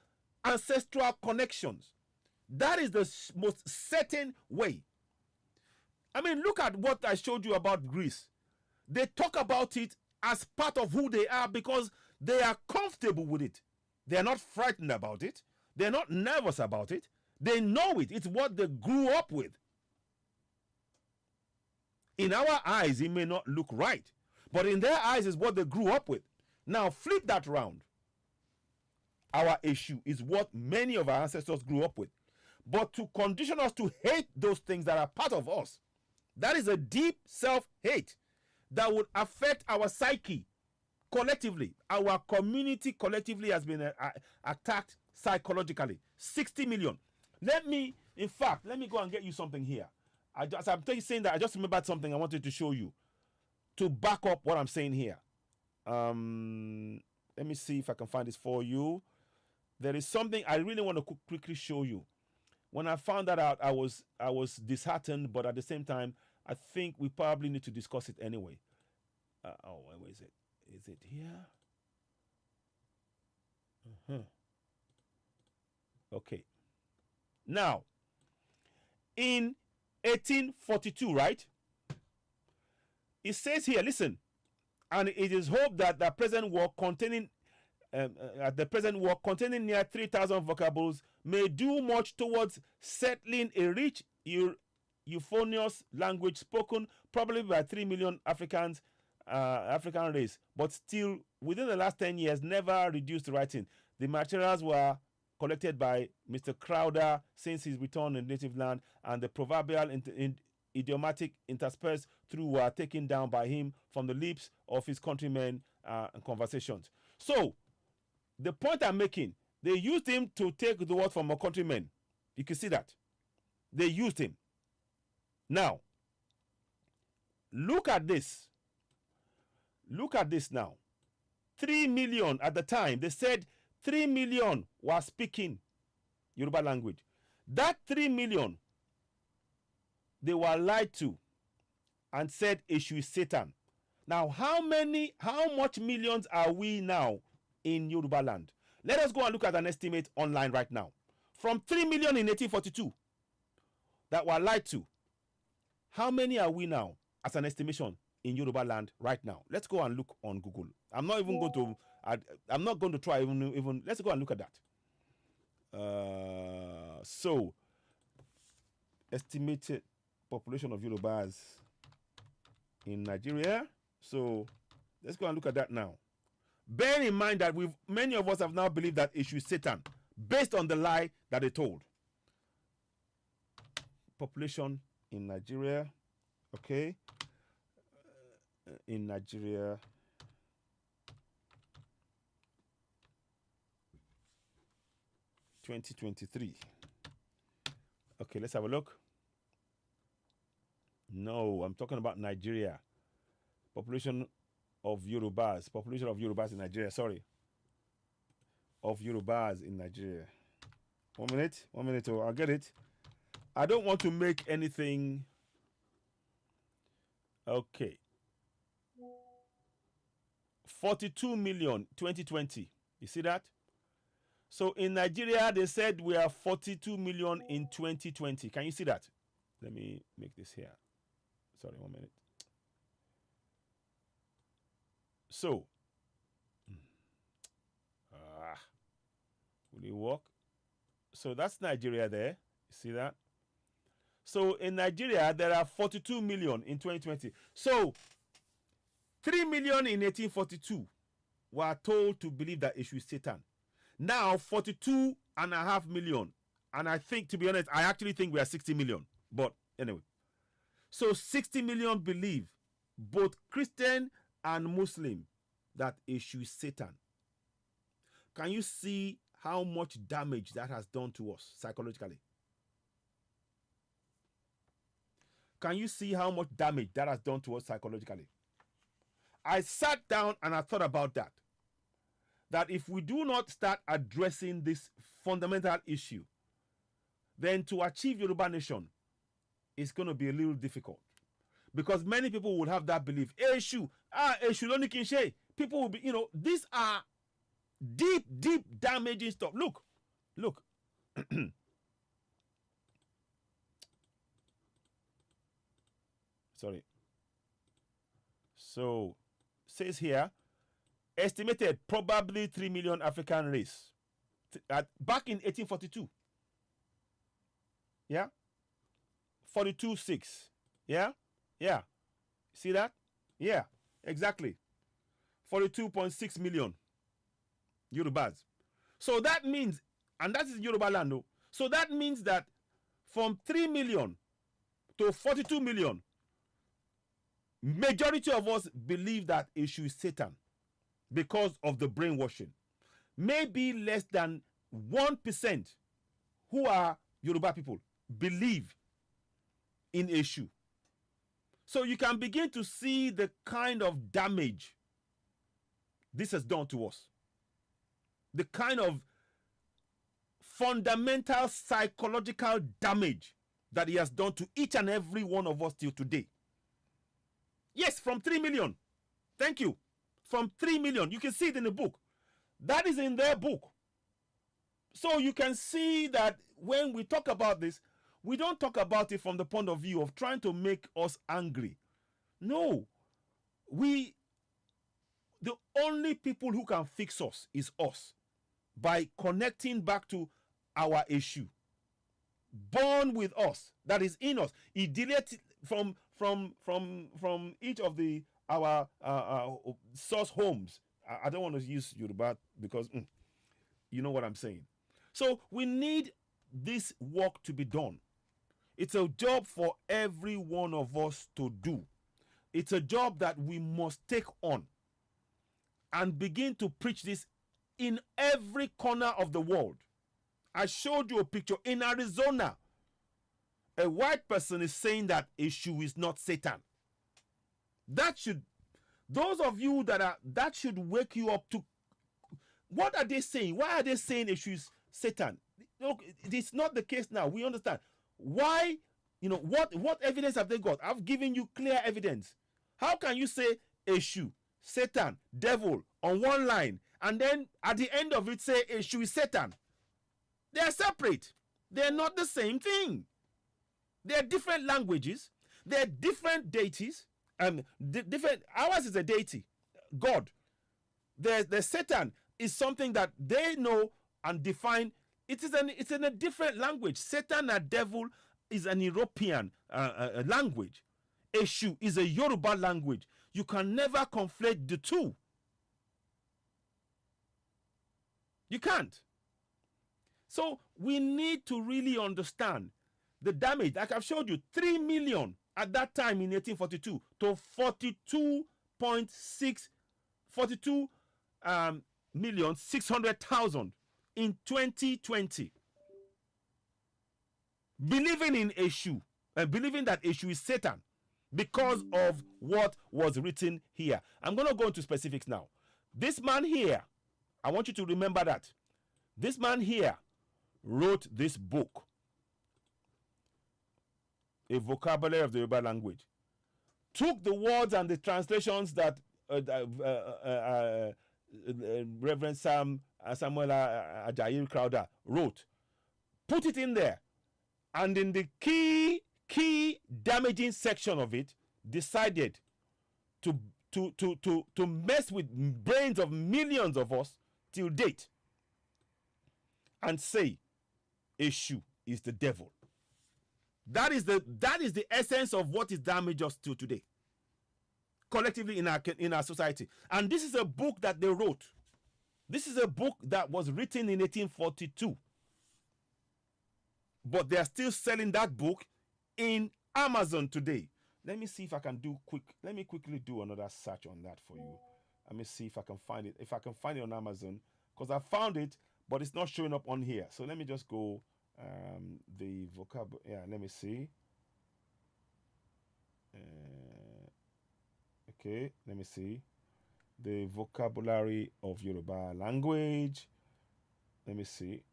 ancestral connections. That is the most certain way. I mean, look at what I showed you about Greece. They talk about it as part of who they are because they are comfortable with it. They are not frightened about it. They're not nervous about it. They know it. It's what they grew up with. In our eyes, it may not look right, but in their eyes is what they grew up with. Now, flip that round. Our issue is what many of our ancestors grew up with. But to condition us to hate those things that are part of us, that is a deep self-hate that would affect our psyche collectively. Our community collectively has been attacked psychologically. 60 million. Let me go and get you something here. As I'm saying that, I just remembered something I wanted to show you to back up what I'm saying here. Let me see if I can find this for you. There is something I really want to quickly show you. When I found that out, I was disheartened, but at the same time, I think we probably need to discuss it anyway. Where is it? Is it here? Okay. Now, in 1842, right? It says here, listen, and it is hoped that the present work containing near 3,000 vocables may do much towards settling a rich euphonious language spoken probably by 3 million African race, but still within the last 10 years never reduced to writing. The materials were collected by Mr. Crowder since his return in native land, and the proverbial idiomatic interspersed through were taken down by him from the lips of his countrymen and conversations. So, the point I'm making, they used him to take the word from a countrymen. You can see that. They used him. Now, look at this. Look at this now. 3 million at the time, they said 3 million were speaking Yoruba language. That 3 million, they were lied to and said issue is Satan. Now, how much millions are we now in Yoruba land? Let us go and look at an estimate online right now. From 3 million in 1842 that were lied to, how many are we now as an estimation in Yoruba land right now? Let's go and look on Google. I'm not going to try even. Let's go and look at that. So, estimated population of Yorubas in Nigeria. So, let's go and look at that now. Bear in mind that many of us have now believed that issue is Satan based on the lie that they told. Population in Nigeria. Okay. In Nigeria. (2023). Okay, let's have a look. No, I'm talking about Nigeria. Population of Yorubas in Nigeria, sorry. Of Yorubas in Nigeria. 1 minute, oh, I'll get it. I don't want to make anything. Okay. 42 million, 2020. You see that? So in Nigeria, they said we are 42 million in 2020. Can you see that? Let me make this here. Sorry, 1 minute. So, will it work? So that's Nigeria there. You see that? So in Nigeria, there are 42 million in 2020. So 3 million in 1842 were told to believe that issue is Satan. Now 42.5 million. And I think, to be honest, I actually think we are 60 million. But anyway, so 60 million believe, both Christian and Muslim, that Eshu is Satan. Can you see how much damage that has done to us psychologically? Can you see how much damage that has done to us psychologically? I sat down and I thought about that. That if we do not start addressing this fundamental issue, then to achieve Yoruba nation is going to be a little difficult. Because many people would have that belief. Eshu loni kinse. People will be, these are deep, deep damaging stuff. Look. Sorry. So, says here, estimated probably 3 million African race. Back in 1842. Yeah? 42.6. Yeah? Yeah. See that? Yeah, exactly. 42.6 million Yorubas. So that means, and that is Yoruba land, no? So that means that from 3 million to 42 million, majority of us believe that Eshu is Satan because of the brainwashing. Maybe less than 1% who are Yoruba people believe in Eshu. So you can begin to see the kind of damage this has done to us. The kind of fundamental psychological damage that he has done to each and every one of us till today. Yes, from 3 million. Thank you. From 3 million. You can see it in the book. That is in their book. So you can see that when we talk about this, we don't talk about it from the point of view of trying to make us angry. No. The only people who can fix us is us, by connecting back to our issue, born with us, that is in us. He deleted from each of our source homes. I don't want to use Yoruba because you know what I'm saying. So we need this work to be done. It's a job for every one of us to do. It's a job that we must take on and begin to preach this in every corner of the world. I showed you a picture in Arizona. A white person is saying that Eshu is not Satan. Those of you that should wake you up to, what are they saying? Why are they saying Eshu is Satan? Look, it's not the case now. We understand. Why, what evidence have they got? I've given you clear evidence. How can you say Eshu, Satan, devil on one line, and then at the end of it say Eshu is Satan? They are separate. They are not the same thing. They are different languages. They are different deities. Different. Ours is a deity, God. The Satan is something that they know and define. It's in a different language. Satan and devil is an European language. Eshu is a Yoruba language. You can never conflate the two. You can't. So we need to really understand the damage. Like I've showed you, 3 million at that time in 1842 to 42 million 600,000 in 2020. Believing in Eshu and believing that Eshu is Satan because of what was written here. I'm going to go into specifics now. This man here, I want you to remember that. This man here wrote this book, A Vocabulary of the Yoruba Language. Took the words and the translations that Reverend Samuel Ajayi Crowder wrote, put it in there, and in the key damaging section of it, decided to mess with brains of millions of us till date, and say Eshu is the devil. That is the essence of what is damaged us to today, collectively in our society. And this is a book that they wrote. This is a book that was written in 1842. But they are still selling that book in Amazon today. Let me see if I can let me quickly do another search on that for you. Let me see if I can find it. If I can find it on Amazon, because I found it, but it's not showing up on here. So let me just go the vocabulary. Yeah, let me see. Okay, let me see. The vocabulary of Yoruba language. Let me see.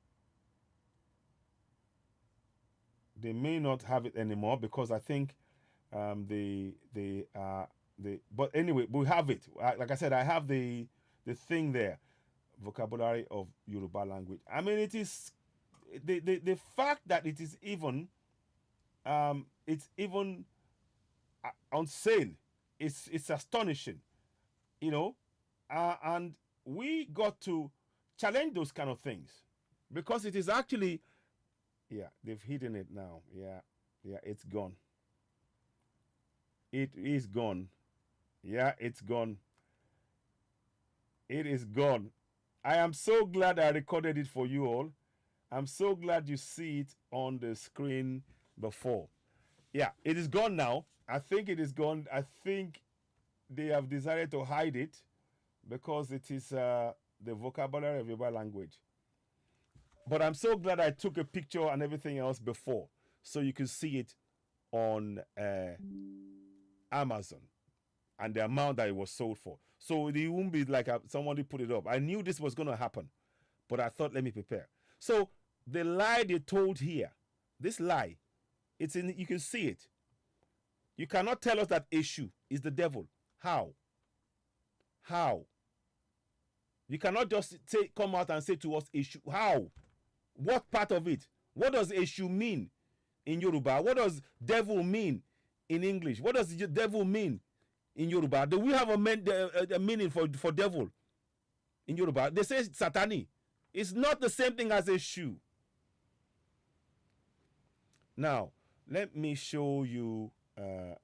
They may not have it anymore because I think but anyway, we have it. Like I said, I have the thing there, vocabulary of Yoruba language. I mean, it is the fact that it is even it's even on sale. It's astonishing, you know, and we got to challenge those kind of things because it is actually, yeah, they've hidden it now. Yeah, it's gone. It is gone. Yeah, it's gone. It is gone. I am so glad I recorded it for you all. I'm so glad you see it on the screen before. Yeah, it is gone now. I think it is gone. I think they have decided to hide it because it is the vocabulary of Yoruba language. But I'm so glad I took a picture and everything else before so you can see it on Amazon and the amount that it was sold for. So it won't be like somebody put it up. I knew this was going to happen, but I thought, let me prepare. So the lie they told here, this lie, it's in. You can see it. You cannot tell us that Eshu is the devil. How? How? You cannot just come out and say to us Eshu. How? What part of it? What does Eshu mean in Yoruba? What does devil mean in English? What does devil mean in Yoruba? Do we have a meaning for devil in Yoruba? They say Satani. It's not the same thing as Eshu. Now, let me show you. The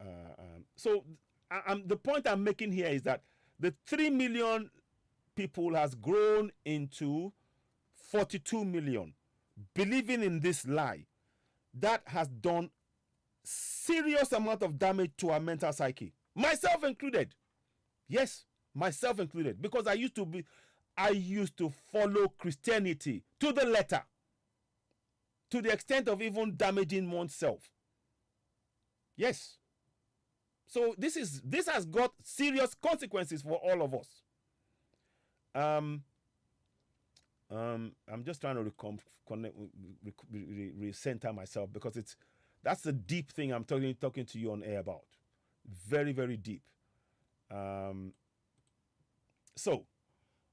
point I'm making here is that the 3 million people has grown into 42 million believing in this lie. That has done serious amount of damage to our mental psyche, myself included. Yes, myself included, because I used to follow Christianity to the letter, to the extent of even damaging oneself. Yes. So this has got serious consequences for all of us. I'm just trying to recenter myself because that's the deep thing I'm talking to you on air about. Very, very deep. So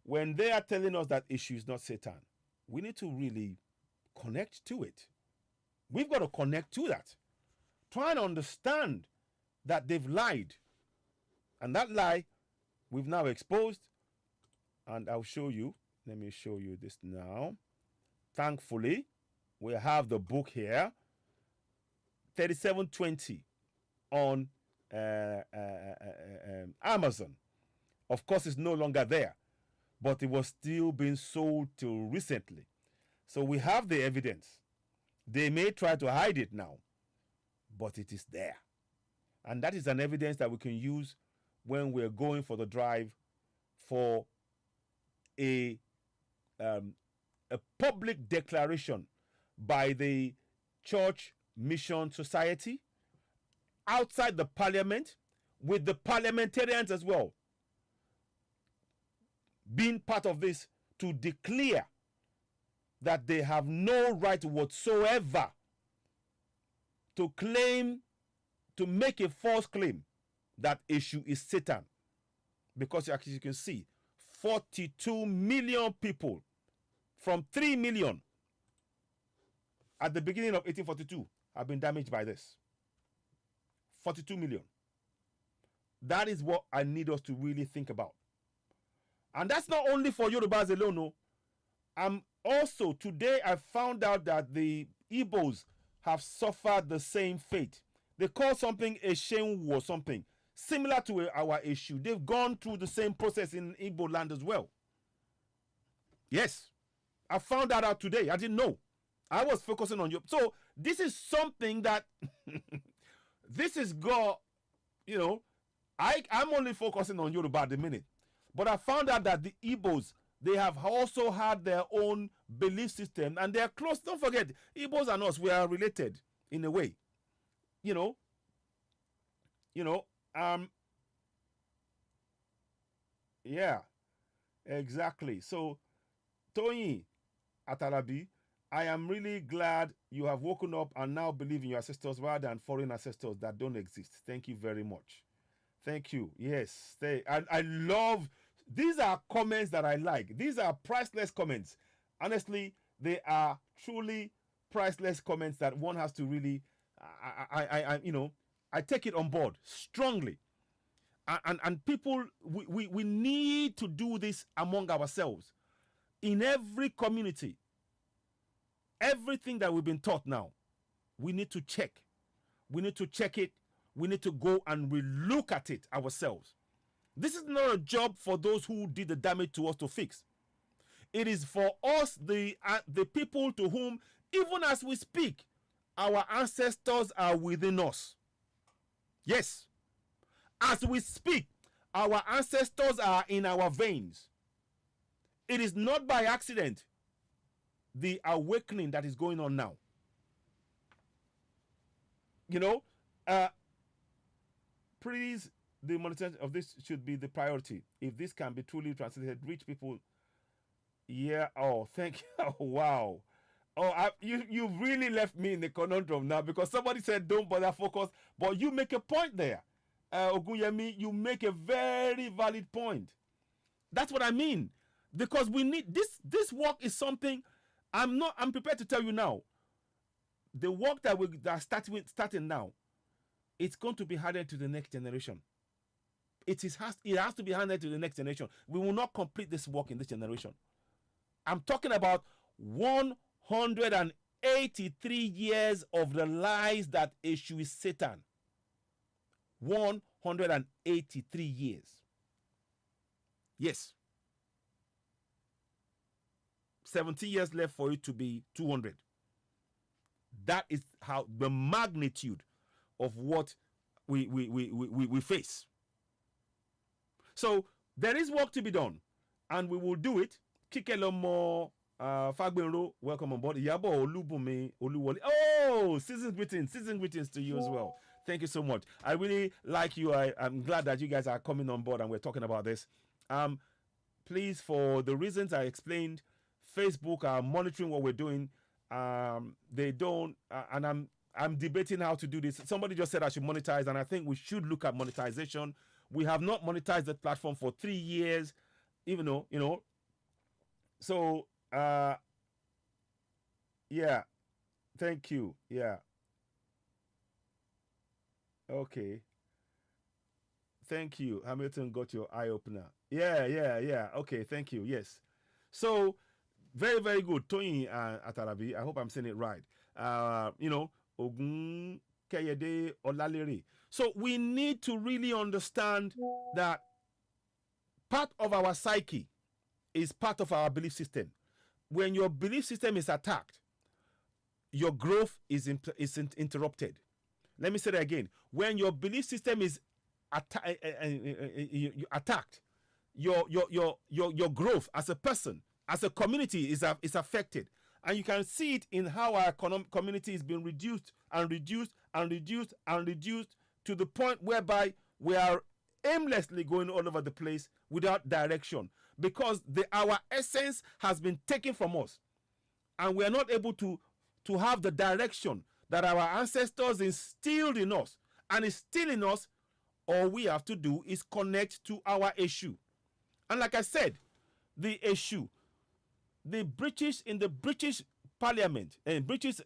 when they are telling us that issue is not Satan, we need to really connect to it. We've got to connect to that. Try and understand that they've lied. And that lie we've now exposed. And I'll show you. Let me show you this now. Thankfully, we have the book here. 3720 on Amazon. Of course, it's no longer there. But it was still being sold till recently. So we have the evidence. They may try to hide it now, but it is there. And that is an evidence that we can use when we're going for the drive for a public declaration by the Church Mission Society outside the parliament, with the parliamentarians as well being part of this, to declare that they have no right whatsoever to make a false claim that issue is Satan. Because as you can see, 42 million people from 3 million at the beginning of 1842 have been damaged by this. 42 million. That is what I need us to really think about. And that's not only for Yorubas alone. No. Also, today I found out that the Igbos have suffered the same fate. They call something a shame or something similar to our issue. They've gone through the same process in Igbo land as well. Yes, I found that out today. I didn't know. I was focusing on you. So this is something that this is God, you know, I'm only focusing on Yoruba at the minute. But I found out that the Igbos, they have also had their own belief system and they're close. Don't forget, Igbos and us, we are related in a way. You know, you know, yeah, exactly. So, Tony Atalabi, I am really glad you have woken up and now believe in your ancestors rather than foreign ancestors that don't exist. Thank you very much. Thank you. Yes, stay. And I love, these are comments that I like. These are priceless comments. Honestly, they are truly priceless comments that one has to really, you know, I take it on board strongly. And people, we need to do this among ourselves. In every community, everything that we've been taught now, we need to check. We need to check it. We need to go and relook at it ourselves. This is not a job for those who did the damage to us to fix. It is for us, the people to whom, even as we speak, our ancestors are within us. Yes. As we speak, our ancestors are in our veins. It is not by accident the awakening that is going on now. You know, please, the monetization of this should be the priority. If this can be truly translated, reach people. Yeah. Oh, thank you. Oh, wow. Oh, you really left me in the conundrum now because somebody said don't bother focus, but you make a point there. Ogunyemi, you make a very valid point. That's what I mean. Because we need this work is something I'm prepared to tell you now. The work that are starting now, it's going to be handed to the next generation. It has to be handed to the next generation. We will not complete this work in this generation. I'm talking about 183 years of the lies that issue is Satan. 183 years. Yes. 70 years left for it to be 200. That is how the magnitude of what we face. So there is work to be done, and we will do it. Kikelomo Fagbenro, welcome on board. Yabo Olubumi Oluwole. Oh, season greetings to you as well. Thank you so much. I really like you. I'm glad that you guys are coming on board and we're talking about this. Please, for the reasons I explained, Facebook are monitoring what we're doing. They don't, and I'm debating how to do this. Somebody just said I should monetize, and I think we should look at monetization. We have not monetized the platform for 3 years, even though, you know. So, yeah, thank you. Yeah. Okay. Thank you. Hamilton got your eye opener. Yeah. Okay, thank you. Yes. So, very, very good. Tony Atarabi, I hope I'm saying it right. You know, Ogun Keyede Olalere. So we need to really understand that part of our psyche is part of our belief system. When your belief system is attacked, your growth is interrupted. Let me say that again. When your belief system is attacked, your growth as a person, as a community is affected. And you can see it in how our community is being reduced to the point whereby we are aimlessly going all over the place without direction, because our essence has been taken from us, and we are not able to have the direction that our ancestors instilled in us and is still in us. All we have to do is connect to our issue. And like I said, the issue, the British, in the British Parliament and British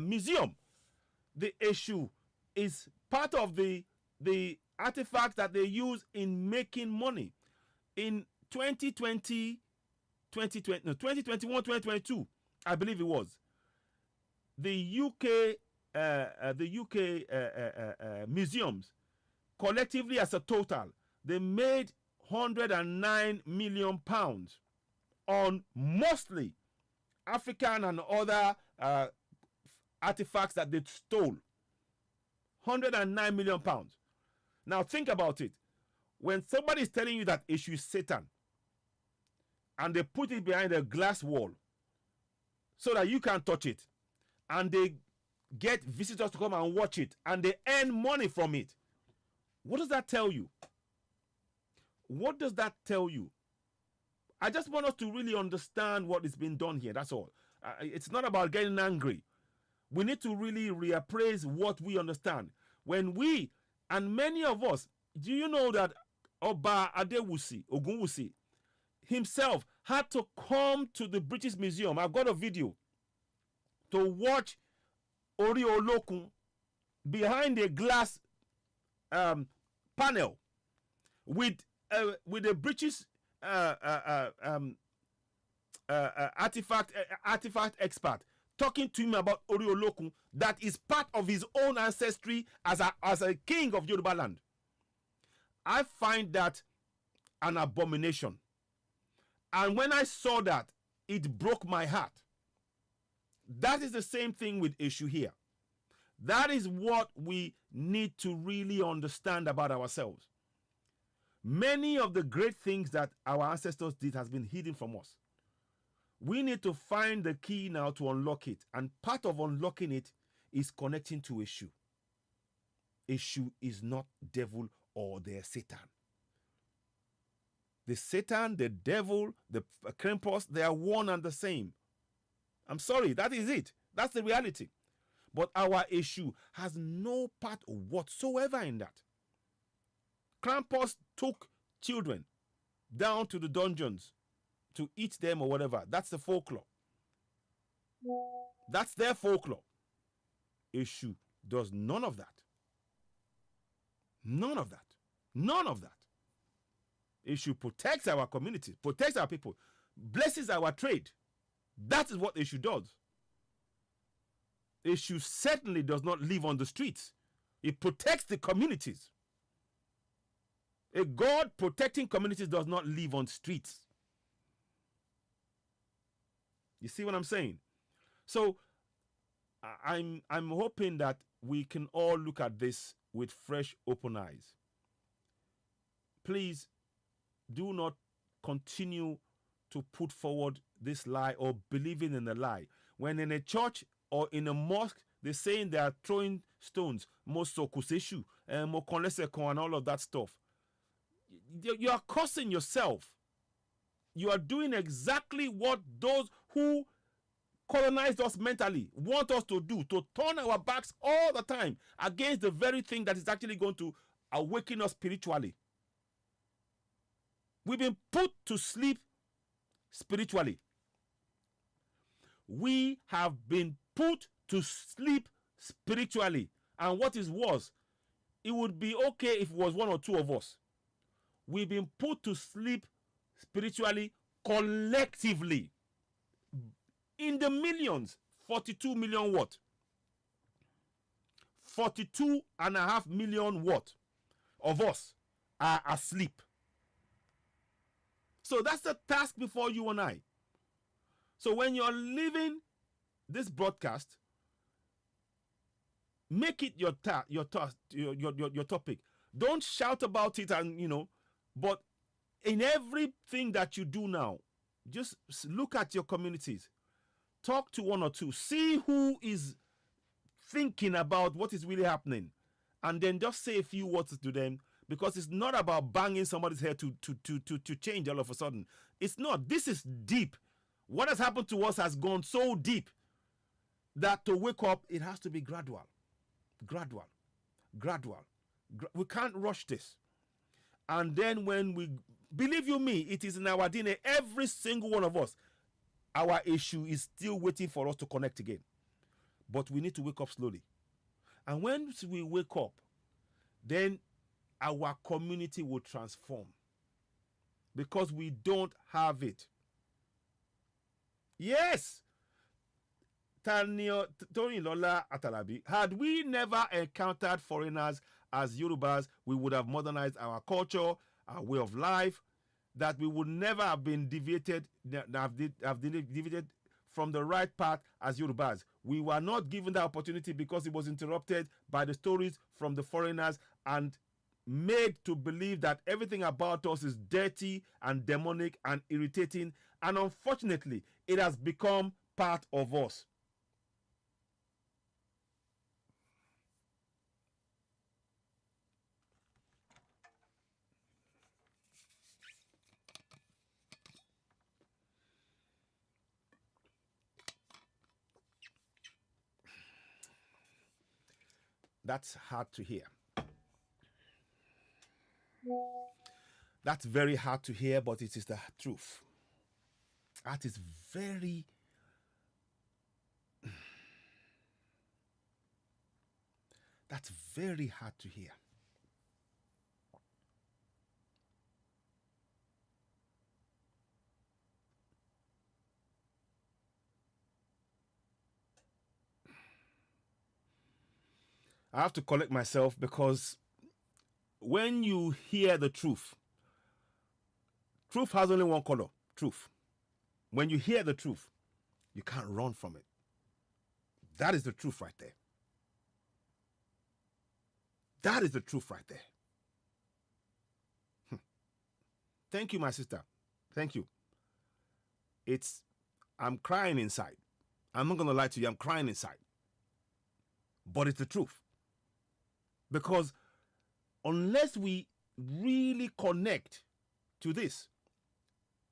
Museum, the issue is part of the artifacts that they use in making money. In 2021, 2022, I believe it was, the UK museums collectively as a total, they made £109 million on mostly African and other artifacts that they stole. 109 million pounds. Now think about it. When somebody is telling you that issue is Satan, and they put it behind a glass wall so that you can't touch it, and they get visitors to come and watch it, and they earn money from it, what does that tell you? What does that tell you? I just want us to really understand what is being done here. That's all. It's not about getting angry. We need to really reappraise what we understand. When we, and many of us, do you know that Oba Adewusi, Ogunwusi, himself had to come to the British Museum? I've got a video to watch Ori Olokun behind a glass panel with a British artifact expert talking to him about Ori Olokun that is part of his own ancestry as a king of Yoruba land. I find that an abomination. And when I saw that, it broke my heart. That is the same thing with issue here. That is what we need to really understand about ourselves. Many of the great things that our ancestors did has been hidden from us. We need to find the key now to unlock it. And part of unlocking it is connecting to Eshu. Eshu is not devil or the Satan. The Satan, the devil, the Krampus, they are one and the same. I'm sorry, that is it. That's the reality. But our Eshu has no part whatsoever in that. Krampus took children down to the dungeons to eat them or whatever. That's the folklore. That's their folklore. Eshu does none of that. None of that. None of that. Eshu protects our community, protects our people, blesses our trade. That is what Eshu does. Eshu certainly does not live on the streets. It protects the communities. A God protecting communities does not live on streets. You see what I'm saying? So I'm hoping that we can all look at this with fresh, open eyes. Please do not continue to put forward this lie or believing in a lie. When in a church or in a mosque, they're saying they are throwing stones, mosokuseshu, mokonlesekon, and all of that stuff. You are cursing yourself. You are doing exactly what those who colonized us mentally want us to do, to turn our backs all the time against the very thing that is actually going to awaken us spiritually. We've been put to sleep spiritually. We have been put to sleep spiritually. And what is worse, it would be okay if it was one or two of us. We've been put to sleep spiritually collectively. In the millions. 42 million what? 42.5 million what? Of us are asleep. So that's the task before you and I. So when you're leaving this broadcast, make it your topic. Don't shout about it and but in everything that you do now, just look at your communities. Talk to one or two. See who is thinking about what is really happening. And then just say a few words to them. Because it's not about banging somebody's head to change all of a sudden. It's not. This is deep. What has happened to us has gone so deep that to wake up, it has to be gradual. Gradual. Gradual. We can't rush this. And then when we, believe you me, it is in our DNA, every single one of us, our issue is still waiting for us to connect again. But we need to wake up slowly. And once we wake up, then our community will transform. Because we don't have it. Yes. Tony Lola Atalabi, had we never encountered foreigners as Yorubas, we would have modernized our culture, our way of life, that we would never have been deviated from the right path as Yorubas. We were not given that opportunity because it was interrupted by the stories from the foreigners and made to believe that everything about us is dirty and demonic and irritating. And unfortunately, it has become part of us. That's hard to hear. That's very hard to hear, but it is the truth. That is very... That's very hard to hear. I have to collect myself because when you hear the truth, truth has only one color, truth. When you hear the truth, you can't run from it. That is the truth right there. That is the truth right there. Thank you, my sister. Thank you. I'm crying inside. I'm not going to lie to you. I'm crying inside. But it's the truth. Because unless we really connect to this,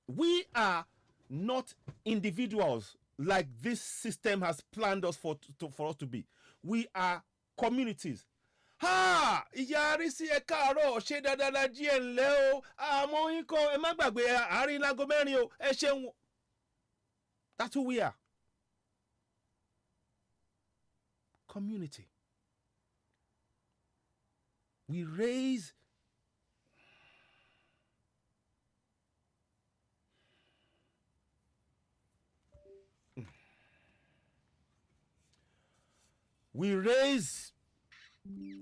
we are not individuals like this system has planned us for us to be. We are communities. Ha! Ìyá sí ẹ káàárọ̀ ṣe dáadáa díẹ̀ ńlẹ́ o. Àmọ́ yín kan ẹ má gbàgbé àárín láago mẹ́rin o. Ẹ ṣeun. That's who we are. Community. We raise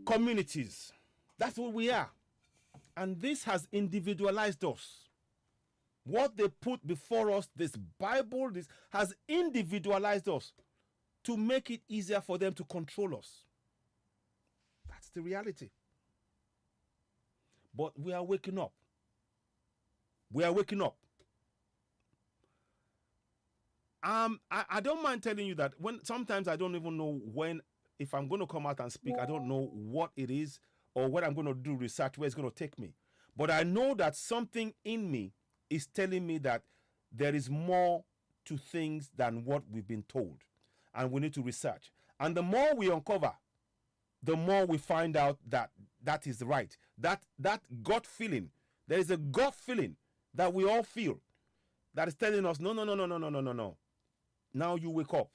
communities. That's what we are. And this has individualized us. What they put before us, this Bible, this has individualized us to make it easier for them to control us. That's the reality. But we are waking up. We are waking up. I don't mind telling you that sometimes I don't even know if I'm going to come out and speak, I don't know what it is or what I'm going to do research, where it's going to take me. But I know that something in me is telling me that there is more to things than what we've been told. And we need to research. And the more we uncover, the more we find out that that is right. That gut feeling, there is a gut feeling that we all feel that is telling us, no. Now you wake up.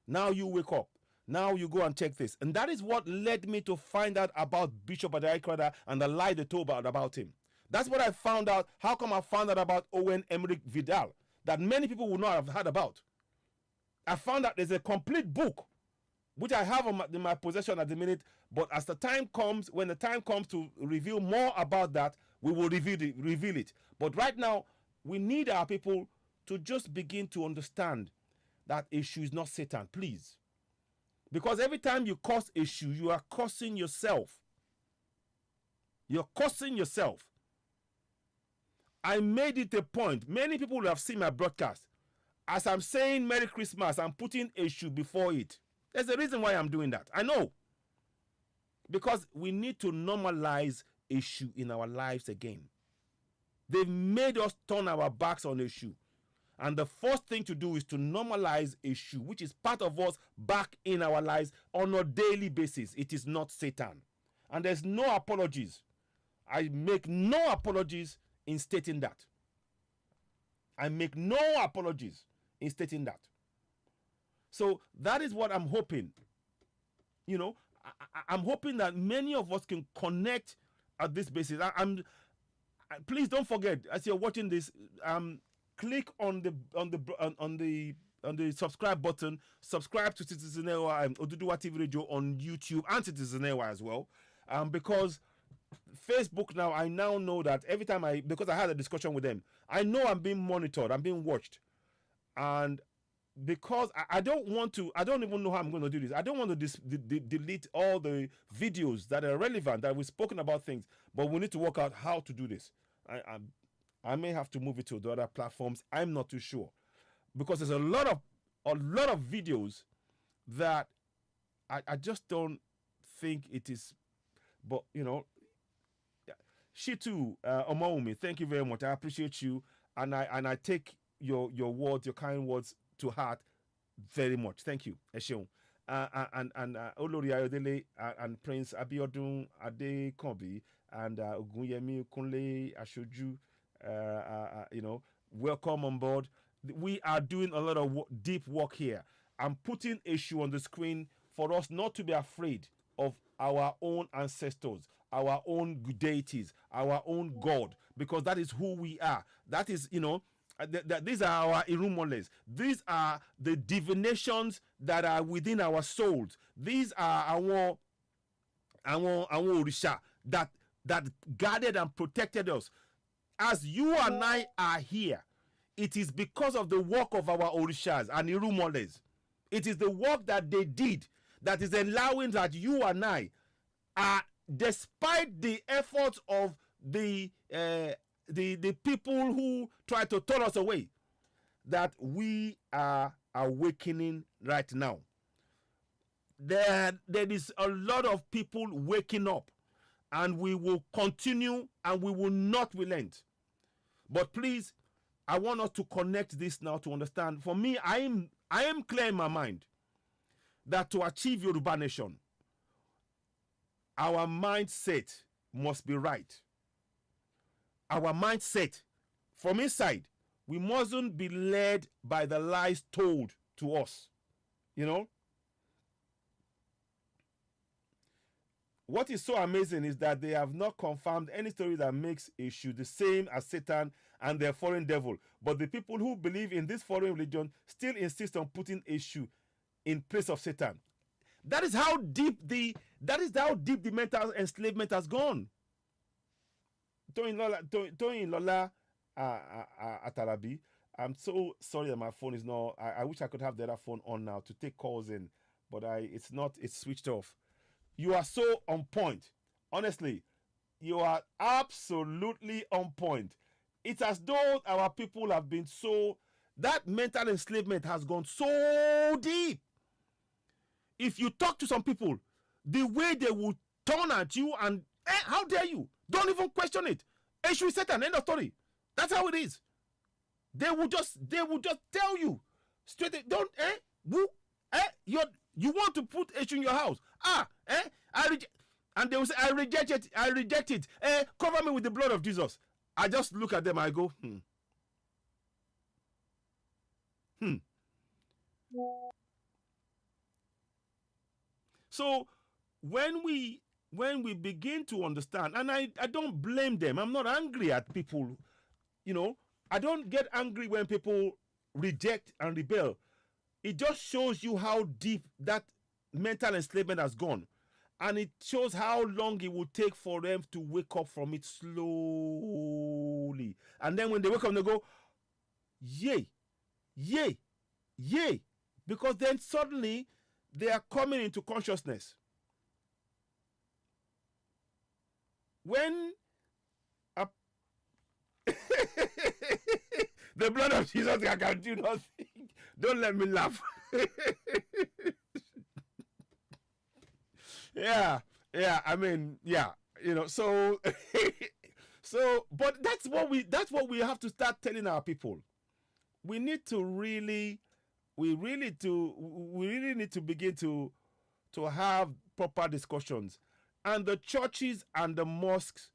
Now you wake up. Now you go and check this. And that is what led me to find out about Bishop Adaikrada and the lie they told about him. That's what I found out. How come I found out about Owen Emmerich Vidal that many people would not have heard about? I found out there's a complete book which I have in my possession at the minute, but as the time comes, when the time comes to reveal more about that, we will reveal it. But right now, we need our people to just begin to understand that issue is not Satan, please. Because every time you cause issue, you are cursing yourself. You're cursing yourself. I made it a point. Many people will have seen my broadcast. As I'm saying Merry Christmas, I'm putting issue before it. There's a reason why I'm doing that. I know. Because we need to normalize issue in our lives again. They've made us turn our backs on issue. And the first thing to do is to normalize issue, which is part of us back in our lives on a daily basis. It is not Satan. And there's no apologies. I make no apologies in stating that. I make no apologies in stating that. So that is what I'm hoping. You know, I'm hoping that many of us can connect at this basis. Please don't forget, as you're watching this, click on the subscribe button. Subscribe to Citizen Ewa and OduduwaTVRadio on YouTube and Citizen Ewa as well. Because Facebook now, I now know that every time because I had a discussion with them, I know I'm being monitored, I'm being watched. And because I don't want to, I don't even know how I'm going to do this. I don't want to delete all the videos that are relevant, that we've spoken about things, but we need to work out how to do this. I may have to move it to the other platforms. I'm not too sure, because there's a lot of videos that I just don't think it is. But she too, Omaumi, thank you very much. I appreciate you, and I take your words, your kind words to heart very much. Thank you, Esheun. And Olori Ayodele and Prince Abiodun Adekombi and Ogunyemi Kunle Ashoju, welcome on board. We are doing a lot of deep work here. I'm putting issue on the screen for us not to be afraid of our own ancestors, our own deities, our own God, because that is who we are. That is, these are our irumoles. These are the divinations that are within our souls. These are our orisha that guarded and protected us. As you and I are here, it is because of the work of our orishas and irumoles. It is the work that they did that is allowing that you and I are, despite the efforts of the people who try to turn us away, that we are awakening right now. There is a lot of people waking up, and we will continue and we will not relent. But please, I want us to connect this now to understand. For me, I am clear in my mind that to achieve Yoruba nation, our mindset must be right. Our mindset from inside, we mustn't be led by the lies told to us. What is so amazing is that they have not confirmed any story that makes Eshu the same as Satan and their foreign devil. But the people who believe in this foreign religion still insist on putting Eshu in place of Satan. That is how deep the mental enslavement has gone. Toyin Lola Atarabi, I'm so sorry that my phone is not. I wish I could have the other phone on now to take calls in, but it's not. It's switched off. You are so on point. Honestly, you are absolutely on point. It's as though our people have been that mental enslavement has gone so deep. If you talk to some people, the way they will turn at you and, how dare you? Don't even question it. Eshu Satan, end of story. That's how it is. They will just tell you straight. Don't, you want to put Eshu in your house? And they will say, I reject it. Cover me with the blood of Jesus. I just look at them, I go, So when we begin to understand, and I don't blame them, I'm not angry at people, I don't get angry when people reject and rebel. It just shows you how deep that mental enslavement has gone. And it shows how long it will take for them to wake up from it slowly. And then when they wake up, they go, yay, yay, yay. Because then suddenly they are coming into consciousness. When the blood of Jesus, I can do nothing. Don't let me laugh. Yeah, I mean, yeah, so but that's what we have to start telling our people. We need to really need to begin to have proper discussions. And the churches and the mosques,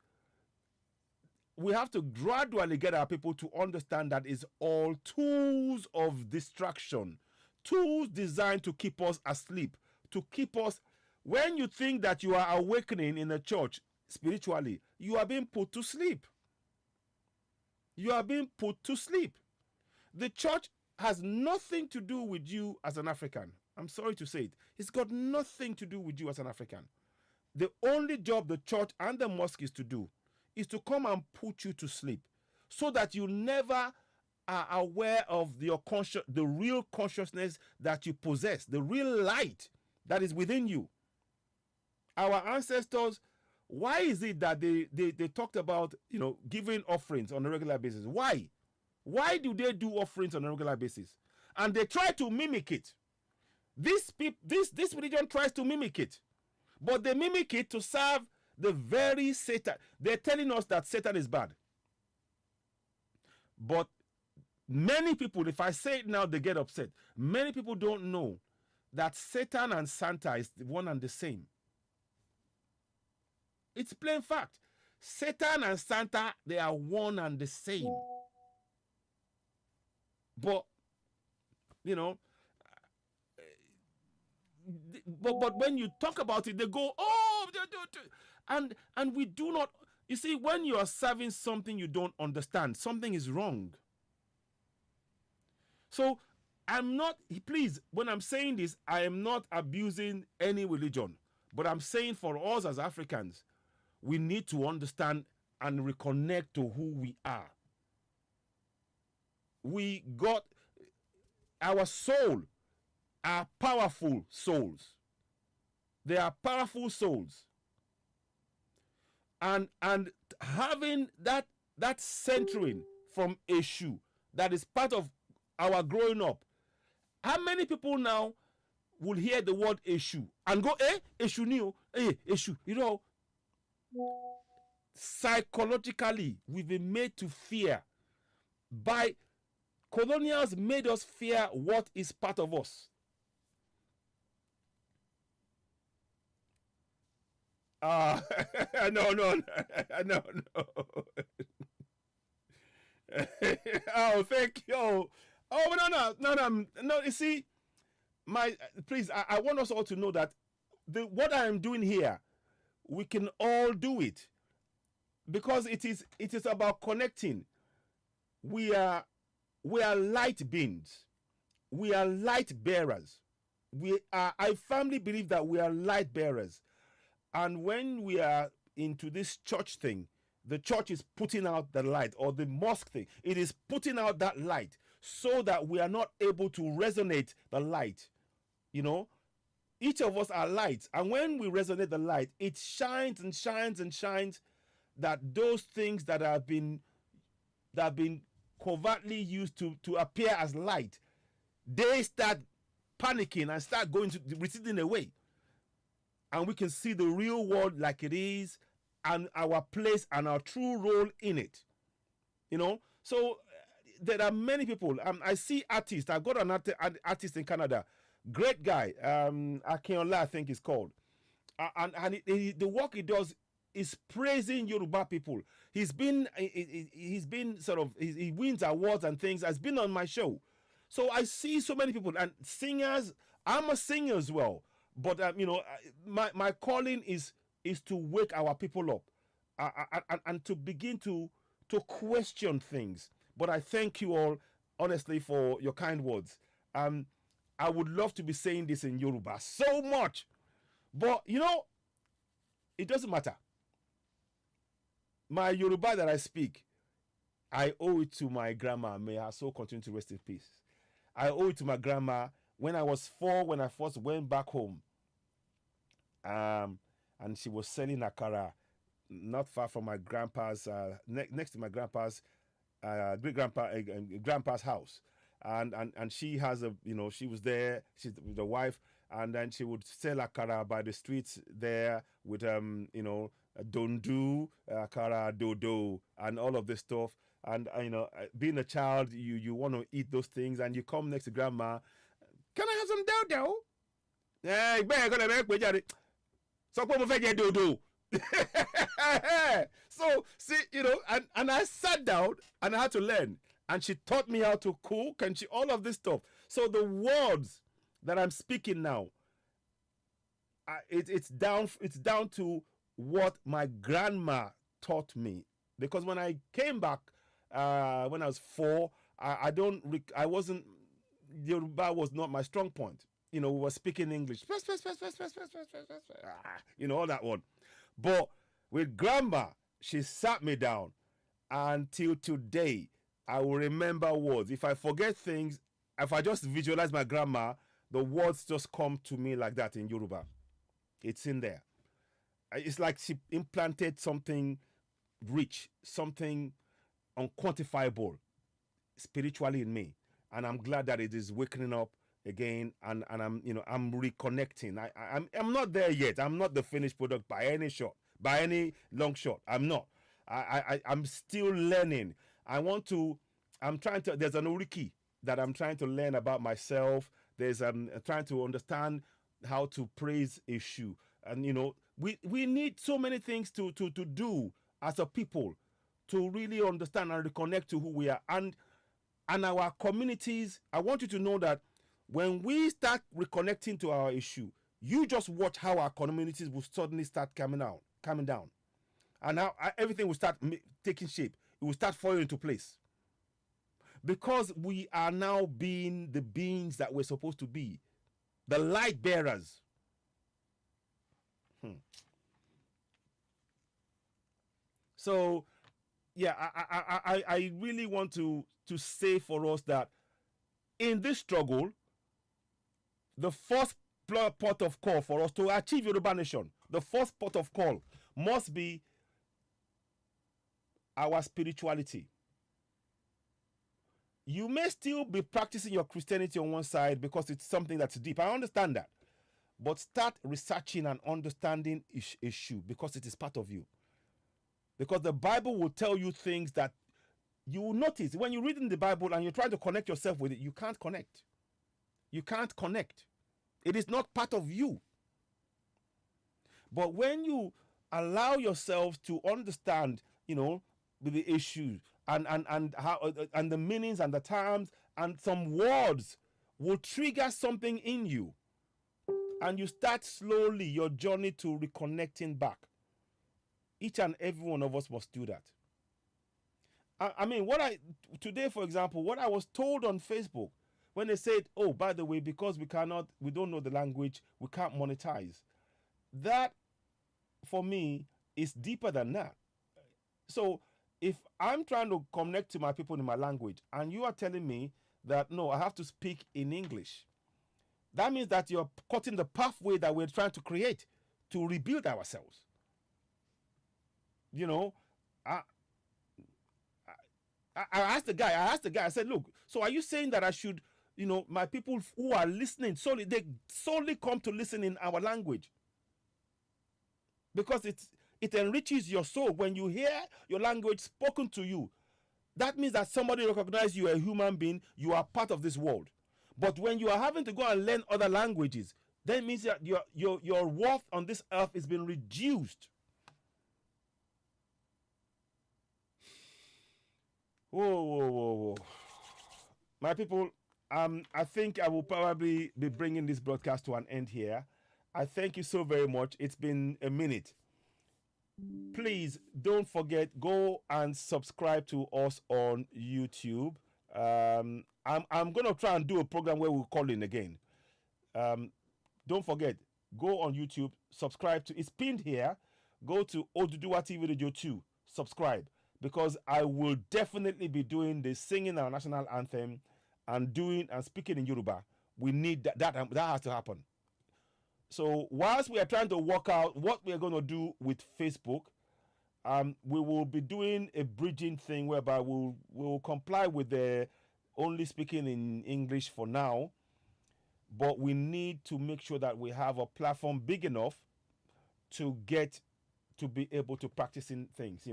we have to gradually get our people to understand that it's all tools of distraction, tools designed to keep us asleep, to keep us. When you think that you are awakening in the church spiritually, you are being put to sleep. You are being put to sleep. The church has nothing to do with you as an African. I'm sorry to say it. It's got nothing to do with you as an African. The only job the church and the mosque is to do is to come and put you to sleep so that you never are aware of your the real consciousness that you possess, the real light that is within you. Our ancestors, why is it that they talked about, giving offerings on a regular basis? Why? Why do they do offerings on a regular basis? And they try to mimic it. This religion tries to mimic it, but they mimic it to serve the very Satan. They're telling us that Satan is bad. But many people, if I say it now, they get upset. Many people don't know that Satan and Santa is one and the same. It's plain fact. Satan and Santa, they are one and the same. But, but when you talk about it, they go, oh, and we do not. You see, when you are serving something you don't understand, something is wrong. So I'm not, please, when I'm saying this, I am not abusing any religion, but I'm saying for us as Africans, we need to understand and reconnect to who we are. We got our soul, are powerful souls. They are powerful souls. And having that centering from Eshu, that is part of our growing up. How many people now will hear the word Eshu and go, Eshu Neo, Eshu, psychologically, we've been made to fear. By colonials made us fear what is part of us. No. Oh, thank you. Oh, no. You see, please, I want us all to know that what I am doing here, we can all do it, because it is about connecting. We are light beings. We are light bearers. I firmly believe that we are light bearers. And when we are into this church thing, the church is putting out the light, or the mosque thing, it is putting out that light so that we are not able to resonate the light. Each of us are lights. And when we resonate the light, it shines and shines and shines, that those things that have been covertly used to appear as light, they start panicking and start receding away. And we can see the real world like it is, and our place and our true role in it. So there are many people. I see artists. I've got an artist in Canada, great guy, Akinola, I think he's called, and the work he does is praising Yoruba people. He wins awards and things. Has been on my show. So I see so many people and singers. I'm a singer as well. But my calling is to wake our people up, and to begin to question things. But I thank you all honestly for your kind words. I would love to be saying this in Yoruba so much, but it doesn't matter. My Yoruba that I speak, I owe it to my grandma. May her soul continue to rest in peace. I owe it to my grandma. When I was 4, when I first went back home, and she was selling akara not far from my grandpa's, next to my grandpa's grandpa's house, and she has she was there, she's the wife, and then she would sell akara by the streets there with dondu, akara, dodo, and all of this stuff. And being a child, you want to eat those things, and you come next to grandma. Can I have some dodo? Hey, better gonna make me. So come over dodo. So see, and I sat down and I had to learn, and she taught me how to cook, and all of this stuff. So the words that I'm speaking now, it's down to what my grandma taught me. Because when I came back, when I was 4, I wasn't. Yoruba was not my strong point. We were speaking English. All that one. But with grandma, she sat me down. Until today, I will remember words. If I forget things, if I just visualize my grandma, the words just come to me like that in Yoruba. It's in there. It's like she implanted something rich, something unquantifiable spiritually in me. And I'm glad that it is waking up again, and I'm reconnecting. I'm not there yet. I'm not the finished product by any shot, by any long shot. I'm not. I'm still learning. I'm trying to, there's an Uriki that I'm trying to learn about myself. There's trying to understand how to praise a shoe. And we need so many things to do as a people to really understand and reconnect to who we are. And our communities, I want you to know that when we start reconnecting to our issue, you just watch how our communities will suddenly start coming down. And how everything will start taking shape. It will start falling into place. Because we are now being the beings that we're supposed to be, the light bearers. So, yeah, I really want to say for us that in this struggle, the first port of call for us to achieve Yoruba nation, the first port of call must be our spirituality. You may still be practicing your Christianity on one side because it's something that's deep. I understand that. But start researching and understanding issue because it is part of you. Because the Bible will tell you things that you will notice. When you're reading the Bible and you're trying to connect yourself with it, you can't connect. You can't connect. It is not part of you. But when you allow yourself to understand, the issues and how and the meanings and the terms and some words will trigger something in you, and you start slowly your journey to reconnecting back. Each and every one of us must do that. I mean, today, for example, what I was told on Facebook when they said, "Oh, by the way, because we don't know the language, we can't monetize." That, for me, is deeper than that. So, if I'm trying to connect to my people in my language, and you are telling me that no, I have to speak in English, that means that you're cutting the pathway that we're trying to create to rebuild ourselves. I asked the guy, I said, look, so are you saying that I should, my people who are listening, they solely come to listen in our language? Because it enriches your soul. When you hear your language spoken to you, that means that somebody recognizes you are a human being, you are part of this world. But when you are having to go and learn other languages, that means that your worth on this earth is being reduced. Whoa. My people, I think I will probably be bringing this broadcast to an end here. I thank you so very much. It's been a minute. Please don't forget, go and subscribe to us on YouTube. I'm going to try and do a program where we'll call in again. Don't forget, go on YouTube, subscribe to, it's pinned here. Go to OduduwaTVRadio 2, subscribe, because I will definitely be doing the singing our national anthem and speaking in Yoruba. We need that has to happen. So whilst we are trying to work out what we are going to do with Facebook, we will be doing a bridging thing whereby we'll comply with the only speaking in English for now, but we need to make sure that we have a platform big enough to be able to practice in things,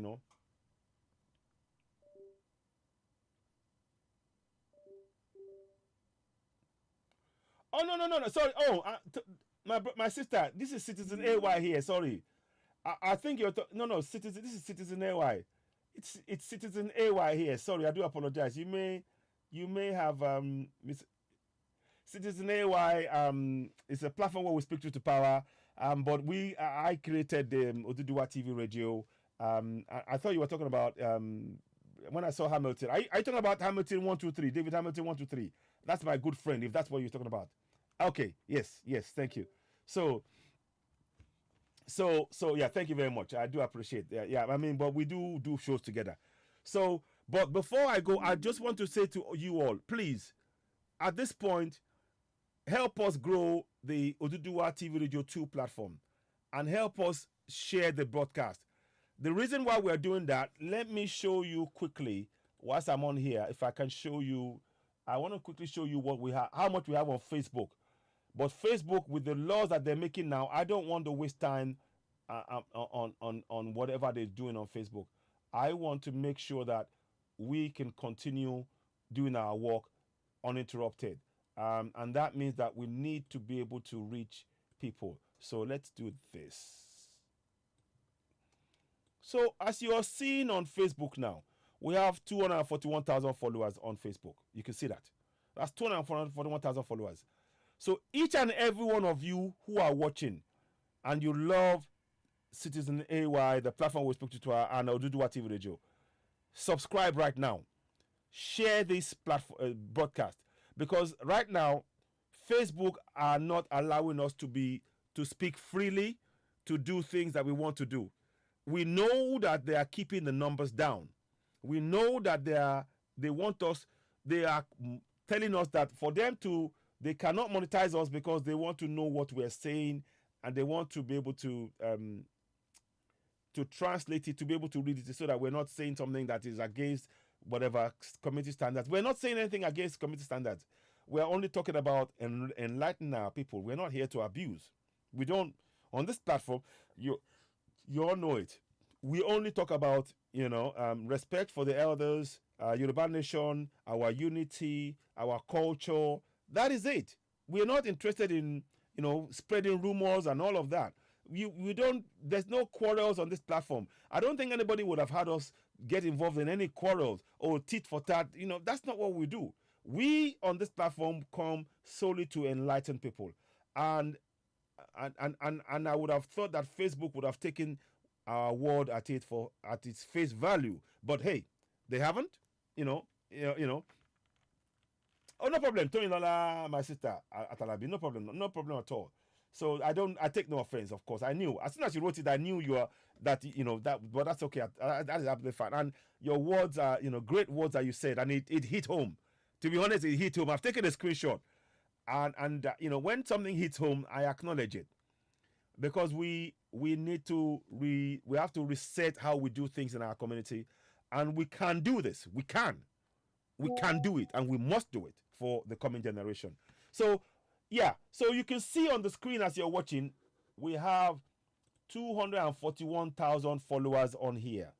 Oh, no, sorry. Oh, my sister, this is Citizen AY here. Sorry, I think you're no Citizen. This is Citizen AY. It's Citizen AY here. Sorry, I do apologize. You may have Citizen AY. It's a platform where we speak truth to power. But I created the Oduduwa TV Radio. I thought you were talking about when I saw Hamilton. Are you talking about Hamilton 123? David Hamilton 123. That's my good friend. If that's what you're talking about. Okay. Yes. Thank you. So yeah, thank you very much. I do appreciate that. Yeah, I mean, but we do shows together. So, But before I go, I just want to say to you all, please, at this point, help us grow the Oduduwa TV Radio 2 platform and help us share the broadcast. The reason why we're doing that, let me show you quickly whilst I'm on here. If I can show you, I want to quickly show you what we have, how much we have on Facebook. But Facebook, with the laws that they're making now, I don't want to waste time on whatever they're doing on Facebook. I want to make sure that we can continue doing our work uninterrupted. And that means that we need to be able to reach people. So let's do this. So as you are seeing on Facebook now, we have 241,000 followers on Facebook. You can see that. That's 241,000 followers. So each and every one of you who are watching and you love Citizen AY, the platform we spoke to, and Oduduwa TV Radio, subscribe right now. Share this platform broadcast, because right now Facebook are not allowing us to speak freely, to do things that we want to do. We know that they are keeping the numbers down. We know that they are telling us that for them they cannot monetize us because they want to know what we're saying, and they want to be able to translate it, to be able to read it, so that we're not saying something that is against whatever community standards. We're not saying anything against community standards. We're only talking about enlightening our people. We're not here to abuse. We don't, on this platform, you all know it. We only talk about, respect for the elders, Yoruba nation, our unity, our culture. That is it. We're not interested in, spreading rumors and all of that. We don't, there's no quarrels on this platform. I don't think anybody would have had us get involved in any quarrels or tit for tat. That's not what we do. We on this platform come solely to enlighten people. And I would have thought that Facebook would have taken our word at its face value. But hey, they haven't, Oh, no problem. Tony Lola, my sister, Atalabi, no problem at all. So I take no offense, of course. I knew, as soon as you wrote it, I knew but that's okay. That is absolutely fine. And your words are, great words that you said, and it hit home. To be honest, it hit home. I've taken a screenshot. And when something hits home, I acknowledge it. Because we need to, we have to reset how we do things in our community. And we can do this. We can do it, and we must do it for the coming generation. So, yeah. So you can see on the screen as you're watching, we have 241,000 followers on here.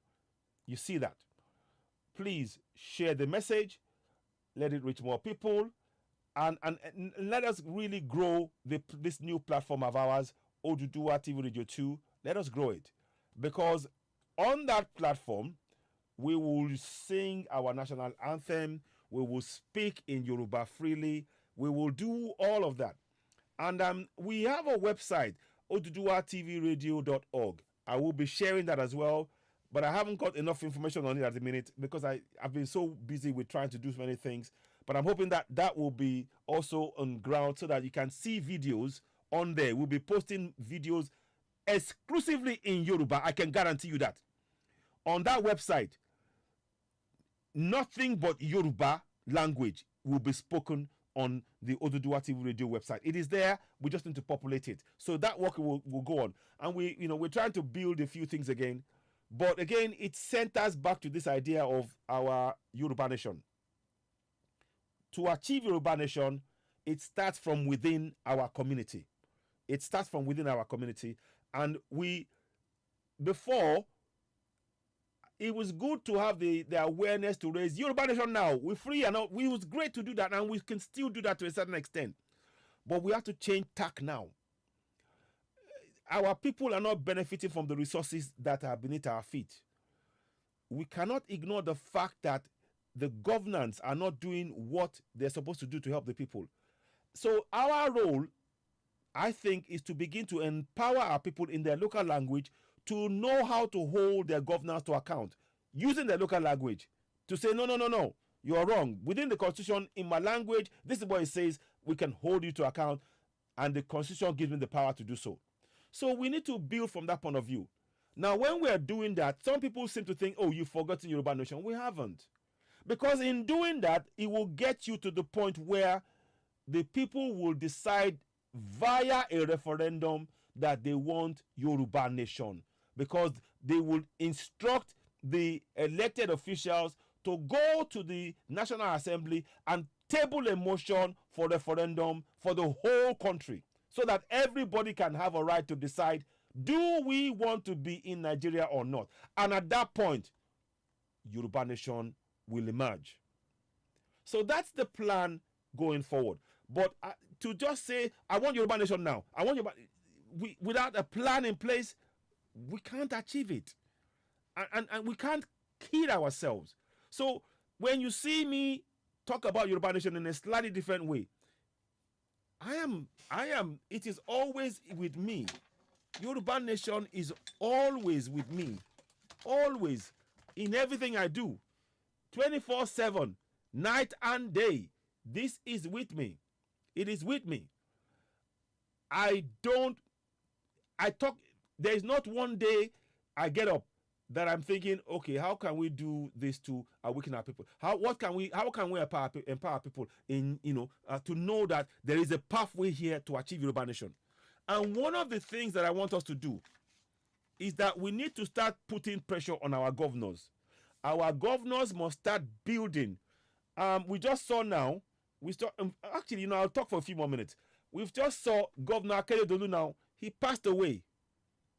You see that? Please share the message. Let it reach more people. And let us really grow this new platform of ours, Oduduwa TV Radio 2. Let us grow it. Because on that platform, we will sing our national anthem. We will speak in Yoruba freely. We will do all of that. And we have a website, OduduwaTVRadio.org. I will be sharing that as well. But I haven't got enough information on it at the minute because I've been so busy with trying to do so many things. But I'm hoping that will be also on ground so that you can see videos on there. We'll be posting videos exclusively in Yoruba. I can guarantee you that. On that website, nothing but Yoruba language will be spoken on the Oduduwa TV Radio website. It is there. We just need to populate it. So that work will go on. And we're trying to build a few things again. But again, it centers back to this idea of our Yoruba nation. To achieve Yoruba nation, it starts from within our community. It starts from within our community. And before, it was good to have the awareness to raise Yoruba nation now. We're free and it was great to do that, and we can still do that to a certain extent. But we have to change tack now. Our people are not benefiting from the resources that are beneath our feet. We cannot ignore the fact that the governants are not doing what they're supposed to do to help the people. So our role, I think, is to begin to empower our people in their local language to know how to hold their governors to account, using their local language to say, no, you are wrong. Within the Constitution, in my language, this is what it says, we can hold you to account, and the Constitution gives me the power to do so. So we need to build from that point of view. Now, when we are doing that, some people seem to think, oh, you've forgotten Yoruba nation. We haven't. Because in doing that, it will get you to the point where the people will decide via a referendum that they want Yoruba nation, because they will instruct the elected officials to go to the National Assembly and table a motion for referendum for the whole country, so that everybody can have a right to decide, do we want to be in Nigeria or not? And at that point, Yoruba nation will emerge. So that's the plan going forward. But to just say, I want Yoruba nation now, I want Yoruba, without a plan in place, we can't achieve it. And we can't kid ourselves. So when you see me talk about Yoruba nation in a slightly different way, it is always with me. Yoruba nation is always with me. Always. In everything I do. 24/7. Night and day. This is with me. It is with me. There is not one day I get up that I'm thinking, okay, how can we do this to awaken our people? How can we empower people in, to know that there is a pathway here to achieve Yoruba nation? And one of the things that I want us to do is that we need to start putting pressure on our governors. Our governors must start building. We just saw now, I'll talk for a few more minutes. We've just saw Governor Akeredolu now. He passed away.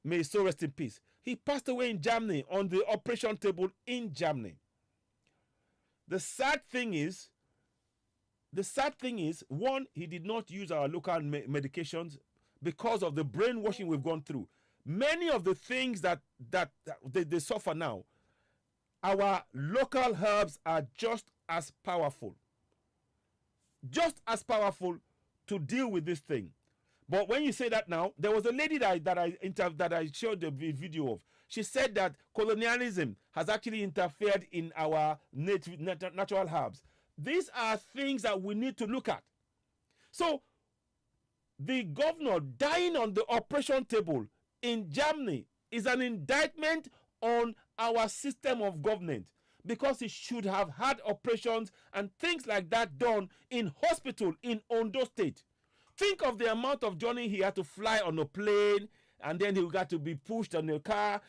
May his soul rest in peace. He passed away in Germany, on the operation table in Germany. The sad thing is, one, he did not use our local medications because of the brainwashing we've gone through. Many of the things that they suffer now, our local herbs are just as powerful. Just as powerful to deal with this thing. But when you say that now, there was a lady that I showed the video of. She said that colonialism has actually interfered in our natural herbs. These are things that we need to look at. So, the governor dying on the operation table in Germany is an indictment on our system of government, because he should have had operations and things like that done in hospital in Ondo State. Think of the amount of journey he had to fly on a plane, and then he got to be pushed on a car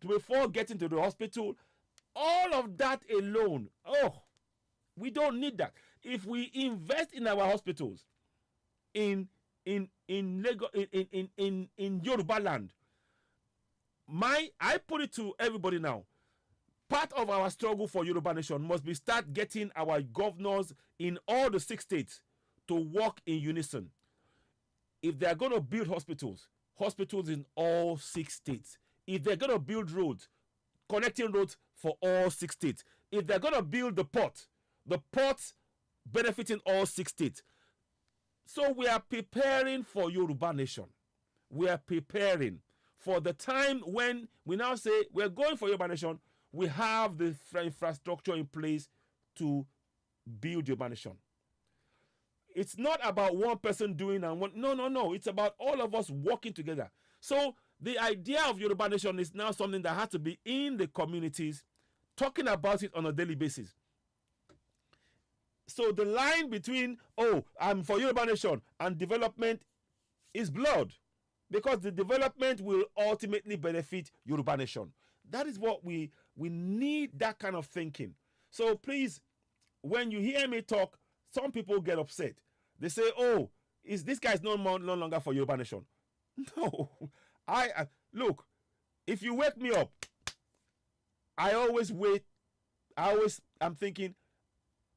before getting to the hospital. All of that alone, we don't need that. If we invest in our hospitals in Lagos, in Yoruba land, I put it to everybody now. Part of our struggle for Yoruba nation must be start getting our governors in all the 6 states to work in unison. If they're going to build hospitals in all 6 states. If they're going to build roads, connecting roads for all 6 states. If they're going to build the ports benefiting all 6 states. So we are preparing for Yoruba nation. We are preparing for the time when we now say we're going for Yoruba nation. We have the infrastructure in place to build Yoruba nation. It's not about one person doing and one. No. It's about all of us working together. So the idea of Yoruba nation is now something that has to be in the communities, talking about it on a daily basis. So the line between, I'm for Yoruba nation and development is blurred, because the development will ultimately benefit Yoruba nation. That is what we need, that kind of thinking. So please, when you hear me talk, some people get upset. They say, is this guy's no longer for Yoruba nation? No. Look, if you wake me up, I always wait. I'm thinking,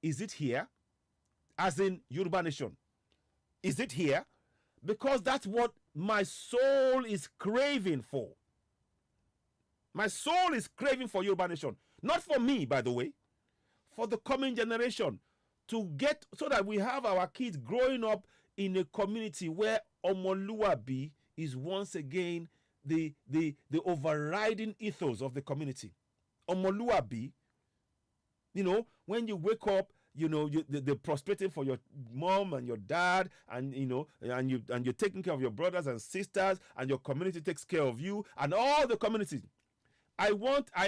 is it here? As in Yoruba nation. Is it here? Because that's what my soul is craving for. My soul is craving for Yoruba nation. Not for me, by the way. For the coming generation. So that we have our kids growing up in a community where Omoluabi is once again the overriding ethos of the community. Omoluabi, when you wake up, they're prostrating for your mom and your dad, and you're taking care of your brothers and sisters, and your community takes care of you, and all the communities. I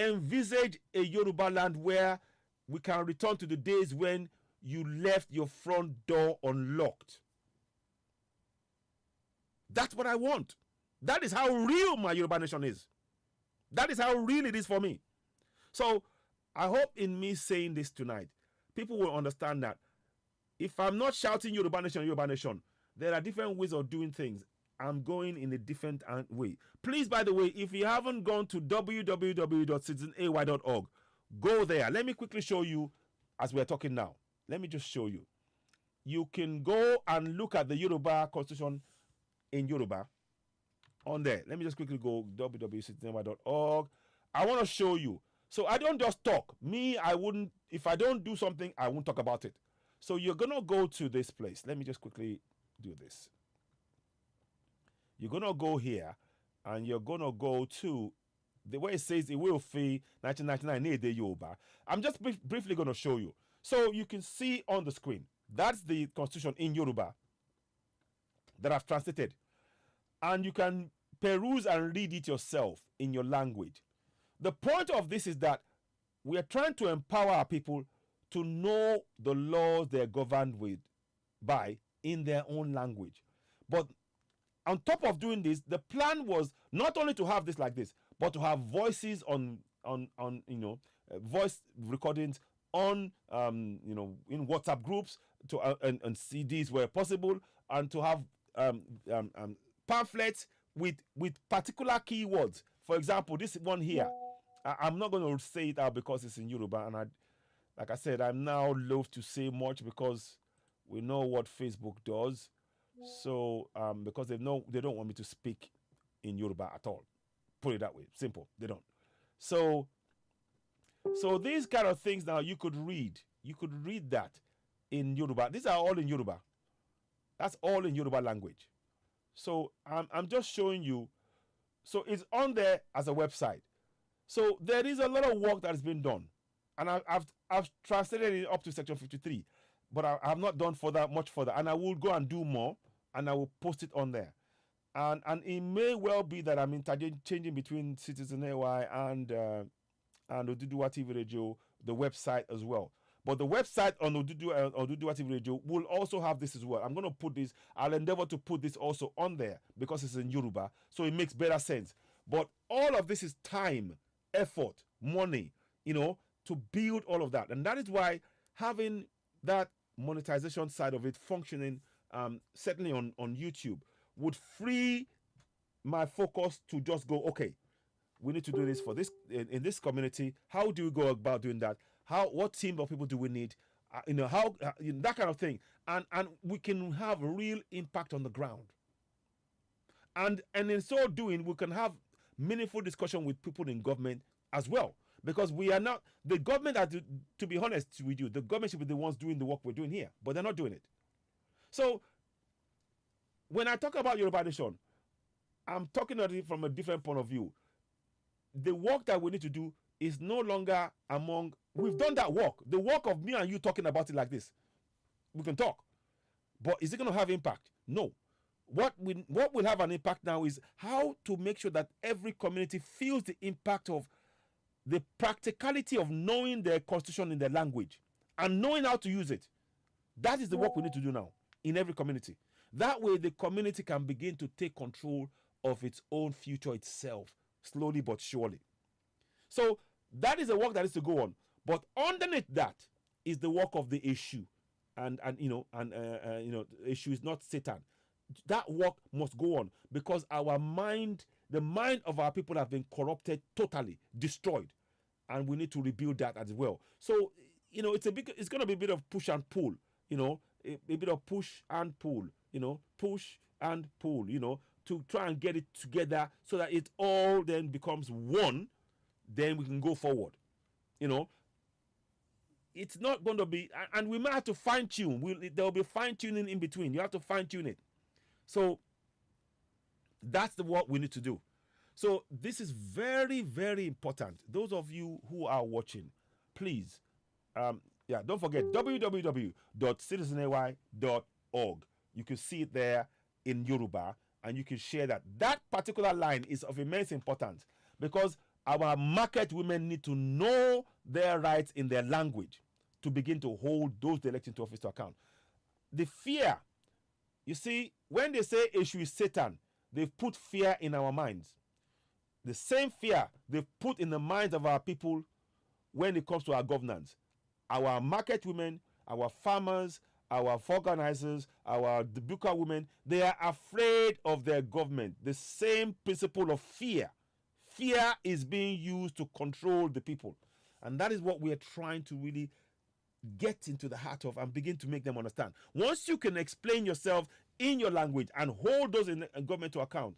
envisage a Yoruba land where we can return to the days when you left your front door unlocked. That's what I want. That is how real my Yoruba nation is. That is how real it is for me. So I hope in me saying this tonight, people will understand that if I'm not shouting Yoruba nation, there are different ways of doing things. I'm going in a different way. Please, by the way, if you haven't gone to www.citizenay.org, go there. Let me quickly show you as we're talking now. Let me just show you. You can go and look at the Yoruba Constitution in Yoruba on there. Let me just quickly go www.citizenay.org. I want to show you. So I don't just talk. I wouldn't, if I don't do something, I won't talk about it. So you're going to go to this place. Let me just quickly do this. You're going to go here and you're going to go to the way it says it will fee 1999 Yoruba. I'm just briefly going to show you. So you can see on the screen, that's the Constitution in Yoruba that I've translated. And you can peruse and read it yourself in your language. The point of this is that we are trying to empower our people to know the laws they're governed by in their own language. But on top of doing this, the plan was not only to have this like this, but to have voices on voice recordings on in WhatsApp groups and CDs where possible, and to have pamphlets with particular keywords. For example, this one here, I'm not going to say it out because it's in Yoruba, and like I said, I'm now loath to say much because we know what Facebook does. So because they don't want me to speak in Yoruba at all. Put it that way, simple. They don't. So these kind of things now you could read. You could read that in Yoruba. These are all in Yoruba. That's all in Yoruba language. So I'm just showing you. So it's on there as a website. So there is a lot of work that has been done, and I've translated it up to section 53, but I have not done much further, and I will go and do more, and I will post it on there. And it may well be that I'm interchanging between Citizen AY and OduduwaTVRadio, the website as well. But the website on OduduwaTVRadio will also have this as well. I'm going to put this, I'll endeavor to put this also on there because it's in Yoruba, so it makes better sense. But all of this is time, effort, money, to build all of that. And that is why having that monetization side of it functioning, certainly on YouTube, would free my focus to just go, okay, we need to do this for this in this community. How do we go about doing that? What team of people do we need? That kind of thing, and we can have real impact on the ground. And in so doing, we can have meaningful discussion with people in government as well, because we are not the government. To be honest with you, the government should be the ones doing the work we're doing here, but they're not doing it. So when I talk about Yoruba Nation, I'm talking about it from a different point of view. The work that we need to do is no longer among. We've done that work. The work of me and you talking about it like this. We can talk. But is it going to have impact? No. What will have an impact now is how to make sure that every community feels the impact of the practicality of knowing their constitution in their language and knowing how to use it. That is the work we need to do now in every community. That way the community can begin to take control of its own future itself, slowly but surely. So that is the work that is to go on. But underneath that is the work of the issue, and the issue is not Satan. That work must go on because the mind of our people have been corrupted, totally destroyed, and we need to rebuild that as well. So it's going to be a bit of push and pull, a bit of push and pull, push and pull, to try and get it together so that it all then becomes one. Then we can go forward. It's not going to be, and we might have to fine tune. There will be fine tuning in between. You have to fine tune it. So that's the work we need to do. So this is very, very important. Those of you who are watching, please, don't forget www.citizenay.org. You can see it there in Yoruba, and you can share that. That particular line is of immense importance because our market women need to know their rights in their language to begin to hold those they elect into office to account. The fear, you see, when they say issue is Satan, they've put fear in our minds. The same fear they've put in the minds of our people when it comes to our governance. Our market women, our farmers, our organizers, our buka women, they are afraid of their government. The same principle of fear. Fear is being used to control the people. And that is what we are trying to really get into the heart of and begin to make them understand. Once you can explain yourself in your language and hold those in government to account,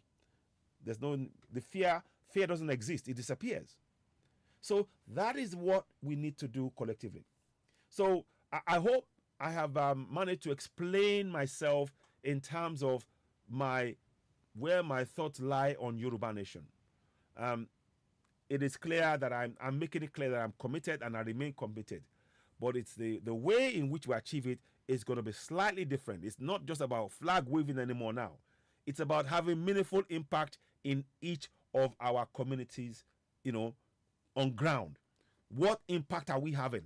the fear doesn't exist. It disappears. So that is what we need to do collectively. So I hope I have managed to explain myself in terms of where my thoughts lie on Yoruba Nation. It is clear that I'm making it clear that I'm committed and I remain committed. But it's the way in which we achieve it is going to be slightly different. It's not just about flag waving anymore now. It's about having meaningful impact in each of our communities, on ground. What impact are we having?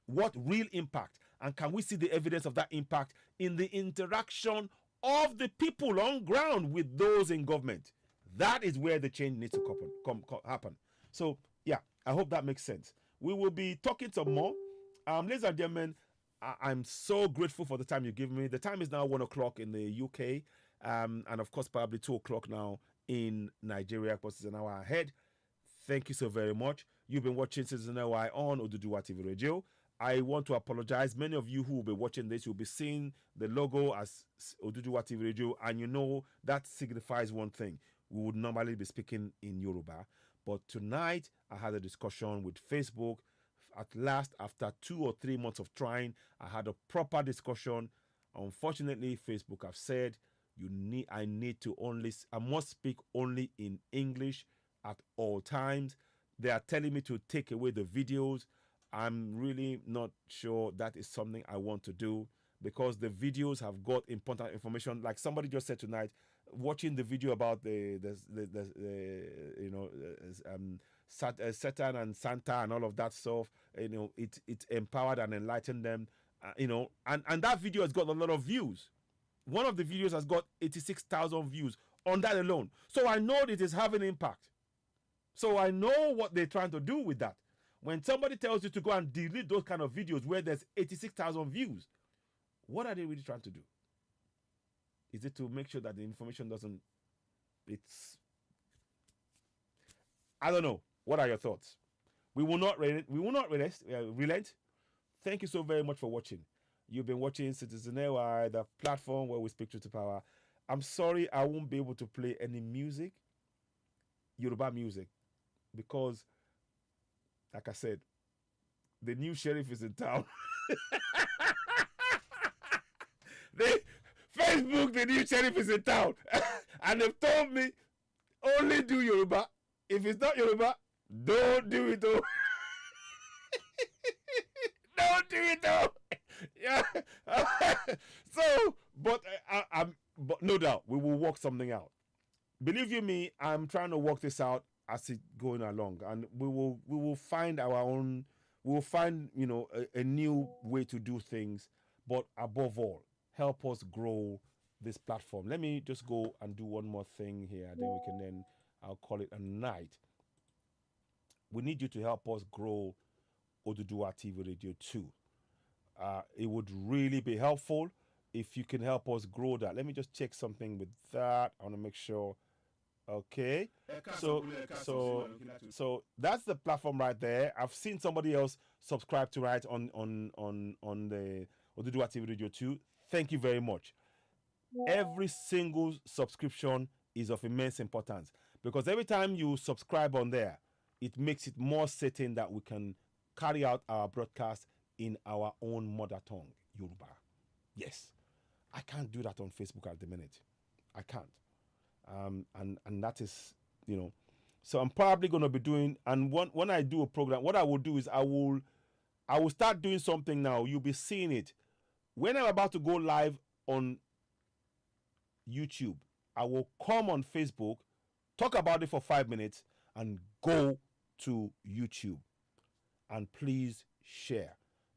What real impact? And can we see the evidence of that impact in the interaction of the people on ground with those in government? That is where the change needs to happen. So, yeah, I hope that makes sense. We will be talking some more. Ladies and gentlemen, I'm so grateful for the time you give me. The time is now 1 o'clock in the UK, and of course, probably 2 o'clock now in Nigeria, because it's an hour ahead. Thank you so very much. You've been watching Citizen LY on OduduwaTVRadio. I want to apologize. Many of you who will be watching this will be seeing the logo as OduduwaTVRadio, and that signifies one thing. We would normally be speaking in Yoruba, but tonight I had a discussion with Facebook. At last, after 2 or 3 months of trying, I had a proper discussion. Unfortunately, Facebook have said I must speak only in English at all times. They are telling me to take away the videos. I'm really not sure that is something I want to do, because the videos have got important information. Like somebody just said tonight, watching the video about Satan and Santa and all of that stuff, it empowered and enlightened them, and that video has got a lot of views. One of the videos has got 86,000 views on that alone. So I know it is having impact. So I know what they're trying to do with that. When somebody tells you to go and delete those kind of videos where there's 86,000 views, what are they really trying to do? Is it to make sure that the information I don't know. What are your thoughts? We will not relent. Thank you so very much for watching. You've been watching Citizen LY, the platform where we speak truth to power. I'm sorry I won't be able to play any music, Yoruba music, because, like I said, the new sheriff is in town. Facebook, the new sheriff is in town. And they've told me, only do Yoruba. If it's not Yoruba, don't do it though. Don't do it though. Yeah. But no doubt we will work something out. Believe you me, I'm trying to work this out as it's going along, and we will find our own. We will find a new way to do things. But above all, help us grow this platform. Let me just go and do one more thing here. Then I'll call it a night. We need you to help us grow Oduduwa TV Radio 2. It would really be helpful if you can help us grow that. Let me just check something with that. I want to make sure. Okay. So that's the platform right there. I've seen somebody else subscribe to it on the Oduduwa TV Radio 2. Thank you very much. Every single subscription is of immense importance, because every time you subscribe on there, it makes it more certain that we can carry out our broadcast in our own mother tongue, Yoruba. Yes, I can't do that on Facebook at the minute. I can't. And that is, so I'm probably going to be doing, and when I do a program, what I will do is I will start doing something now. You'll be seeing it. When I'm about to go live on YouTube, I will come on Facebook, talk about it for 5 minutes, and go to YouTube. And please share.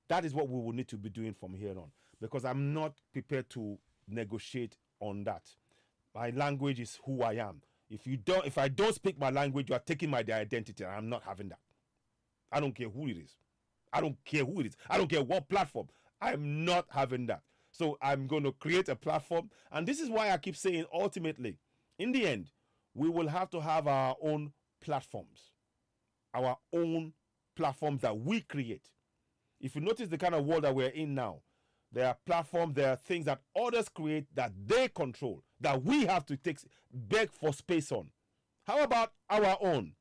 That is what we will need to be doing from here on, because I'm not prepared to negotiate on that. My language is who I am. If I don't speak my language, you are taking my identity, and I'm not having that. I don't care who it is. I don't care who it is. I don't care what platform. I'm not having that. So I'm going to create a platform, and this is why I keep saying ultimately, in the end, we will have to have our own platforms. Our own platforms that we create. If you notice the kind of world that we're in now, there are platforms, there are things that others create that they control, that we have to beg for space on. How about our own?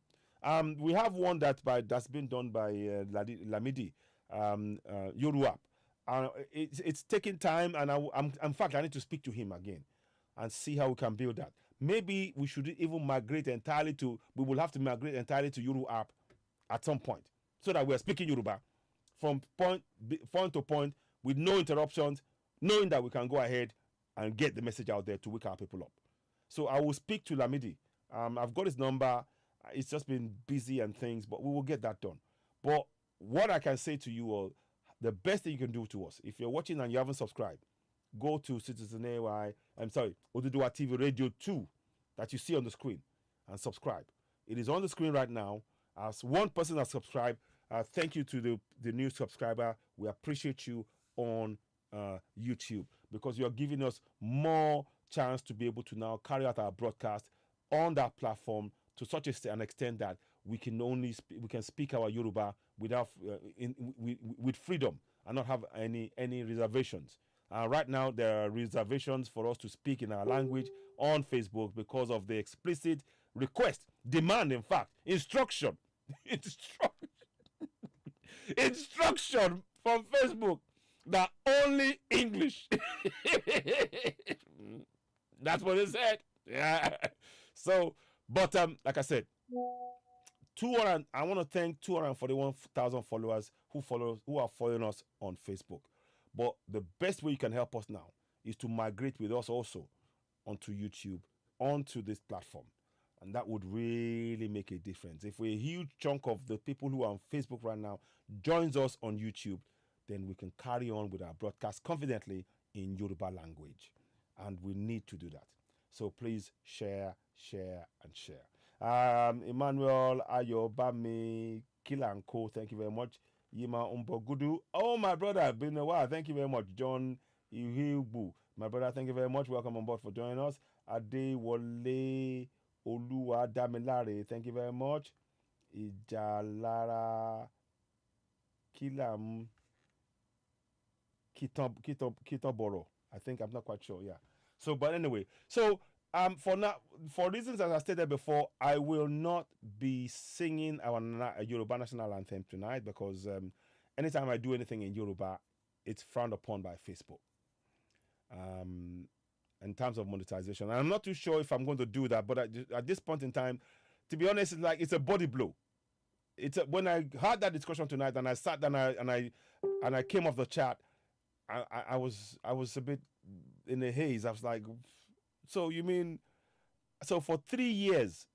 We have one that's been done by Lamidi, Yoruba. It's taking time, and in fact, I need to speak to him again and see how we can build that. Maybe we should even migrate entirely we will have to migrate entirely to Yoruba at some point, so that we're speaking Yoruba from point to point with no interruptions, knowing that we can go ahead and get the message out there to wake our people up. So I will speak to Lamidi. I've got his number. It's just been busy and things, but we will get that done. But what I can say to you all, the best thing you can do to us, if you're watching and you haven't subscribed, go to OduduwaTVRadio 2 that you see on the screen and subscribe. It is on the screen right now. As one person has subscribed, thank you to the new subscriber. We appreciate you on YouTube, because you're giving us more chance to be able to now carry out our broadcast on that platform to such an extent that we can speak our Yoruba without with freedom and not have any reservations. Right now, there are reservations for us to speak in our language on Facebook because of the explicit request, demand, in fact, instruction from Facebook that only English. That's what it said. Yeah. So, but like I said, I want to thank 241,000 followers who are following us on Facebook. But the best way you can help us now is to migrate with us also onto YouTube, onto this platform. And that would really make a difference. If a huge chunk of the people who are on Facebook right now joins us on YouTube, then we can carry on with our broadcast confidently in Yoruba language. And we need to do that. So please share, and share. Emmanuel Ayobami Kilanko, thank you very much. Yima Umbogudu. Oh, my brother, been a while. Thank you very much. John Ihibu, my brother, thank you very much. Welcome on board for joining us. Adewale Oluwa Damilare, thank you very much. Ijalara Kilam Kitoboro. I think, I'm not quite sure. Yeah. So, but anyway, so for now, for reasons as I stated before, I will not be singing our Yoruba national anthem tonight, because anytime I do anything in Yoruba, it's frowned upon by Facebook. In terms of monetization, and I'm not too sure if I'm going to do that, but at this point in time, to be honest, it's a body blow. When I had that discussion tonight, and I sat down and I came off the chat, I was a bit in a haze. I was like, so you mean, so for 3 years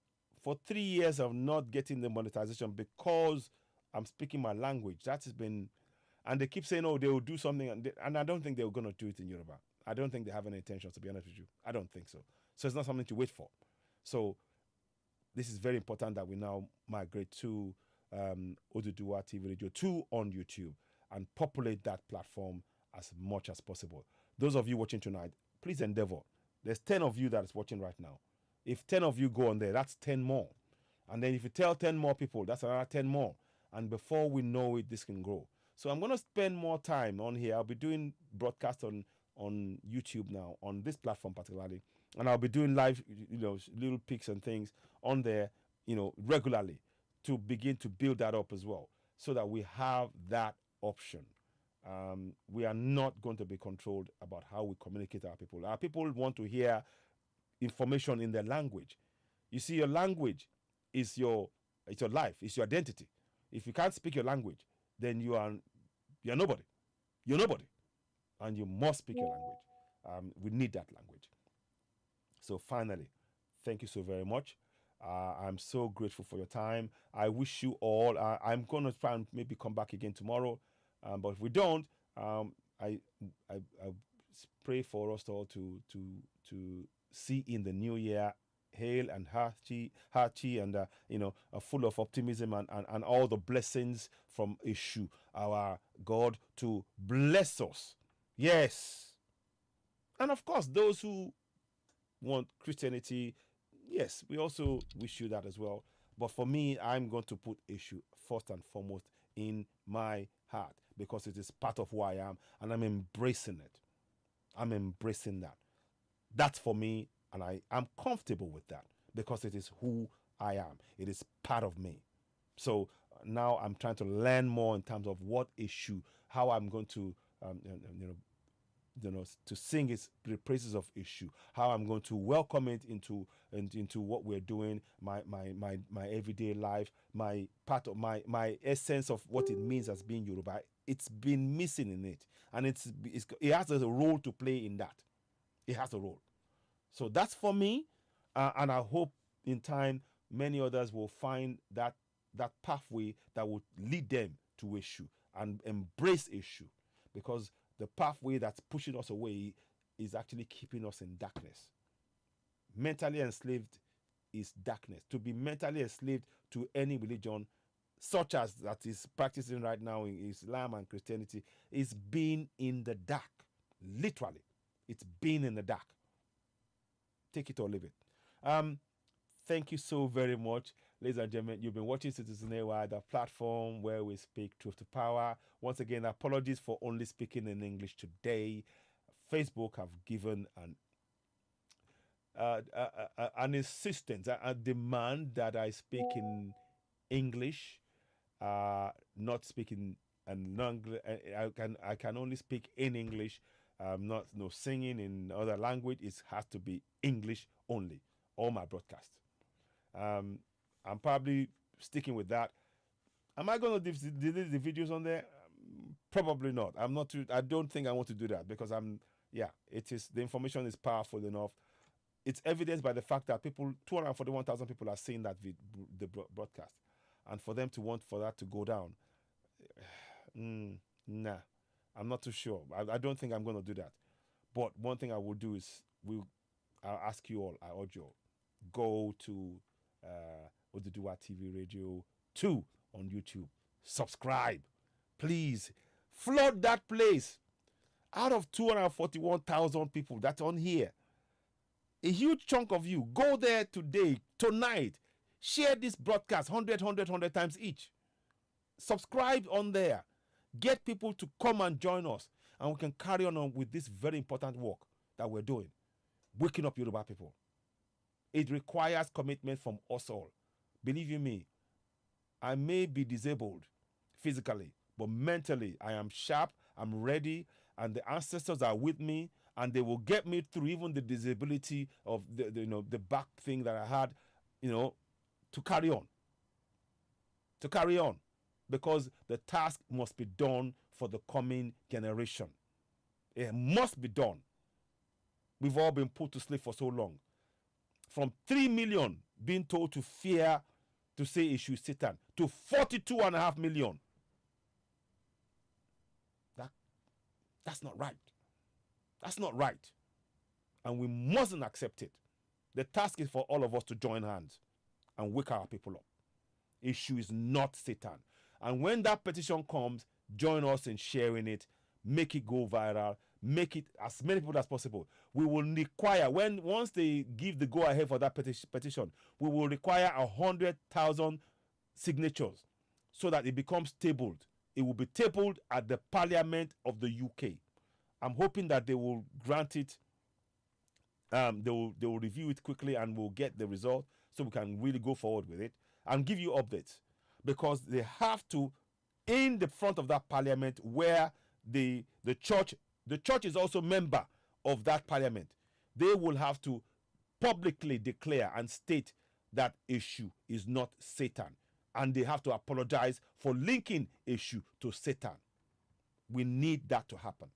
of not getting the monetization because I'm speaking my language, that has been, and they keep saying, oh, they will do something, and I don't think they're going to do it in Yoruba. I don't think they have any intentions, to be honest with you. I don't think so. So it's not something to wait for. So this is very important that we now migrate to OduduwaTVRadio 2 on YouTube and populate that platform as much as possible. Those of you watching tonight, please endeavor. There's 10 of you that is watching right now. If 10 of you go on there, that's 10 more. And then if you tell 10 more people, that's another 10 more. And before we know it, this can grow. So I'm going to spend more time on here. I'll be doing broadcasts on YouTube now, on this platform particularly. And I'll be doing live, little pics and things on there, regularly, to begin to build that up as well, so that we have that option. We are not going to be controlled about how we communicate our people. Our people want to hear information in their language. You see, your language is your life, it's your identity. If you can't speak your language, then you're nobody. You're nobody. And you must speak your language. We need that language. So finally, thank you so very much. I'm so grateful for your time. I wish you all. I'm going to try and maybe come back again tomorrow, but if we don't, I, I pray for us all to see in the new year hale and hearty and full of optimism and all the blessings from Ishu, our God, to bless us. Yes, and of course those who want Christianity, yes, we also wish you that as well. But for me, I'm going to put Issue first and foremost in my heart because it is part of who I am and I'm embracing it. I'm embracing that. That's for me, and I am comfortable with that because it is who I am. It is part of me. So now I'm trying to learn more in terms of what issue, how I'm going to, to sing the praises of issue, how I'm going to welcome it into what we're doing, my everyday life, my part of my essence of what it means as being Yoruba. It's been missing in it, and it has a role to play in that. It has a role. So that's for me, and I hope in time many others will find that pathway that will lead them to issue and embrace issue, because the pathway that's pushing us away is actually keeping us in darkness. Mentally enslaved is darkness. To be mentally enslaved to any religion, such as that is practicing right now in Islam and Christianity, is being in the dark. Literally, it's being in the dark. Take it or leave it. Thank you so very much, ladies and gentlemen. You've been watching Citizen AY, the platform where we speak truth to power. Once again, apologies for only speaking in English today. Facebook have given an insistence, a demand that I speak in English, not speaking I can only speak in English. Not no singing in other language. It has to be English only. All my broadcasts. I'm probably sticking with that. Am I going to delete the videos on there? Probably not. I don't think I want to do that because it is, the information is powerful enough. It's evidenced by the fact that 241,000 people are seeing the broadcast, and for them to want for that to go down, nah, I'm not too sure. I don't think I'm going to do that. But one thing I will do is I'll ask you all, I urge you all, go to OduduwaTVRadio 2 on YouTube. Subscribe. Please. Flood that place. Out of 241,000 people that's on here, a huge chunk of you, go there today, tonight. Share this broadcast 100 times each. Subscribe on there. Get people to come and join us, and we can carry on with this very important work that we're doing, waking up Yoruba people. It requires commitment from us all. Believe you me, I may be disabled physically, but mentally I am sharp, I'm ready, and the ancestors are with me, and they will get me through even the disability of the back thing that I had, to carry on. To carry on. Because the task must be done for the coming generation. It must be done. We've all been put to sleep for so long. From 3 million being told to fear to say issue Satan to 42.5 million. That's not right. That's not right. And we mustn't accept it. The task is for all of us to join hands and wake our people up. Issue is not Satan. And when that petition comes, join us in sharing it, make it go viral, make it as many people as possible. We will require, once they give the go-ahead for that petition, we will require 100,000 signatures so that it becomes tabled. It will be tabled at the Parliament of the UK. I'm hoping that they will grant it. They will review it quickly and we'll get the result so we can really go forward with it and give you updates, because they have to, in the front of that parliament where the church is also member of that parliament, they will have to publicly declare and state that issue is not Satan, and they have to apologize for linking issue to Satan. We need that to happen.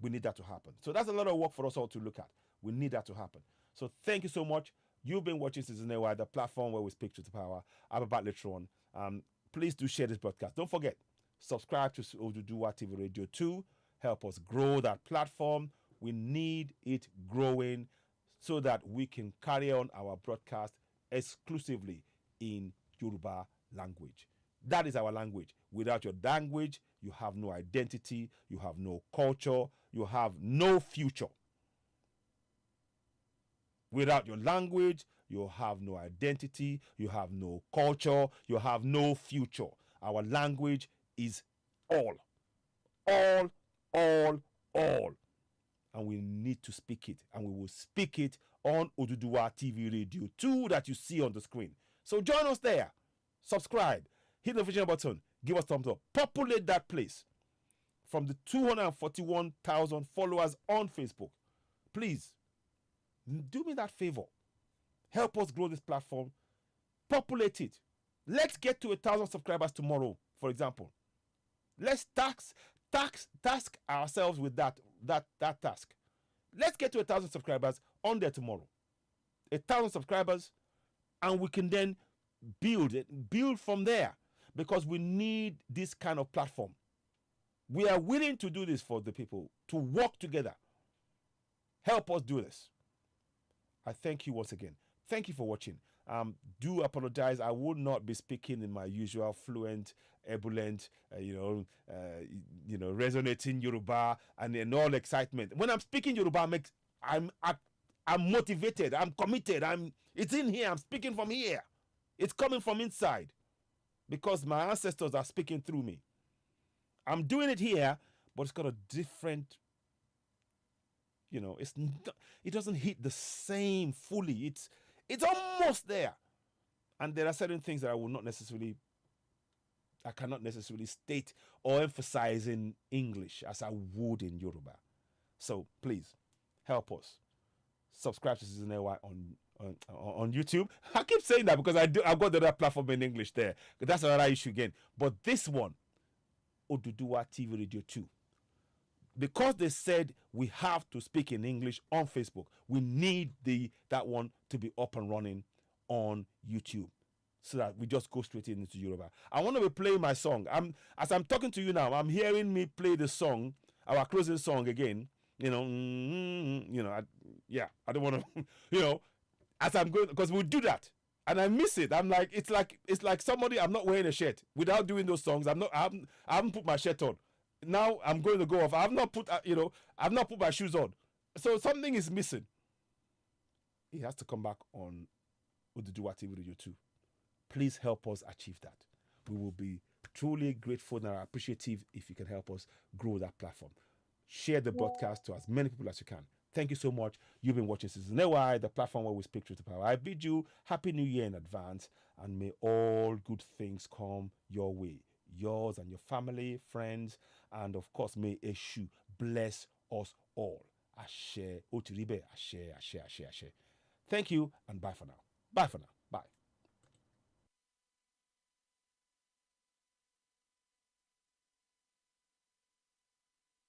We need that to happen. So that's a lot of work for us all to look at. We need that to happen. So thank you so much. You've been watching Season AY, the platform where we speak truth to power. I'll be back later on. Please do share this broadcast. Don't forget, subscribe to Oduduwa TV Radio 2. Help us grow that platform. We need it growing so that we can carry on our broadcast exclusively in Yoruba language. That is our language. Without your language, you have no identity, you have no culture, you have no future. Without your language, you have no identity, you have no culture, you have no future. Our language is all. All, all, all. And we need to speak it. And we will speak it on Oduduwa TV Radio 2 that you see on the screen. So join us there. Subscribe. Hit the notification button. Give us a thumbs up. Populate that place. From the 241,000 followers on Facebook. Please, do me that favor. Help us grow this platform. Populate it. Let's get to 1,000 subscribers tomorrow, for example. Let's task ourselves with that task. Let's get to 1,000 subscribers on there tomorrow. 1,000 subscribers, and we can then build from there, because we need this kind of platform. We are willing to do this for the people, to work together. Help us do this. I thank you once again. Thank you for watching. Do apologize. I will not be speaking in my usual fluent, ebullient, resonating Yoruba and in all excitement. When I'm speaking Yoruba, I'm motivated. I'm committed. It's in here. I'm speaking from here. It's coming from inside, because my ancestors are speaking through me. I'm doing it here, but it's got a different. It doesn't hit the same fully. It's almost there. And there are certain things that I cannot necessarily state or emphasize in English as I would in Yoruba. So please help us. Subscribe to Season AY on YouTube. I keep saying that because I've got the other platform in English there. That's another issue again. But this one, Oduduwa TV Radio 2. Because they said we have to speak in English on Facebook, we need that one to be up and running on YouTube, so that we just go straight into Yoruba. I want to be playing my song. As I'm talking to you now, I'm hearing me play the song, our closing song again. I don't want to, as I'm going, because we'll do that, and I miss it. I'm like, it's like somebody. I'm not wearing a shirt without doing those songs. I haven't put my shirt on. Now I'm going to go off. I've not put my shoes on. So something is missing. It has to come back on Oduduwa TV Radio 2. Please help us achieve that. We will be truly grateful and appreciative if you can help us grow that platform. Share the broadcast to as many people as you can. Thank you so much. You've been watching Season AY, the platform where we speak truth to power. I bid you Happy New Year in advance, and may all good things come your way. Yours and your family, friends, and of course, may Eshu bless us all. Ashe, Otiribe, Ashe, Ashe, Ashe, Ashe. Thank you, and bye for now. Bye for now.